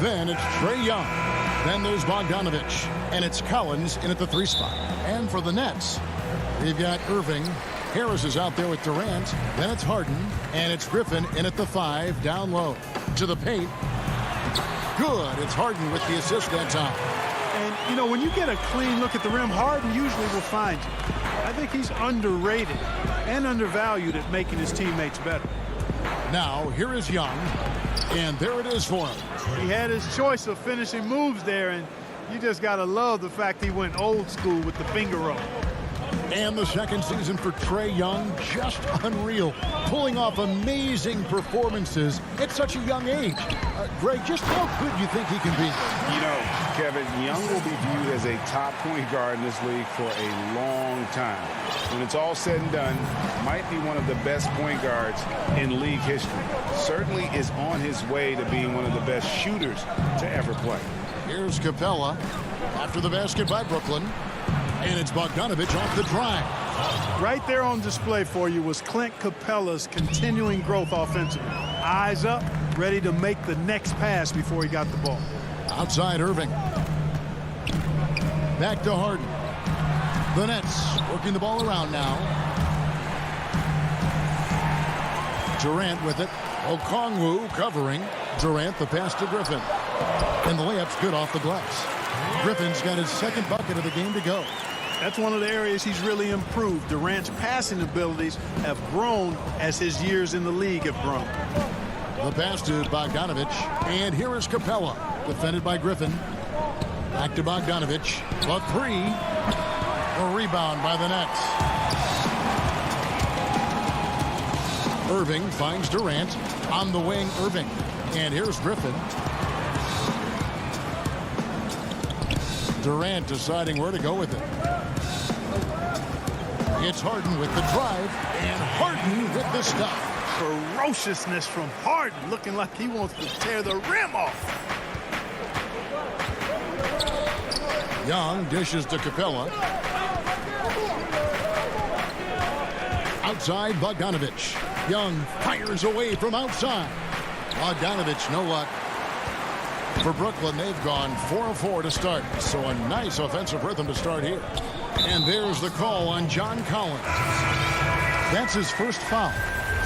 Then it's Trae Young. Then there's Bogdanovich. And it's Collins in at the 3 spot. And for the Nets, we've got Irving. Harris is out there with Durant. Then it's Harden. And it's Griffin in at the 5, down low. To the paint. Good. It's Harden with the assist that time. And, you know, when you get a clean look at the rim, Harden usually will find you. I think he's underrated and undervalued at making his teammates better. Now, here is Young. And there it is for him. He had his choice of finishing moves there, and you just got to love the fact he went old school with the finger roll. And the second season for Trae Young, just unreal. Pulling off amazing performances at such a young age. Greg, just how good do you think he can be? You know, Kevin, Young will be viewed as a top point guard in this league for a long time. When it's all said and done, might be one of the best point guards in league history. Certainly is on his way to being one of the best shooters to ever play. Here's Capella after the basket by Brooklyn. And it's Bogdanovich off the drive. Right there on display for you was Clint Capella's continuing growth offensively. Eyes up, ready to make the next pass before he got the ball. Outside Irving. Back to Harden. The Nets working the ball around now. Durant with it. Okongwu covering. Durant the pass to Griffin. And the layup's good off the glass. Griffin's got his second bucket of the game to go. That's one of the areas he's really improved. Durant's passing abilities have grown as his years in the league have grown. The pass to Bogdanovich. And here is Capella. Defended by Griffin. Back to Bogdanovich. The three. A rebound by the Nets. Irving finds Durant. On the wing, Irving. And here's Griffin. Durant deciding where to go with it. It's Harden with the drive, and Harden with the stop. Ferociousness from Harden, looking like he wants to tear the rim off. Young dishes to Capella. Outside, Bogdanovich. Young fires away from outside. Bogdanovich, no luck. For Brooklyn, they've gone 4 of 4 to start. So a nice offensive rhythm to start here. And there's the call on John Collins. That's his first foul.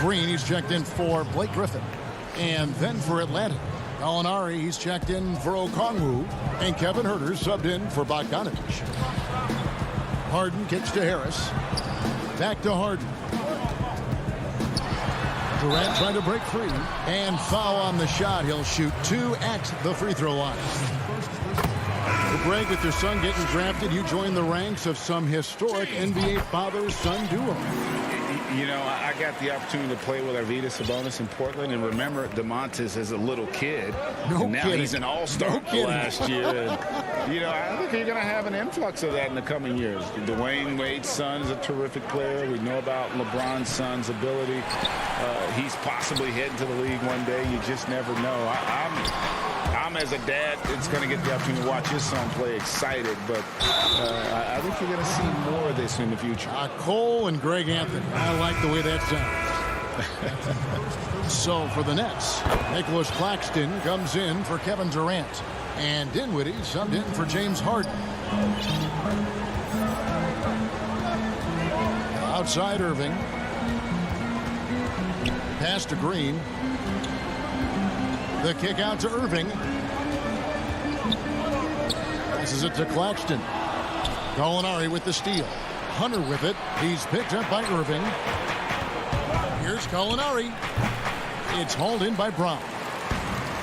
Green, he's checked in for Blake Griffin. And then for Atlanta, Gallinari, he's checked in for Okongwu. And Kevin Huerter subbed in for Bogdanovich. Harden kicks to Harris. Back to Harden. Durant trying to break free. And foul on the shot. He'll shoot 2 at the free throw line. Well, Greg, with your son getting drafted, you joined the ranks of some historic NBA father-son duo. You know, I got the opportunity to play with Arvydas Sabonis in Portland, and remember DeMontis as a little kid. No and now kidding. He's an all-star last year. And, you know, I think you're going to have an influx of that in the coming years. Dwayne Wade's son is a terrific player. We know about LeBron's son's ability. He's possibly heading to the league one day. You just never know. I'm as a dad, it's going to get the opportunity to watch his son play excited, but I think you're going to see more of this in the future. Cole and Greg Anthony. I like the way that sounds. So for the Nets, Nicholas Claxton comes in for Kevin Durant. And Dinwiddie subbed in for James Harden. Outside Irving. Pass to Green. The kick out to Irving. Passes it to Claxton. Gallinari with the steal. Hunter with it. He's picked up by Irving. Here's Gallinari. It's hauled in by Brown.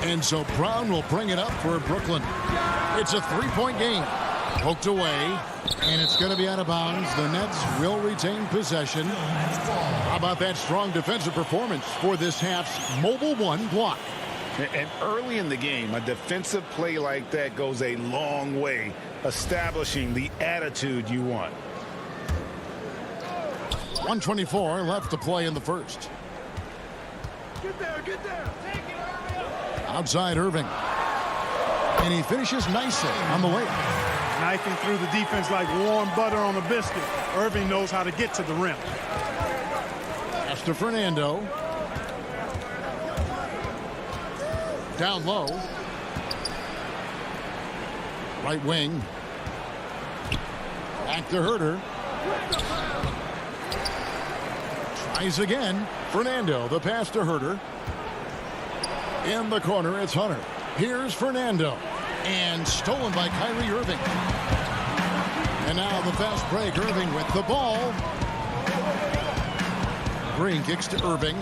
And so Brown will bring it up for Brooklyn. It's a 3-point game. Poked away. And it's going to be out of bounds. The Nets will retain possession. How about that strong defensive performance for this half's Mobile One block? And early in the game, a defensive play like that goes a long way, establishing the attitude you want. 1:24 left to play in the first. Get there, get there. Take it. Outside Irving. And he finishes nicely on the layup. Knifing through the defense like warm butter on a biscuit. Irving knows how to get to the rim. Pass to Fernando. Down low. Right wing. Back to Huerter. Tries again. Fernando, the pass to Huerter. In the corner, it's Hunter. Here's Fernando. And stolen by Kyrie Irving. And now the fast break. Irving with the ball. Green kicks to Irving.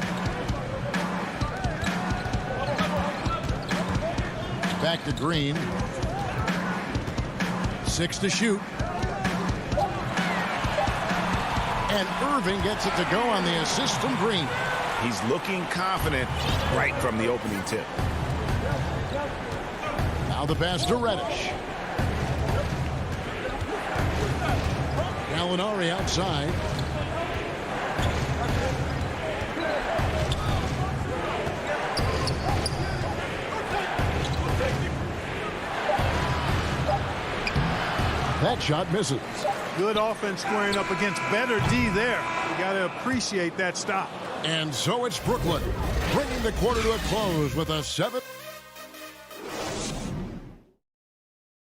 Back to Green. 6 to shoot. And Irving gets it to go on the assist from Green. He's looking confident right from the opening tip. Now the pass to Reddish. Gallinari outside. That shot misses. Good offense squaring up against better D there. You got to appreciate that stop. And so it's Brooklyn, bringing the quarter to a close with a 7.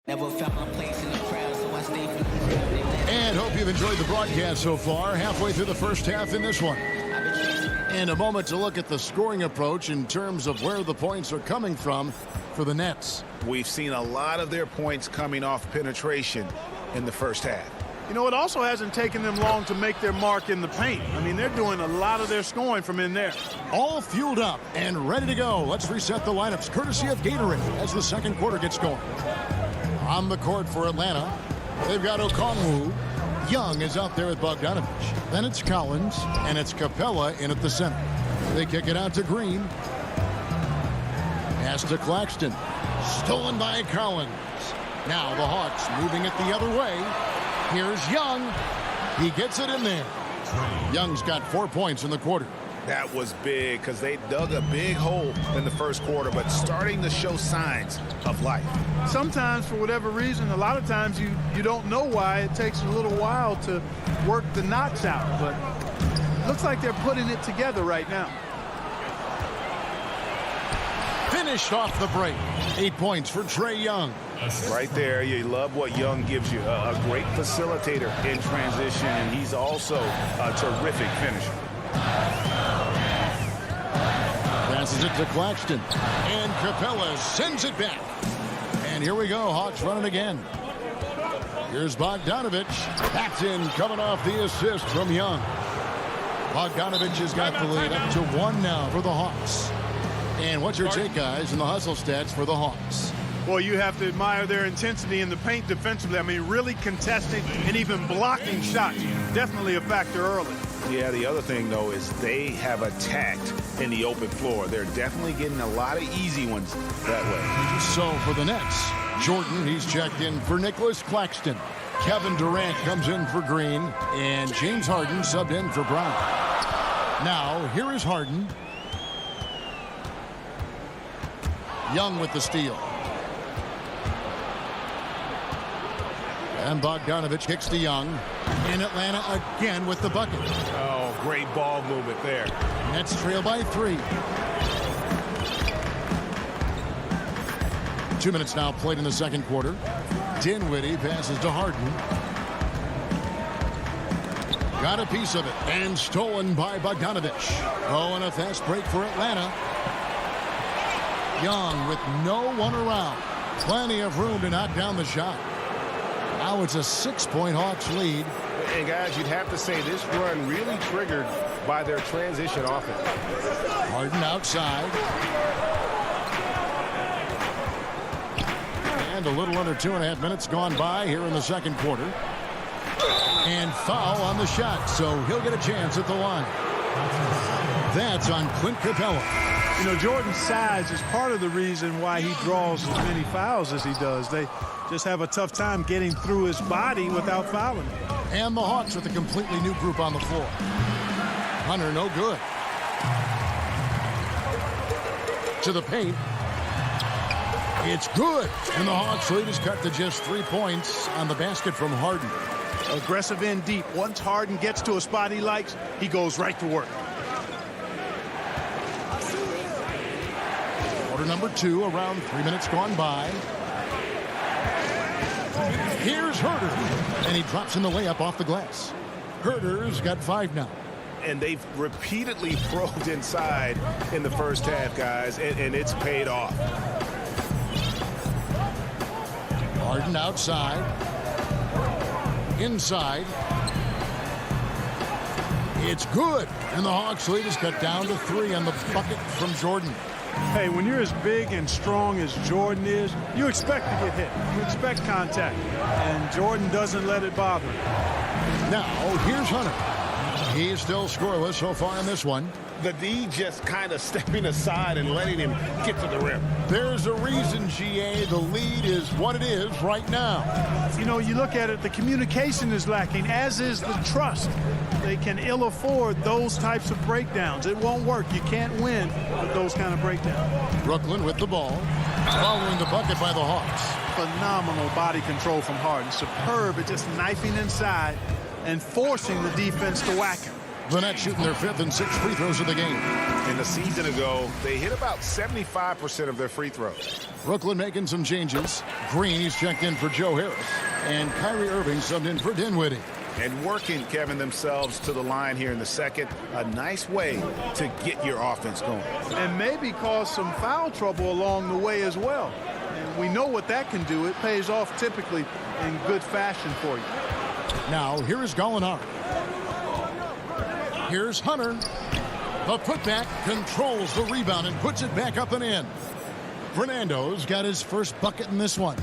Never found my place in the crowd, so I stay for the And hope you've enjoyed the broadcast so far. Halfway through the first half in this one. And a moment to look at the scoring approach in terms of where the points are coming from for the Nets. We've seen a lot of their points coming off penetration in the first half. You know, it also hasn't taken them long to make their mark in the paint. I mean, they're doing a lot of their scoring from in there. All fueled up and ready to go. Let's reset the lineups courtesy of Gatorade as the second quarter gets going. On the court for Atlanta, they've got Okongwu. Young is out there with Bogdanovich. Then it's Collins, and it's Capella in at the center. They kick it out to Green. Pass to Claxton. Stolen by Collins. Now the Hawks moving it the other way. Here's Young. He gets it in there. Young's got 4 points in the quarter. That was big because they dug a big hole in the first quarter, but starting to show signs of life. Sometimes, for whatever reason, a lot of times you don't know why. It takes a little while to work the knots out, but it looks like they're putting it together right now. Finished off the break. 8 points for Trae Young. Right there, you love what Young gives you. A great facilitator in transition, and he's also a terrific finisher. Passes it to Claxton. And Capella sends it back. And here we go. Hawks running again. Here's Bogdanovich. That's in, coming off the assist from Young. Bogdanovich has got the lead up to 1 now for the Hawks. And what's your take, guys, in the hustle stats for the Hawks? Well, you have to admire their intensity in the paint defensively. I mean, really contesting and even blocking shots. Definitely a factor early. Yeah, the other thing, though, is they have attacked in the open floor. They're definitely getting a lot of easy ones that way. So for the Nets, Jordan, he's checked in for Nicholas Claxton. Kevin Durant comes in for Green, and James Harden subbed in for Brown. Now, here is Harden. Young with the steal. And Bogdanovich kicks to Young. And Atlanta again with the bucket. Oh, great ball movement there. Nets trail by 3. 2 minutes now played in the second quarter. Dinwiddie passes to Harden. Got a piece of it. And stolen by Bogdanovich. Oh, and a fast break for Atlanta. Young with no one around. Plenty of room to knock down the shot. Now it's a 6-point Hawks lead. And guys, you'd have to say this run really triggered by their transition offense. Harden outside. And a little under 2.5 minutes gone by here in the second quarter. And foul on the shot, so he'll get a chance at the line. That's on Clint Capella. You know, Jordan's size is part of the reason why he draws as many fouls as he does. They just have a tough time getting through his body without fouling. And the Hawks with a completely new group on the floor. Hunter, no good. To the paint. It's good. And the Hawks lead is cut to just 3 points on the basket from Harden. Aggressive in deep. Once Harden gets to a spot he likes, he goes right to work. Quarter number 2, around 3 minutes gone by. Here's Herter, and he drops in the layup off the glass. Herter's got 5 now. And they've repeatedly probed inside in the first half, guys, and it's paid off. Harden outside. Inside. It's good, and the Hawks lead is cut down to 3 on the bucket from Jordan. Hey, when you're as big and strong as Jordan is, you expect to get hit. You expect contact. And Jordan doesn't let it bother him. Now, here's Hunter. He's still scoreless so far in this one. The D just kind of stepping aside and letting him get to the rim. There's a reason, GA, the lead is what it is right now. You know, you look at it, the communication is lacking, as is the trust. They can ill afford those types of breakdowns. It won't work. You can't win with those kind of breakdowns. Brooklyn with the ball. Following the bucket by the Hawks. Phenomenal body control from Harden. Superb at just knifing inside and forcing the defense to whack him. The Nets shooting their 5th and 6th free throws of the game. In the season ago, they hit about 75% of their free throws. Brooklyn making some changes. Green, he's checked in for Joe Harris. And Kyrie Irving subbed in for Dinwiddie. And working, Kevin, themselves to the line here in the second. A nice way to get your offense going. And maybe cause some foul trouble along the way as well. And we know what that can do. It pays off typically in good fashion for you. Now, here is Gallinari. Here's Hunter. The putback controls the rebound and puts it back up and in. Fernando's got his first bucket in this one.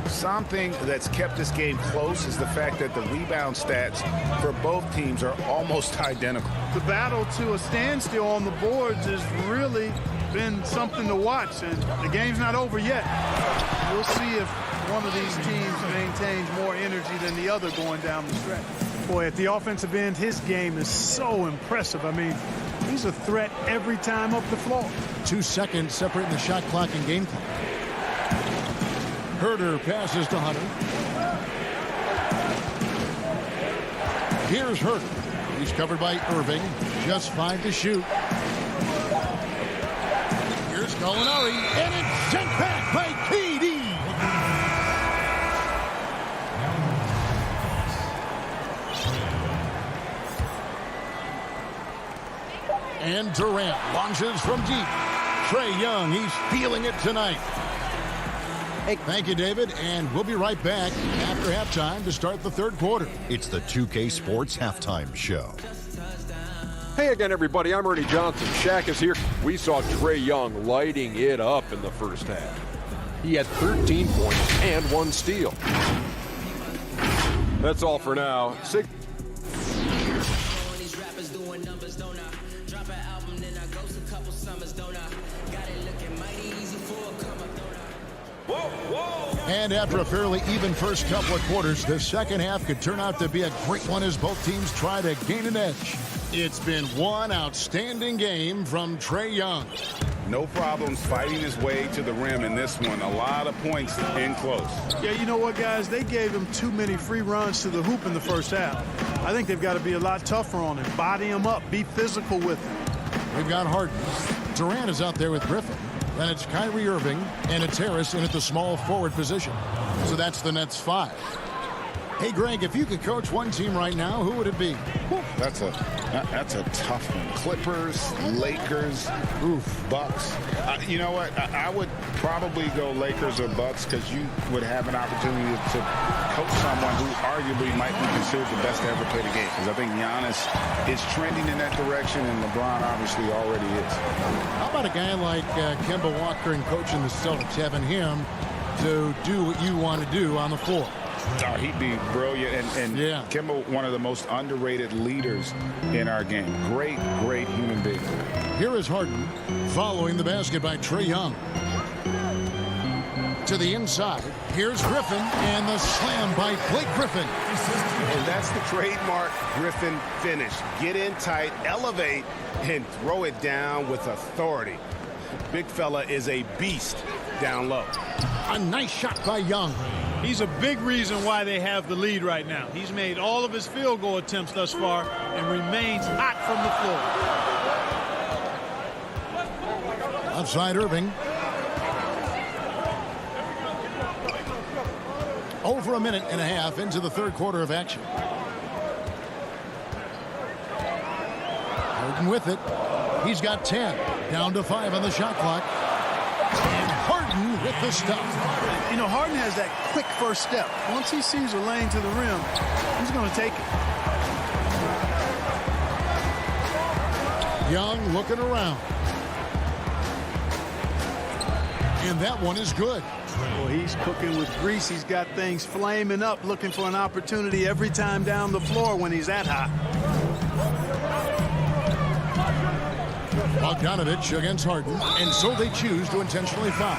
Something that's kept this game close is the fact that the rebound stats for both teams are almost identical. The battle to a standstill on the boards has really been something to watch, and the game's not over yet. We'll see if one of these teams maintains more energy than the other going down the stretch. Boy, at the offensive end, his game is so impressive. I mean, he's a threat every time up the floor. 2 seconds separating the shot clock and game clock. Herder passes to Hunter. Here's Herder. He's covered by Irving. Just 5 to shoot. Here's Gallinari. And it's sent back by KD. And Durant launches from deep. Trae Young, he's feeling it tonight. Hey, thank you, David, and we'll be right back after halftime to start the third quarter. It's the 2K Sports Halftime Show. Hey again, everybody. I'm Ernie Johnson. Shaq is here. We saw Trae Young lighting it up in the first half. He had 13 points and 1 steal. That's all for now. And after a fairly even first couple of quarters, the second half could turn out to be a great one as both teams try to gain an edge. It's been one outstanding game from Trae Young. No problems fighting his way to the rim in this one. A lot of points in close. Yeah, you know what, guys? They gave him too many free runs to the hoop in the first half. I think they've got to be a lot tougher on him. Body him up. Be physical with him. We've got Harden. Durant is out there with Griffin. Then it's Kyrie Irving, and it's Harris in at the small forward position. So that's the Nets 5. Hey, Greg, if you could coach one team right now, who would it be? That's a tough one. Clippers, Lakers, Bucks. You know what? I would probably go Lakers or Bucks because you would have an opportunity to coach someone who arguably might be considered the best to ever play the game. Because I think Giannis is trending in that direction, and LeBron obviously already is. How about a guy like Kemba Walker and coaching the Celtics, having him to do what you want to do on the floor? Oh, he'd be brilliant, and yeah. Kemba, one of the most underrated leaders in our game. Great human being. Here is Harden following the basket by Trae Young. To the inside, here's Griffin, and the slam by Blake Griffin. And that's the trademark Griffin finish. Get in tight, elevate, and throw it down with authority. Big fella is a beast down low. A nice shot by Young. He's a big reason why they have the lead right now. He's made all of his field goal attempts thus far and remains hot from the floor. Outside Irving. Over a minute and a half into the third quarter of action. Harden with it. He's got 10. Down to 5 on the shot clock. And Harden with the stop. You know, Harden has that quick first step. Once he sees a lane to the rim, he's going to take it. Young looking around. And that one is good. Well, he's cooking with grease. He's got things flaming up, looking for an opportunity every time down the floor when he's that hot. Bogdanovich against Harden, and so they choose to intentionally foul.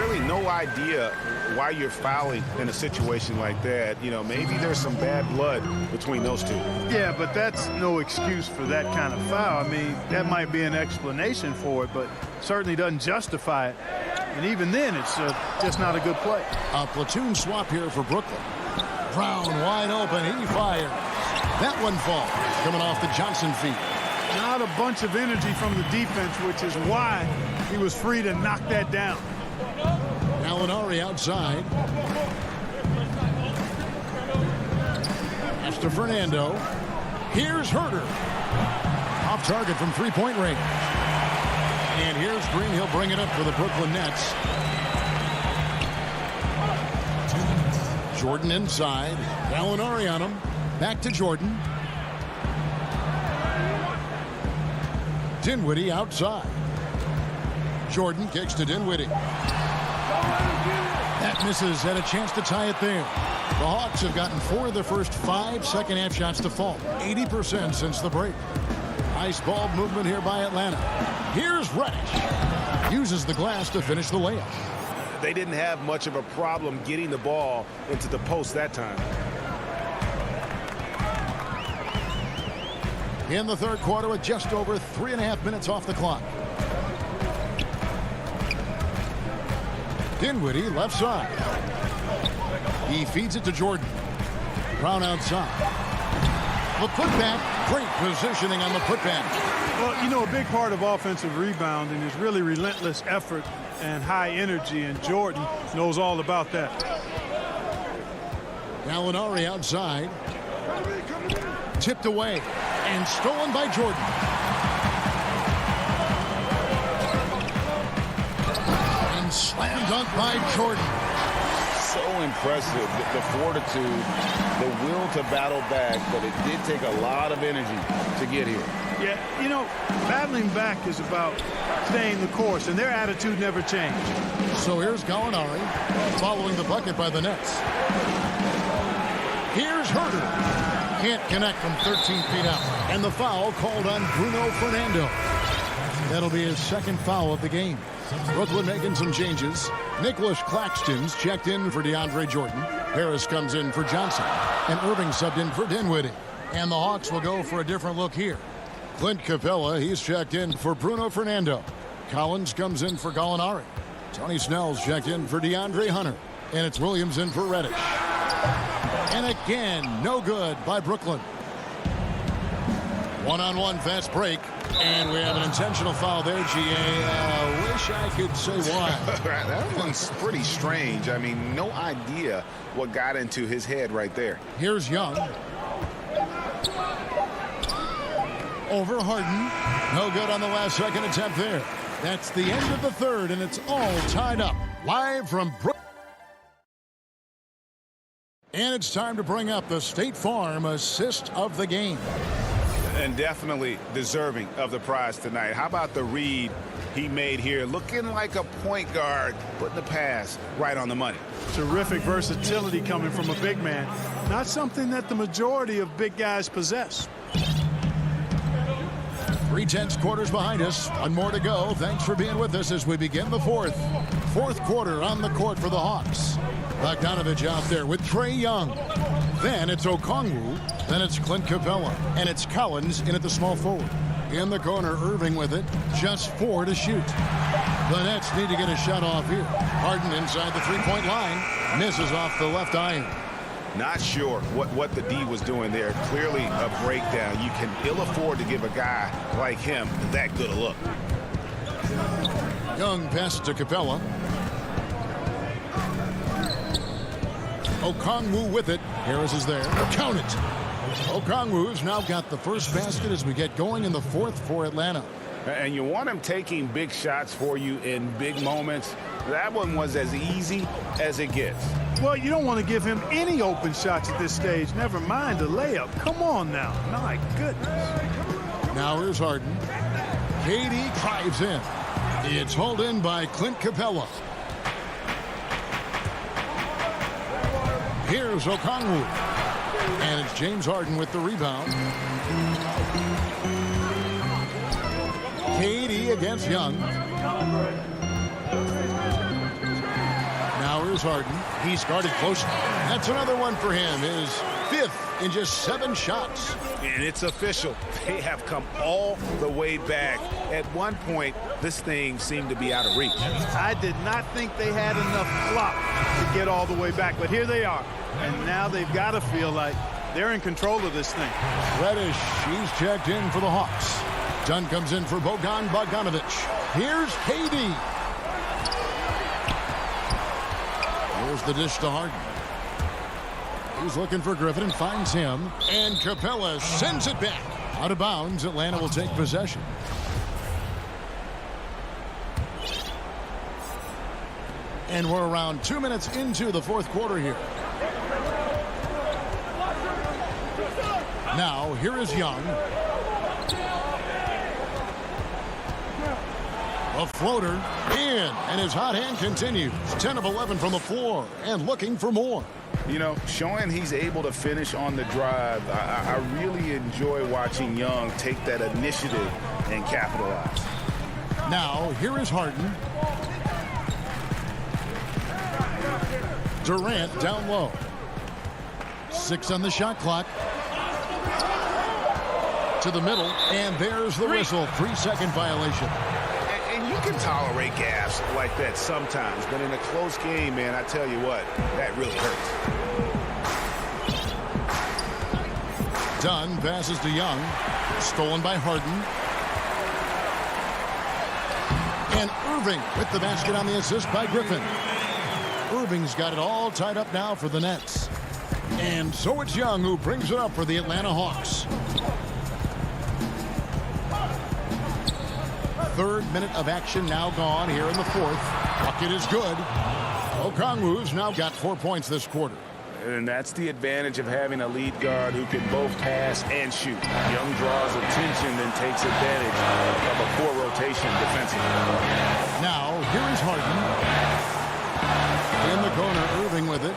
Really no idea why you're fouling in a situation like that. You know, maybe there's some bad blood between those two. Yeah, but that's no excuse for that kind of foul. I mean, that might be an explanation for it, but certainly doesn't justify it. And even then, it's just not a good play. A platoon swap here for Brooklyn. Brown wide open. He fires. That one falls, coming off the Johnson feet. Not a bunch of energy from the defense, which is why he was free to knock that down. Gallinari outside. Pass to Fernando. Here's Herter. Off target from three-point range. And here's Green. He'll bring it up for the Brooklyn Nets. Jordan inside. Gallinari on him. Back to Jordan. Dinwiddie outside. Jordan kicks to Dinwiddie. That misses. Had a chance to tie it there. The Hawks have gotten 4 of their first 5 second-half shots to fall. 80% since the break. Nice ball movement here by Atlanta. Here's Reddish. Uses the glass to finish the layup. They didn't have much of a problem getting the ball into the post that time. In the third quarter with just over 3.5 minutes off the clock. Dinwiddie left side. He feeds it to Jordan. Brown outside. The putback. Great positioning on the putback. Well, you know, a big part of offensive rebounding is really relentless effort and high energy, and Jordan knows all about that. Gallinari outside. Tipped away and stolen by Jordan. And slam dunk by Jordan. So impressive, the fortitude, the will to battle back, but it did take a lot of energy to get here. Yeah, you know, battling back is about staying the course, and their attitude never changed. So here's Gallinari following the bucket by the Nets. Here's Herter. Can't connect from 13 feet out. And the foul called on Bruno Fernando. That'll be his second foul of the game. Brooklyn making some changes. Nicholas Claxton's checked in for DeAndre Jordan. Harris comes in for Johnson. And Irving subbed in for Dinwiddie. And the Hawks will go for a different look here. Clint Capella, he's checked in for Bruno Fernando. Collins comes in for Gallinari. Tony Snell's checked in for DeAndre Hunter. And it's Williams in for Reddish. And again, no good by Brooklyn. One-on-one fast break. And we have an intentional foul there, G.A. Wish I could say why. That one's pretty strange. I mean, no idea what got into his head right there. Here's Young. Over Harden. No good on the last second attempt there. That's the end of the third, and it's all tied up. Live from Brooklyn. And it's time to bring up the State Farm assist of the game. And definitely deserving of the prize tonight. How about the read he made here? Looking like a point guard, putting the pass right on the money. Terrific versatility coming from a big man. Not something that the majority of big guys possess. 3/10 quarters behind us. One more to go. Thanks for being with us as we begin the fourth. Fourth quarter on the court for the Hawks. Bogdanovich out there with Trae Young. Then it's Okongwu. Then it's Clint Capella. And it's Collins in at the small forward. In the corner, Irving with it. Just 4 to shoot. The Nets need to get a shot off here. Harden inside the three-point line. Misses off the left iron. Not sure what the D was doing there. Clearly a breakdown. You can ill afford to give a guy like him that good a look. Young passes to Capella. Okongwu with it. Harris is there. Count it. Okongwu's now got the first basket as we get going in the fourth for Atlanta. And you want him taking big shots for you in big moments. That one was as easy as it gets. Well, you don't want to give him any open shots at this stage. Never mind a layup. Come on now. My goodness. Now here's Harden. KD drives in. It's hauled in by Clint Capella. Here's Okongwu. And it's James Harden with the rebound. KD against Young. Now here's Harden. He's guarded closely. That's another one for him. His 5th in just 7 shots. And it's official. They have come all the way back. At one point, this thing seemed to be out of reach. I did not think they had enough clock to get all the way back, but here they are. And now they've got to feel like they're in control of this thing. Reddish, he's checked in for the Hawks. Dunn comes in for Bogdanovich. Here's KD. Here's the dish to Harden. He's looking for Griffin and finds him. And Capella sends it back. Out of bounds, Atlanta will take possession. And we're around 2 minutes into the 4th quarter here. Now, here is Young. A floater in, and his hot hand continues. 10 of 11 from the floor and looking for more. You know, showing he's able to finish on the drive, I really enjoy watching Young take that initiative and capitalize. Now, here is Harden. Durant down low. 6 on the shot clock. To the middle, and there's the whistle. 3-second violation. And you can tolerate gaffes like that sometimes, but in a close game, man, I tell you what, that really hurts. Dunn passes to Young. Stolen by Harden. And Irving with the basket on the assist by Griffin. Irving's got it all tied up now for the Nets. And so it's Young who brings it up for the Atlanta Hawks. 3rd minute of action now gone here in the 4th. Bucket is good. Okongwu's now got 4 points this quarter. And that's the advantage of having a lead guard who can both pass and shoot. Young draws attention and takes advantage of a poor rotation defensively. Now, here is Harden. In the corner, Irving with it.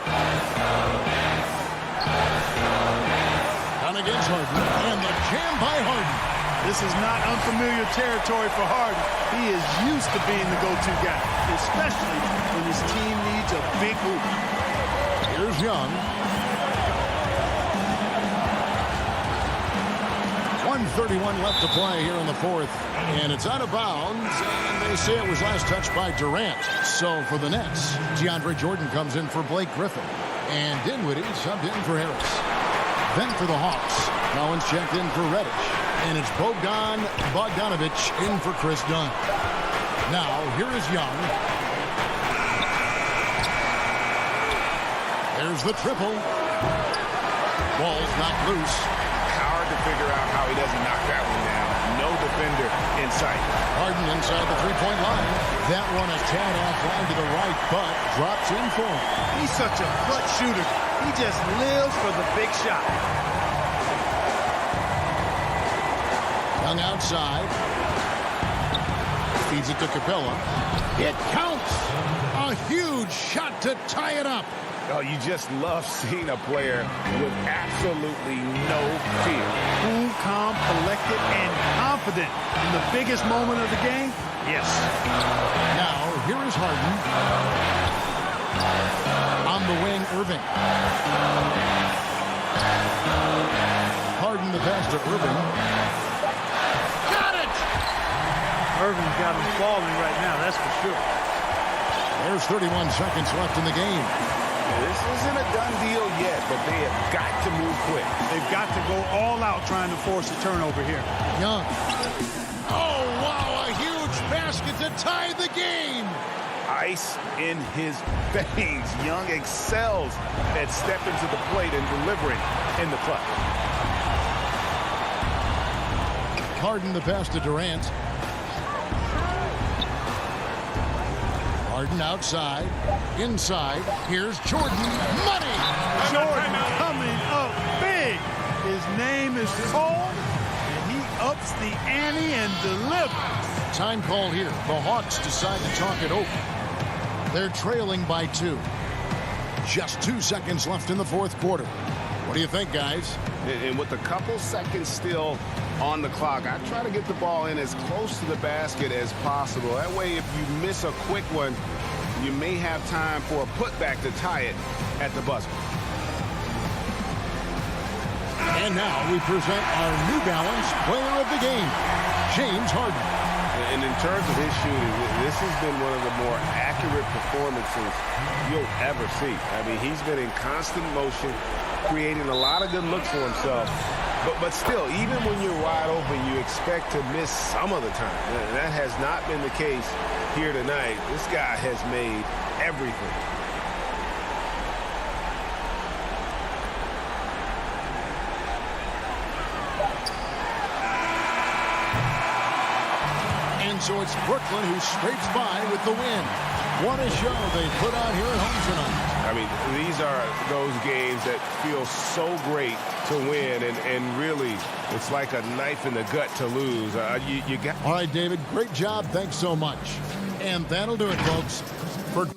Down against Harden. And the jam by Harden. This is not unfamiliar territory for Harden. He is used to being the go-to guy, especially when his team needs a big hoop. Here's Young. 1:31 left to play here in the 4th. And it's out of bounds. And they say it was last touched by Durant. So for the Nets, DeAndre Jordan comes in for Blake Griffin. And Dinwiddie subbed in for Harris. Then for the Hawks, Collins checked in for Reddish. And it's Bogdanovich in for Chris Dunn. Now, here is Young. There's the triple. Ball's knocked loose. Hard to figure out how he doesn't knock that one down. No defender in sight. Harden inside the three-point line. That one a tad offline to the right, but drops in for him. He's such a clutch shooter. He just lives for the big shot. Young outside. Feeds it to Capella. It counts. A huge shot to tie it up. Oh, you just love seeing a player with absolutely no fear. Cool, calm, collected, and confident in the biggest moment of the game. Yes. Now, here is Harden. On the wing, Irving. Harden the pass to Irving. Got it! Irving's got him falling right now, that's for sure. There's 31 seconds left in the game. This isn't a done deal yet, but they have got to move quick. They've got to go all out trying to force a turnover here. Young. Oh, wow, a huge basket to tie the game. Ice in his veins. Young excels at stepping to the plate and delivering in the clutch. Harden the pass to Durant. Harden outside. Inside. Here's Jordan. Money! Jordan coming up big. His name is called, and he ups the ante and delivers. Time call here. The Hawks decide to talk it over. They're trailing by 2. Just 2 seconds left in the 4th quarter. What do you think, guys? And with a couple seconds still on the clock, I try to get the ball in as close to the basket as possible. That way, if you miss a quick one, you may have time for a putback to tie it at the buzzer. And now we present our New Balance player of the game, James Harden. And in terms of his shooting, this has been one of the more accurate performances you'll ever see. I mean, he's been in constant motion, creating a lot of good looks for himself. But still, even when you're wide open, you expect to miss some of the time. And that has not been the case here tonight. This guy has made everything. So it's Brooklyn who scrapes by with the win. What a show they put on here at home tonight. I mean, these are those games that feel so great to win, and really, it's like a knife in the gut to lose. You got. All right, David, great job. Thanks so much. And that'll do it, folks. For